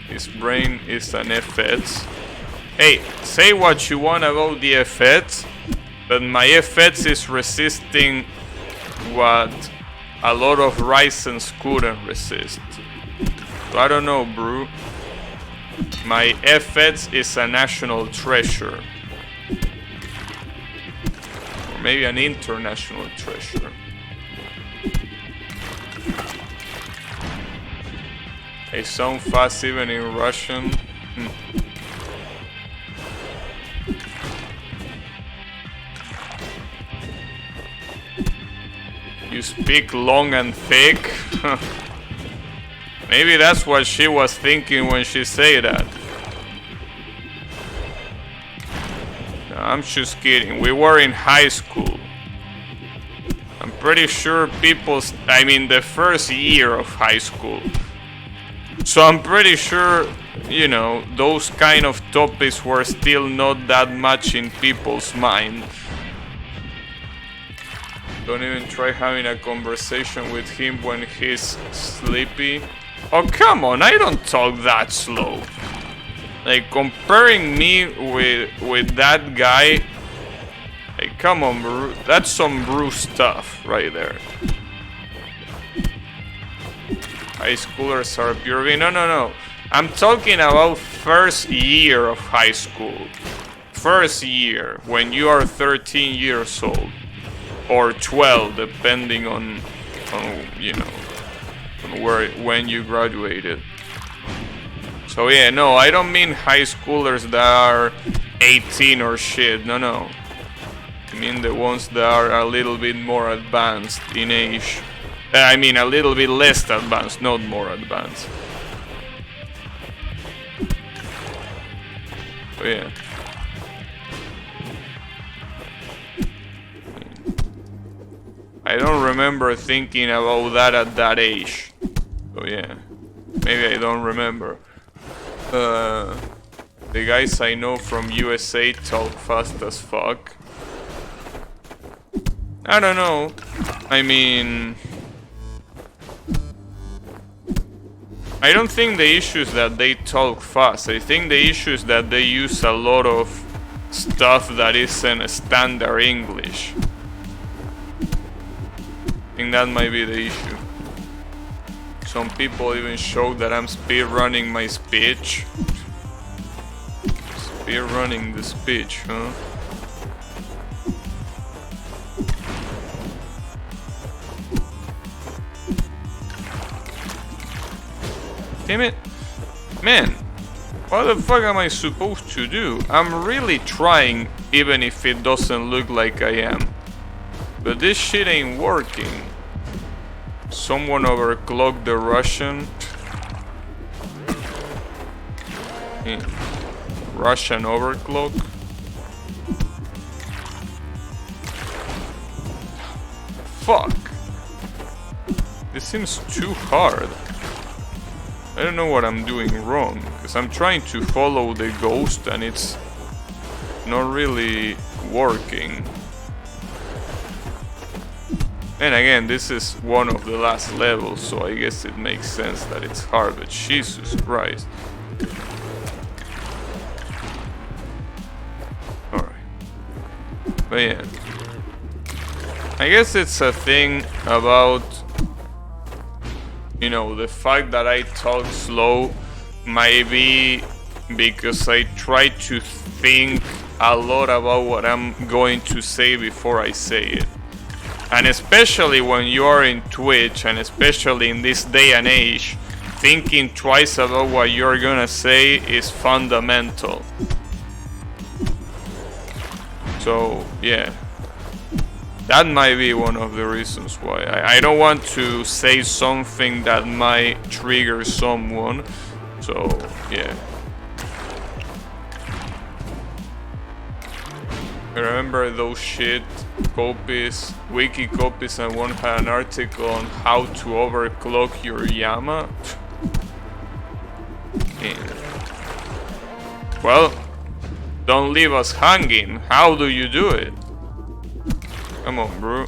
His brain is an FX. Hey, say what you want about the FX. But my FX is resisting what a lot of Ryzen's couldn't resist. So I don't know, bro. My FX is a national treasure. Or maybe an international treasure. I sound fast even in Russian. You speak long and thick. Maybe that's what she was thinking when she said that. No, I'm just kidding. We were in high school. I'm pretty sure I mean the first year of high school. So I'm pretty sure, you know, those kind of topics were still not that much in people's mind. Don't even try having a conversation with him when he's sleepy. Oh, come on, I don't talk that slow. Like, comparing me with that guy... Hey, come on, bro. That's some Bruce stuff right there. High schoolers are pure... No. I'm talking about first year of high school. First year, when you are 13 years old. Or 12, depending on you know, on when you graduated. So yeah, no, I don't mean high schoolers that are 18 or shit. No. I mean the ones that are a little bit more advanced in age. I mean a little bit less advanced, not more advanced. So yeah. I don't remember thinking about that at that age. So yeah, maybe I don't remember. The guys I know from USA talk fast as fuck. I don't know. I mean... I don't think the issue is that they talk fast. I think the issue is that they use a lot of stuff that isn't standard English. I think that might be the issue. Some people even show that I'm speedrunning my speech. Speedrunning the speech, huh? Damn it. Man, what the fuck am I supposed to do? I'm really trying, even if it doesn't look like I am. But this shit ain't working. Someone overclocked the Russian. Russian overclock. Fuck. This seems too hard. I don't know what I'm doing wrong, because I'm trying to follow the ghost and it's not really working. And again, this is one of the last levels, so I guess it makes sense that it's hard, but Jesus Christ. Alright. But yeah. I guess it's a thing about, you know, the fact that I talk slow might be because I try to think a lot about what I'm going to say before I say it. And especially when you are in Twitch, and especially in this day and age, thinking twice about what you're gonna say is fundamental. So, yeah. That might be one of the reasons why. I don't want to say something that might trigger someone. So, yeah. I remember those shit copies, wiki copies, and one had an article on how to overclock your Yama. Well, don't leave us hanging. How do you do it? Come on, bro.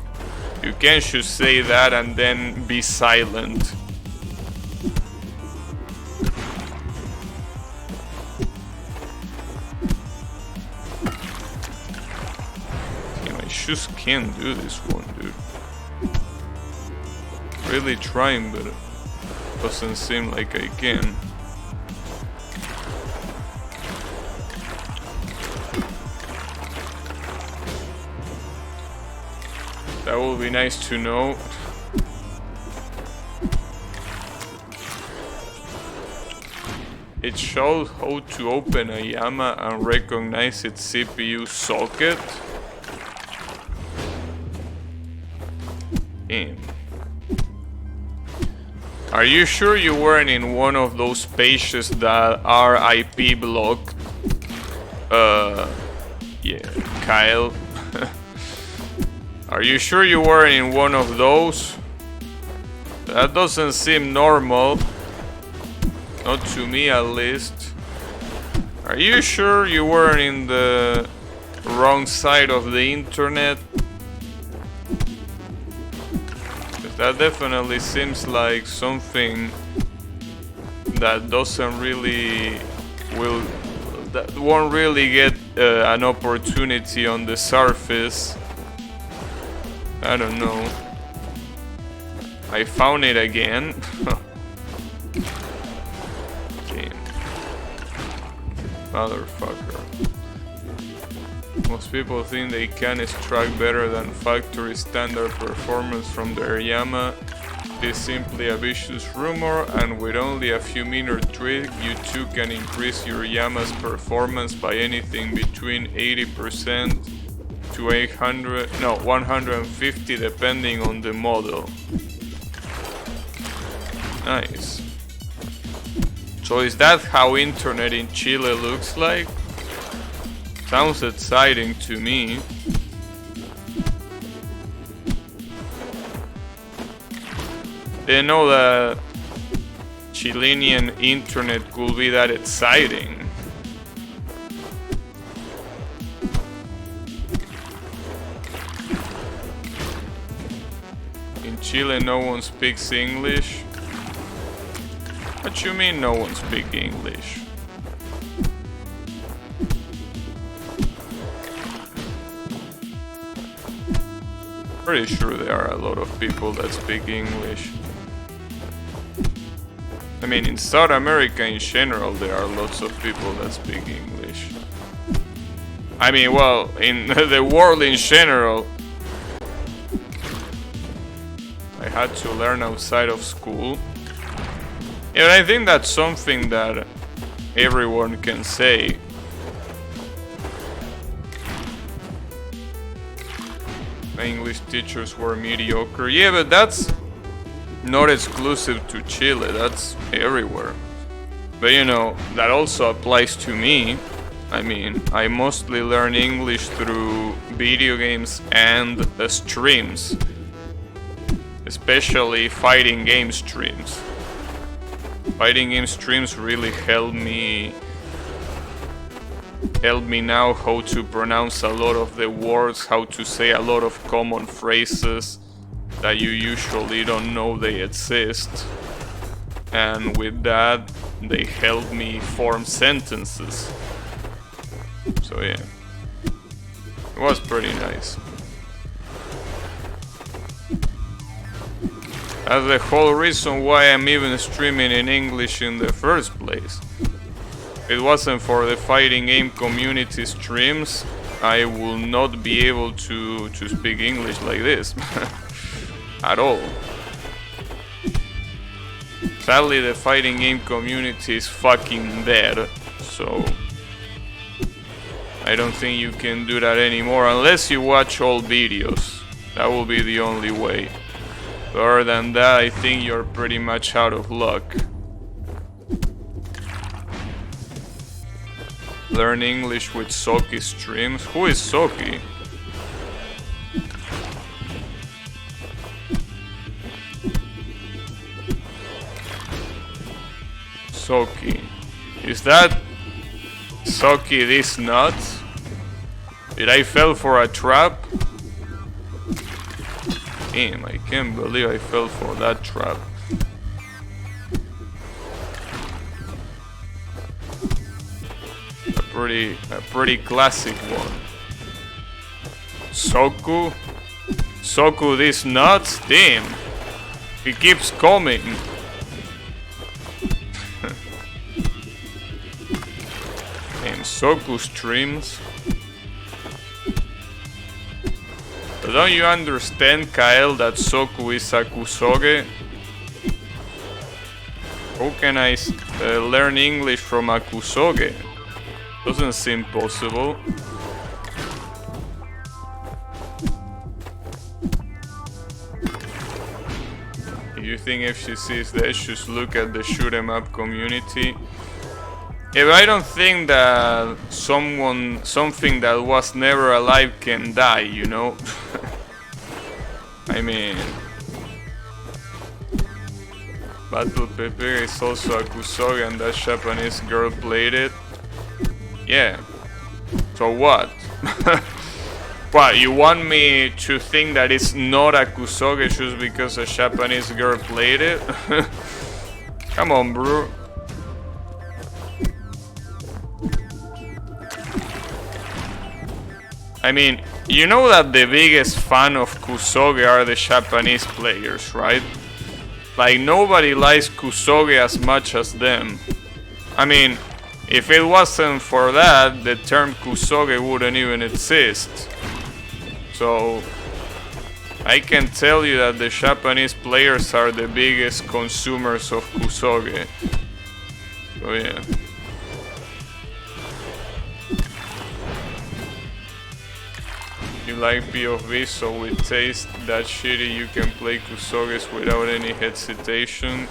You can't just say that and then be silent. Just can't do this one, dude. Really trying, but it doesn't seem like I can. That would be nice to know. It shows how to open a Yama and recognize its CPU socket. Are you sure you weren't in one of those pages that are IP blocked? Yeah, Kyle. Are you sure you weren't in one of those? That doesn't seem normal. Not to me, at least. Are you sure you weren't in the wrong side of the internet? That definitely seems like something that doesn't really that won't really get an opportunity on the surface. I don't know. I found it again. Okay. Motherfucker. Most people think they can extract better than factory standard performance from their Yama. It is simply a vicious rumor, and with only a few minute tweaks, you too can increase your Yama's performance by anything between 80% to 150 depending on the model. Nice. So is that how internet in Chile looks like? Sounds exciting to me. Didn't know that Chilean internet could be that exciting. In Chile no one speaks English? What you mean no one speaks English? Pretty sure there are a lot of people that speak English. I mean, in South America in general, there are lots of people that speak English. I mean, well, in the world in general, I had to learn outside of school. And I think that's something that everyone can say. My English teachers were mediocre. Yeah, but that's not exclusive to Chile, that's everywhere. But you know, that also applies to me. I mean, I mostly learn English through video games and streams. Especially fighting game streams. Fighting game streams really help me help me now how to pronounce a lot of the words, how to say a lot of common phrases that you usually don't know they exist. And with that, they help me form sentences. So yeah, it was pretty nice. That's the whole reason why I'm even streaming in English in the first place. If it wasn't for the fighting game community streams, I will not be able to speak English like this. At all. Sadly, the fighting game community is fucking dead, so I don't think you can do that anymore unless you watch old videos. That will be the only way. Other than that, I think you're pretty much out of luck. Learn English with Soki streams? Who is Soki? Soki. Is that Soki this nuts? Did I fell for a trap? Damn, I can't believe I fell for that trap. A pretty classic one. Soku? Soku this nuts? Damn. He keeps coming. Damn, Soku streams. But don't you understand, Kyle, that Soku is a Kusoge? How can I learn English from a Kusoge? Doesn't seem possible. You think if she sees that, she's look at the shoot 'em up community? Yeah, but I don't think that something that was never alive can die, you know? I mean... Battle Pepe is also a Kusoge and that Japanese girl played it. Yeah. So what? What, you want me to think that it's not a Kusoge just because a Japanese girl played it? Come on, bro. I mean, you know that the biggest fan of Kusoge are the Japanese players, right? Like, nobody likes Kusoge as much as them. I mean, if it wasn't for that, the term Kusoge wouldn't even exist. So, I can tell you that the Japanese players are the biggest consumers of Kusoge. So yeah. You like POV, so with taste that shitty you can play Kusoges without any hesitation.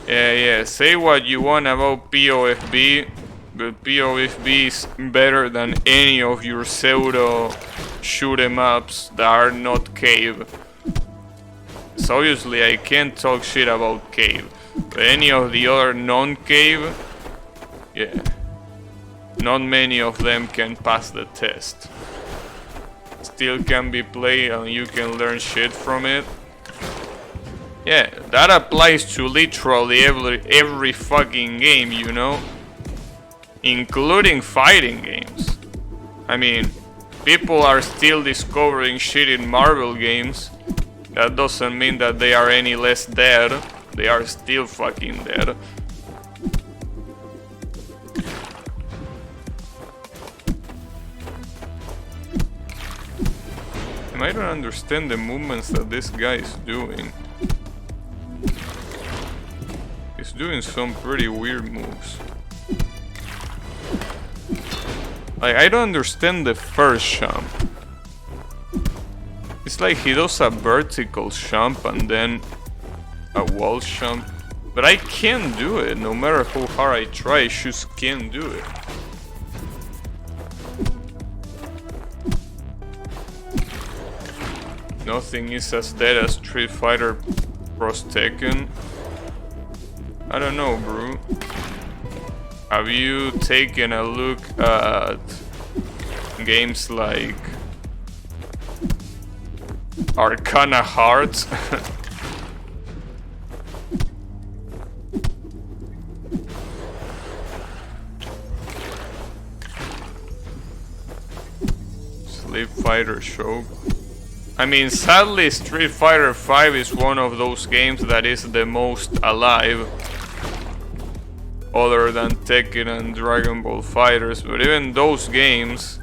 Yeah, say what you want about POFB, but POFB is better than any of your pseudo shoot 'em ups that are not Cave. So obviously I can't talk shit about Cave, but any of the other non-Cave, yeah, not many of them can pass the test. Still can be played and you can learn shit from it. Yeah, that applies to literally every fucking game, you know? Including fighting games. I mean, people are still discovering shit in Marvel games. That doesn't mean that they are any less dead. They are still fucking dead. And I don't understand the movements that this guy is doing. He's doing some pretty weird moves. Like, I don't understand the first jump. It's like he does a vertical jump and then a wall jump. But I can't do it, no matter how hard I try, I just can't do it. Nothing is as dead as Street Fighter Cross Tekken. I don't know, bro. Have you taken a look at games like Arcana Hearts? Sleep Fighter Show. I mean, sadly, Street Fighter V is one of those games that is the most alive, other than Tekken and Dragon Ball Fighters. But even those games,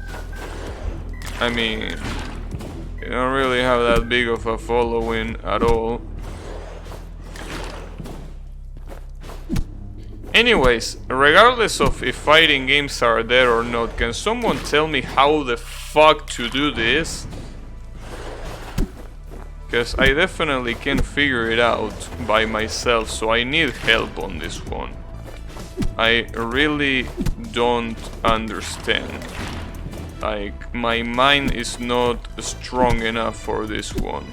I mean, you don't really have that big of a following at all. Anyways, regardless of if fighting games are there or not, can someone tell me how the fuck to do this? Because I definitely can't figure it out by myself, so I need help on this one. I really don't understand. Like, my mind is not strong enough for this one.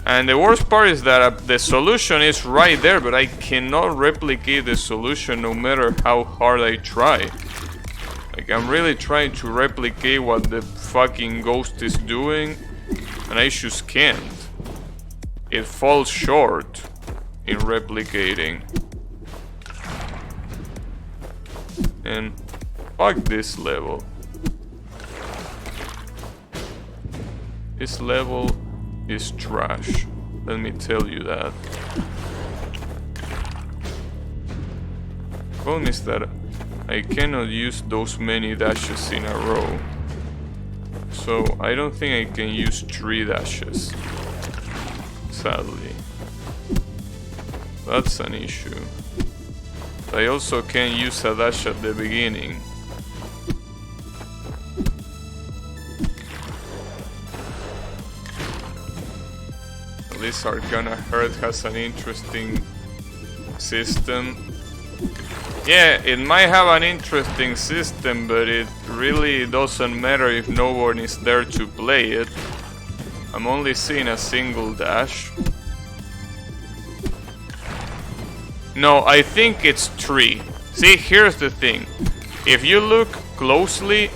And the worst part is that the solution is right there, but I cannot replicate the solution no matter how hard I try. Like, I'm really trying to replicate what the fucking ghost is doing, and I just can't. It falls short in replicating. And fuck this level. This level is trash. Let me tell you that. Problem is that I cannot use those many dashes in a row. So I don't think I can use 3 dashes. Sadly. That's an issue. I also can't use a dash at the beginning. At least Arcana Heart has an interesting system. Yeah, it might have an interesting system, but it really doesn't matter if no one is there to play it. I'm only seeing a single dash. No, I think it's 3. See, here's the thing. If you look closely,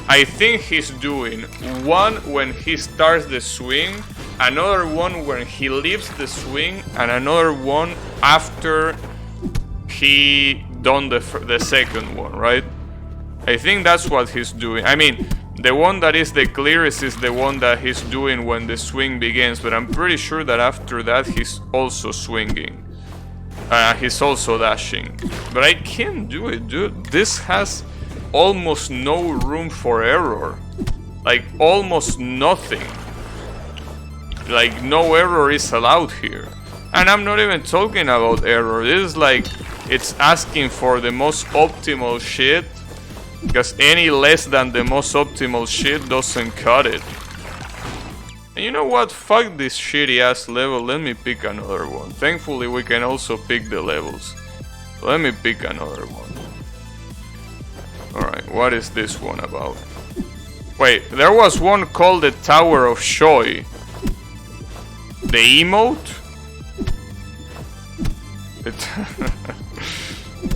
I think he's doing one when he starts the swing, another one when he leaves the swing, and another one after he done the second one, right? I think that's what he's doing. I mean, the one that is the clearest is the one that he's doing when the swing begins, but I'm pretty sure that after that he's also swinging. He's also dashing. But I can't do it, dude. This has almost no room for error. Like, almost nothing. Like, no error is allowed here. And I'm not even talking about error. This is like, it's asking for the most optimal shit, because any less than the most optimal shit doesn't cut it. And you know what? Fuck this shitty ass level. Let me pick another one. Thankfully we can also pick the levels. Let me pick another one. Alright, what is this one about? Wait, there was one called the Tower of Joy. The emote?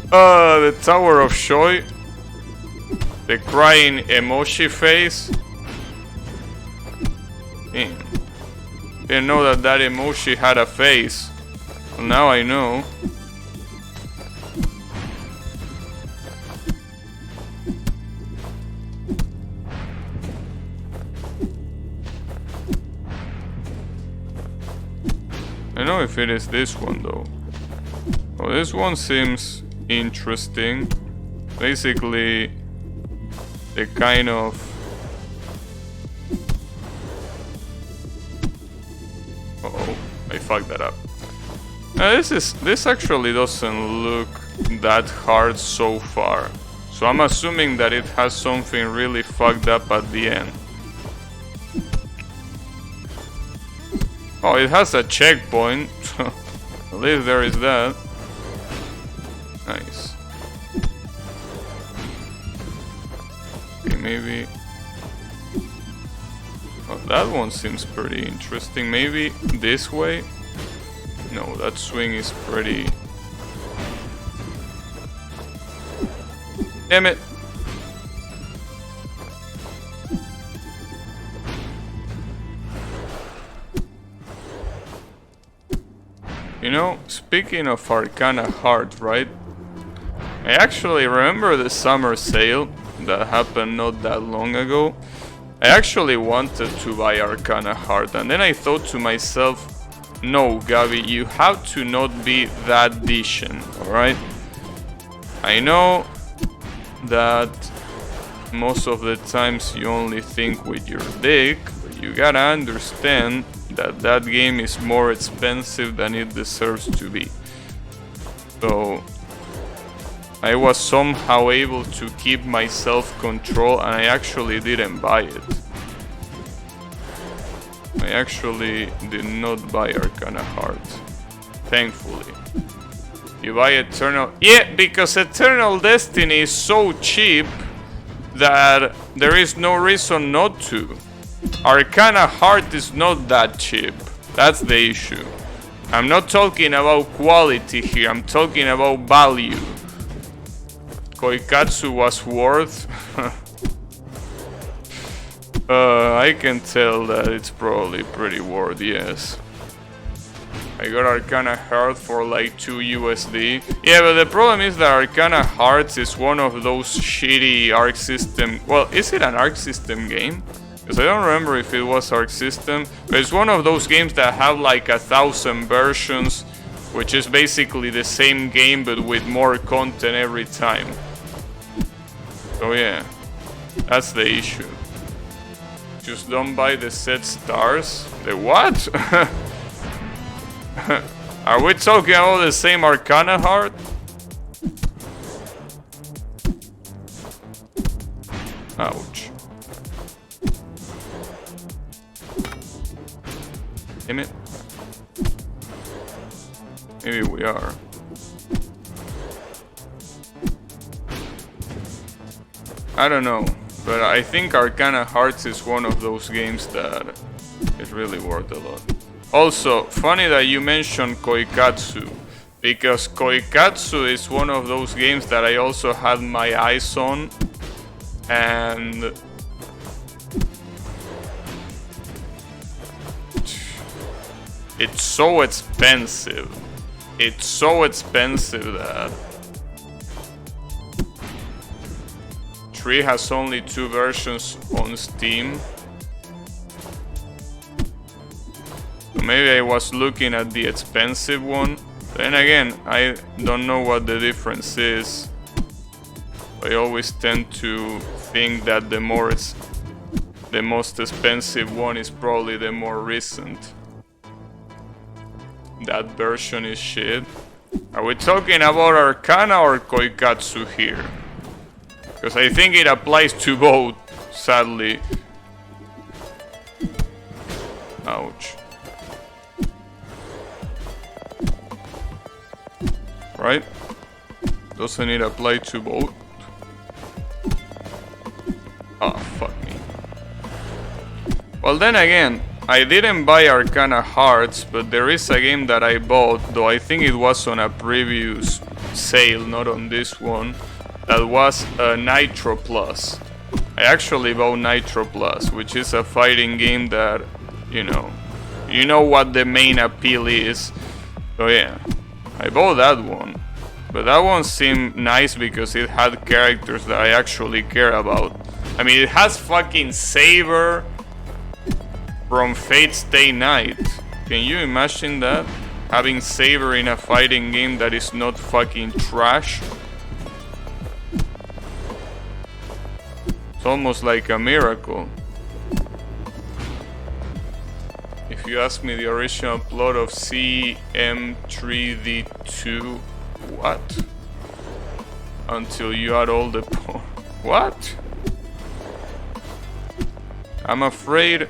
The Tower of Joy. The crying emoji face. Damn. Didn't know that that emoji had a face. Well, now I know. I know if it is this one though. Oh, this one seems interesting. Basically, the kind of... Uh-oh, I fucked that up. This actually doesn't look that hard so far. So I'm assuming that it has something really fucked up at the end. Oh, it has a checkpoint. At least there is that. Nice. Okay, maybe... Oh, that one seems pretty interesting. Maybe this way? No, that swing is pretty Damn it. You know, speaking of Arcana Heart, right? I actually remember the summer sale that happened not that long ago. I actually wanted to buy Arcana Heart, and then I thought to myself, no, Gabby, you have to not be that decent, alright? I know that most of the times you only think with your dick, but you gotta understand that that game is more expensive than it deserves to be. So I was somehow able to keep my self-control, and I actually didn't buy it. I actually did not buy Arcana Heart, thankfully. You buy Eternal... Yeah, because Eternal Destiny is so cheap that there is no reason not to. Arcana Heart is not that cheap. That's the issue. I'm not talking about quality here, I'm talking about value. Koikatsu was worth... I can tell that it's probably pretty worth, yes. I got Arcana Heart for like 2 USD. Yeah, but the problem is that Arcana Hearts is one of those shitty Arc System... Well, is it an Arc System game? Because I don't remember if it was Arc System. But it's one of those games that have like 1,000 versions, which is basically the same game but with more content every time. So yeah, that's the issue. Just don't buy the set stars. The what? Are we talking about the same Arcana Heart? Ouch. Damn it. Maybe we are. I don't know, but I think Arcana Hearts is one of those games that is really worth a lot. Also, funny that you mentioned Koikatsu, because Koikatsu is one of those games that I also had my eyes on, and it's so expensive. It's so expensive that 3 has only 2 versions on Steam. So maybe I was looking at the expensive one. Then again, I don't know what the difference is. I always tend to think that the most expensive one is probably the more recent. That version is shit. Are we talking about Arcana or Koikatsu here? Because I think it applies to both, sadly. Ouch. Right? Doesn't it apply to both? Oh, fuck me. Well, then again, I didn't buy Arcana Hearts, but there is a game that I bought, though I think it was on a previous sale, not on this one. That was Nitro Plus. I actually bought Nitro Plus, which is a fighting game that, you know what the main appeal is. So yeah, I bought that one. But that one seemed nice because it had characters that I actually care about. I mean, it has fucking Saber from Fate Stay Night. Can you imagine that? Having Saber in a fighting game that is not fucking trash? It's almost like a miracle. If you ask me the original plot of CM3D2, what? Until you add all the what? I'm afraid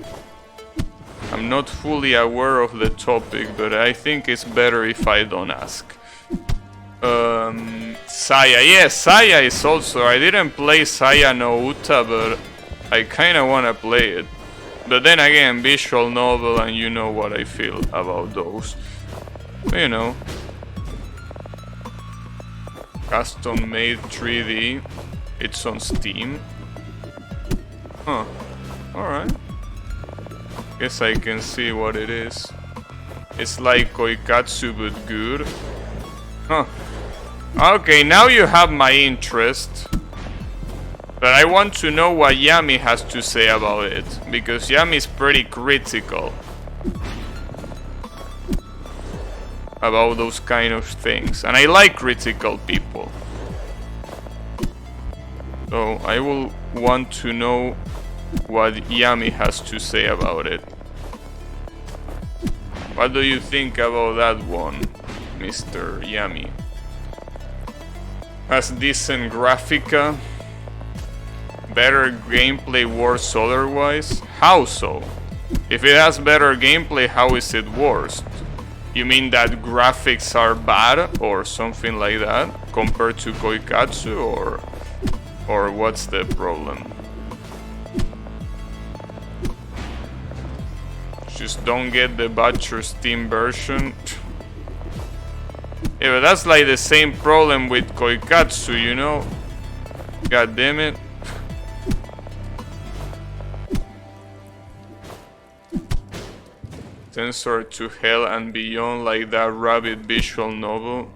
I'm not fully aware of the topic, but I think it's better if I don't ask. Saya. Yes, Saya is also... I didn't play Saya no Uta, but I kinda wanna play it. But then again, visual novel, and you know what I feel about those. You know. Custom made 3D. It's on Steam. Huh. Alright. Guess I can see what it is. It's like Koikatsu but good. Huh. Okay, now you have my interest. But I want to know what Yami has to say about it. Because Yami is pretty critical about those kind of things. And I like critical people. So I will want to know what Yami has to say about it. What do you think about that one, Mr. Yami? Has decent graphica, better gameplay, worse otherwise? How so? If it has better gameplay, how is it worse? You mean that graphics are bad or something like that compared to Koikatsu, or what's the problem? Just don't get the Butcher Steam version. Yeah, but that's like the same problem with Koikatsu, you know? God damn it. Tensor to Hell and Beyond, like that rabbit visual novel.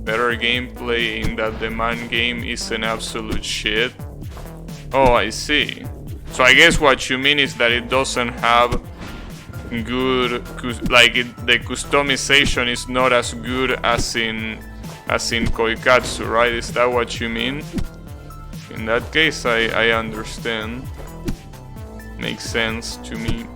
Better gameplay in that the man game is an absolute shit. Oh, I see. So I guess what you mean is that it doesn't have good, like the customization is not as good as in Koikatsu, right? Is that what you mean? In that case, I understand. Makes sense to me.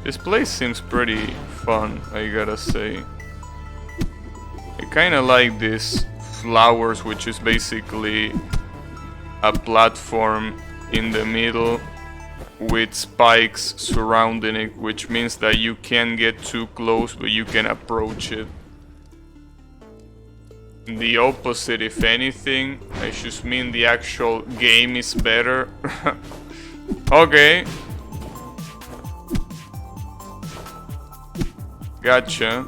This place seems pretty fun, I gotta say. I kinda like these flowers, which is basically a platform in the middle with spikes surrounding it, which means that you can't get too close, but you can approach it. The opposite, if anything, I just mean the actual game is better. Okay. Gotcha.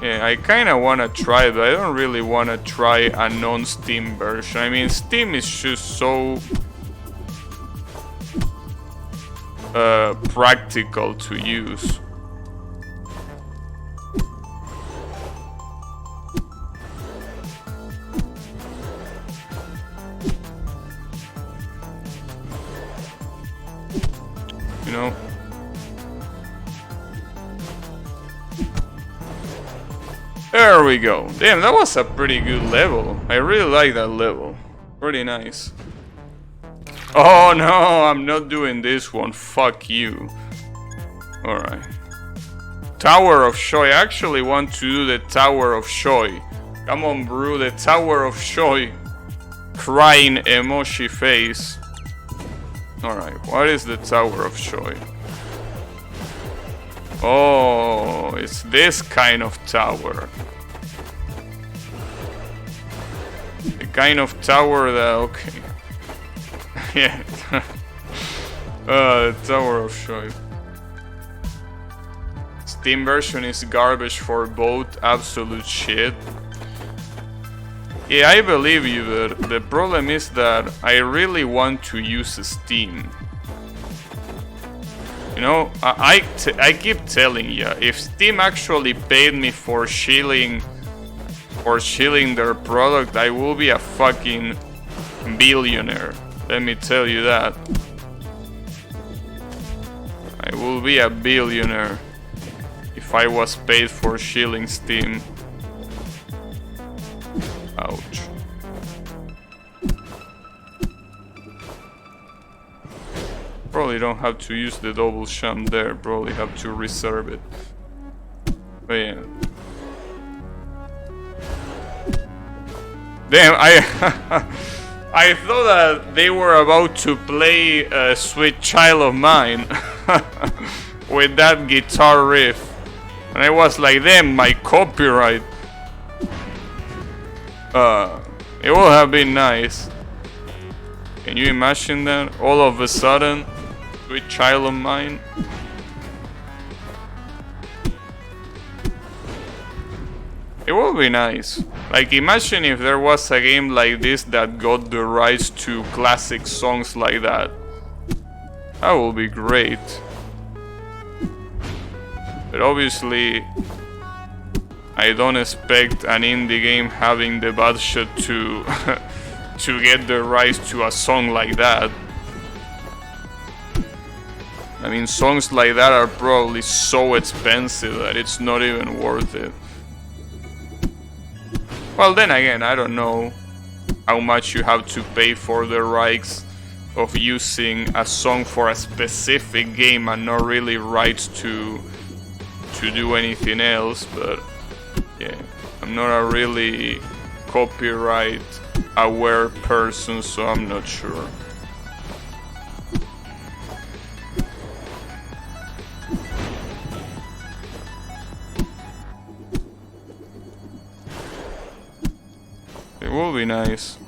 Yeah, I kinda wanna try it, but I don't really wanna try a non-Steam version. I mean, Steam is just so practical to use. You know? There we go. Damn, that was a pretty good level. I really like that level. Pretty nice. Oh no, I'm not doing this one. Fuck you. Alright. Tower of Shoy. I actually want to do the Tower of Shoy. Come on, bro. The Tower of Shoy. Crying emoji face. Alright, what is the Tower of Shoy? Oh, it's this kind of tower. The kind of tower that... okay. Yeah. The Tower of Shoy. Steam version is garbage for both, absolute shit. Yeah, I believe you, but the problem is that I really want to use Steam. You know, I keep telling you, if Steam actually paid me for shilling their product, I will be a fucking billionaire. Let me tell you that. I will be a billionaire if I was paid for shilling Steam. Ouch. Probably don't have to use the double sham there, probably have to reserve it. But yeah. Damn, I thought that they were about to play Sweet Child of Mine with that guitar riff. And I was like, damn, my copyright. It would have been nice. Can you imagine that? All of a sudden, sweet child of mine. It would be nice. Like, imagine if there was a game like this that got the rights to classic songs like that. That would be great. But obviously, I don't expect an indie game having the budget to to get the rights to a song like that. I mean, songs like that are probably so expensive that it's not even worth it. Well, then again, I don't know how much you have to pay for the rights of using a song for a specific game and not really rights to do anything else, but yeah, I'm not a really copyright aware person, so I'm not sure. It will be nice.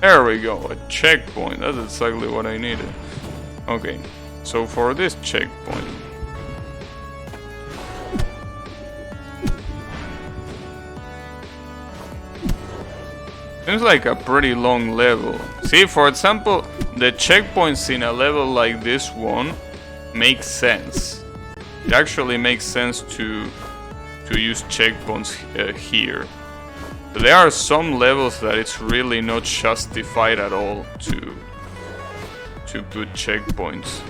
There we go, a checkpoint. That's exactly what I needed. Okay, so for this checkpoint, seems like a pretty long level. See, for example, the checkpoints in a level like this one make sense. It actually makes sense to use checkpoints here. But there are some levels that it's really not justified at all to put checkpoints.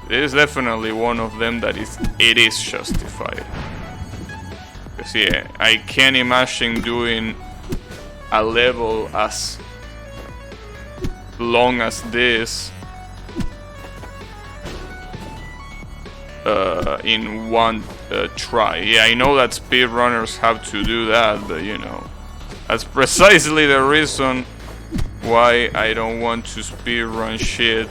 It is definitely one of them that it is justified. Because yeah, I can't imagine doing a level as long as this in one try. Yeah, I know that speedrunners have to do that, but you know, that's precisely the reason why I don't want to speedrun shit.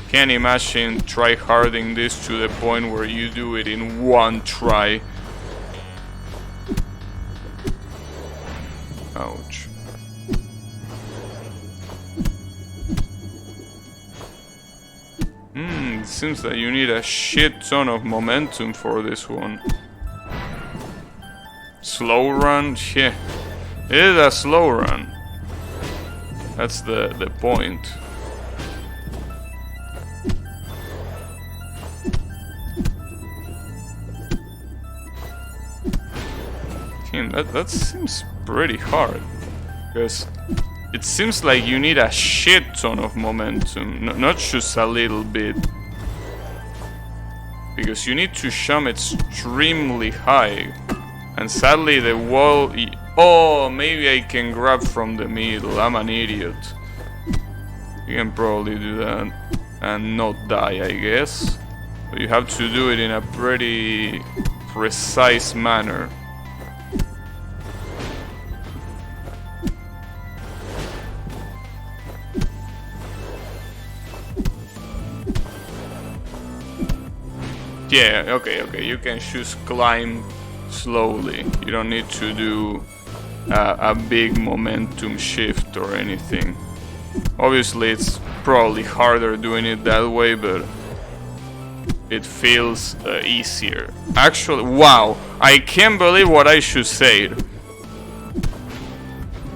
Can't imagine tryharding this to the point where you do it in one try. Ouch. It seems that you need a shit ton of momentum for this one. Slow run? Yeah. It is a slow run. That's the point. Damn, that seems pretty hard. Because it seems like you need a shit ton of momentum, not just a little bit. Because you need to jump extremely high. And sadly the wall... Oh, maybe I can grab from the middle. I'm an idiot. You can probably do that and not die, I guess. But you have to do it in a pretty precise manner. Yeah, okay, you can just climb slowly. You don't need to do a big momentum shift or anything. Obviously, it's probably harder doing it that way, but it feels easier. Actually, wow, I can't believe what I just said.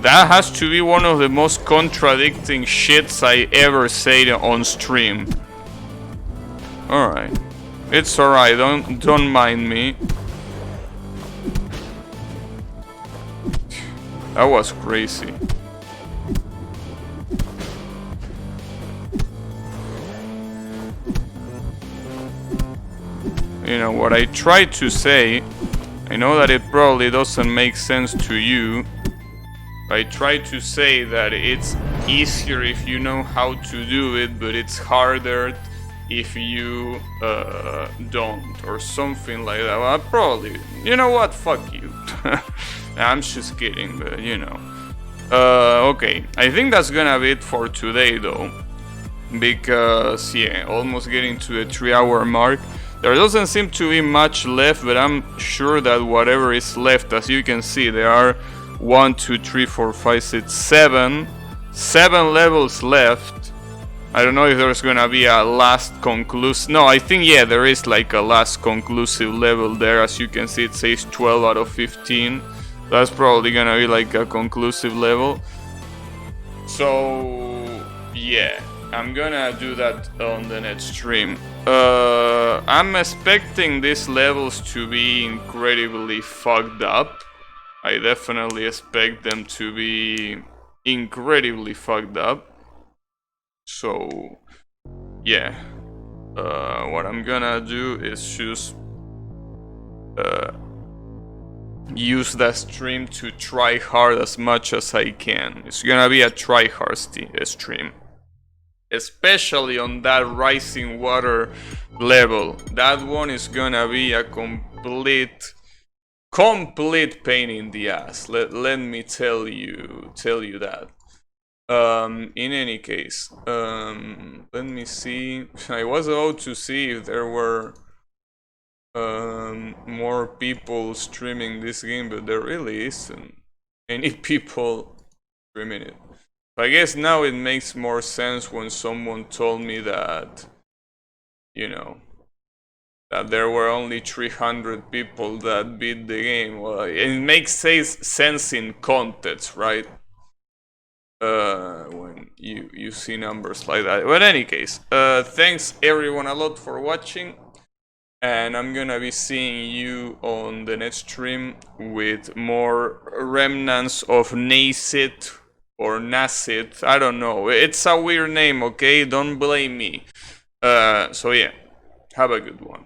That has to be one of the most contradicting shits I ever said on stream. Alright. It's alright, don't mind me. That was crazy. You know, what I tried to say, I know that it probably doesn't make sense to you. I tried to say that it's easier if you know how to do it, but it's harder if you don't, or something like that. Well, probably, you know what, fuck you. I'm just kidding, but you know. Okay, I think that's gonna be it for today though, because yeah, almost getting to the 3-hour mark. There doesn't seem to be much left, but I'm sure that whatever is left, as you can see, there are 1, 2, 3, 4, 5, 6, 7. 7 levels left. I don't know if there's gonna be a last conclusive. No, I think, yeah, there is like a last conclusive level there. As you can see, it says 12 out of 15. That's probably gonna be like a conclusive level. So, yeah, I'm gonna do that on the next stream. I'm expecting these levels to be incredibly fucked up. I definitely expect them to be incredibly fucked up. So, yeah. What I'm gonna do is just use that stream to try hard as much as I can. It's gonna be a try hard stream. Especially on that rising water level. That one is gonna be a complete pain in the ass. Let me tell you that. In any case, let me see. I was about to see if there were more people streaming this game, but there really isn't any people streaming it. I guess now it makes more sense when someone told me that, you know, that there were only 300 people that beat the game. Well, it makes sense in context, right? When you see numbers like that. But in any case, thanks everyone a lot for watching. And I'm gonna be seeing you on the next stream with more Remnants of Naezith or Naezith. I don't know. It's a weird name, okay? Don't blame me. So yeah, have a good one.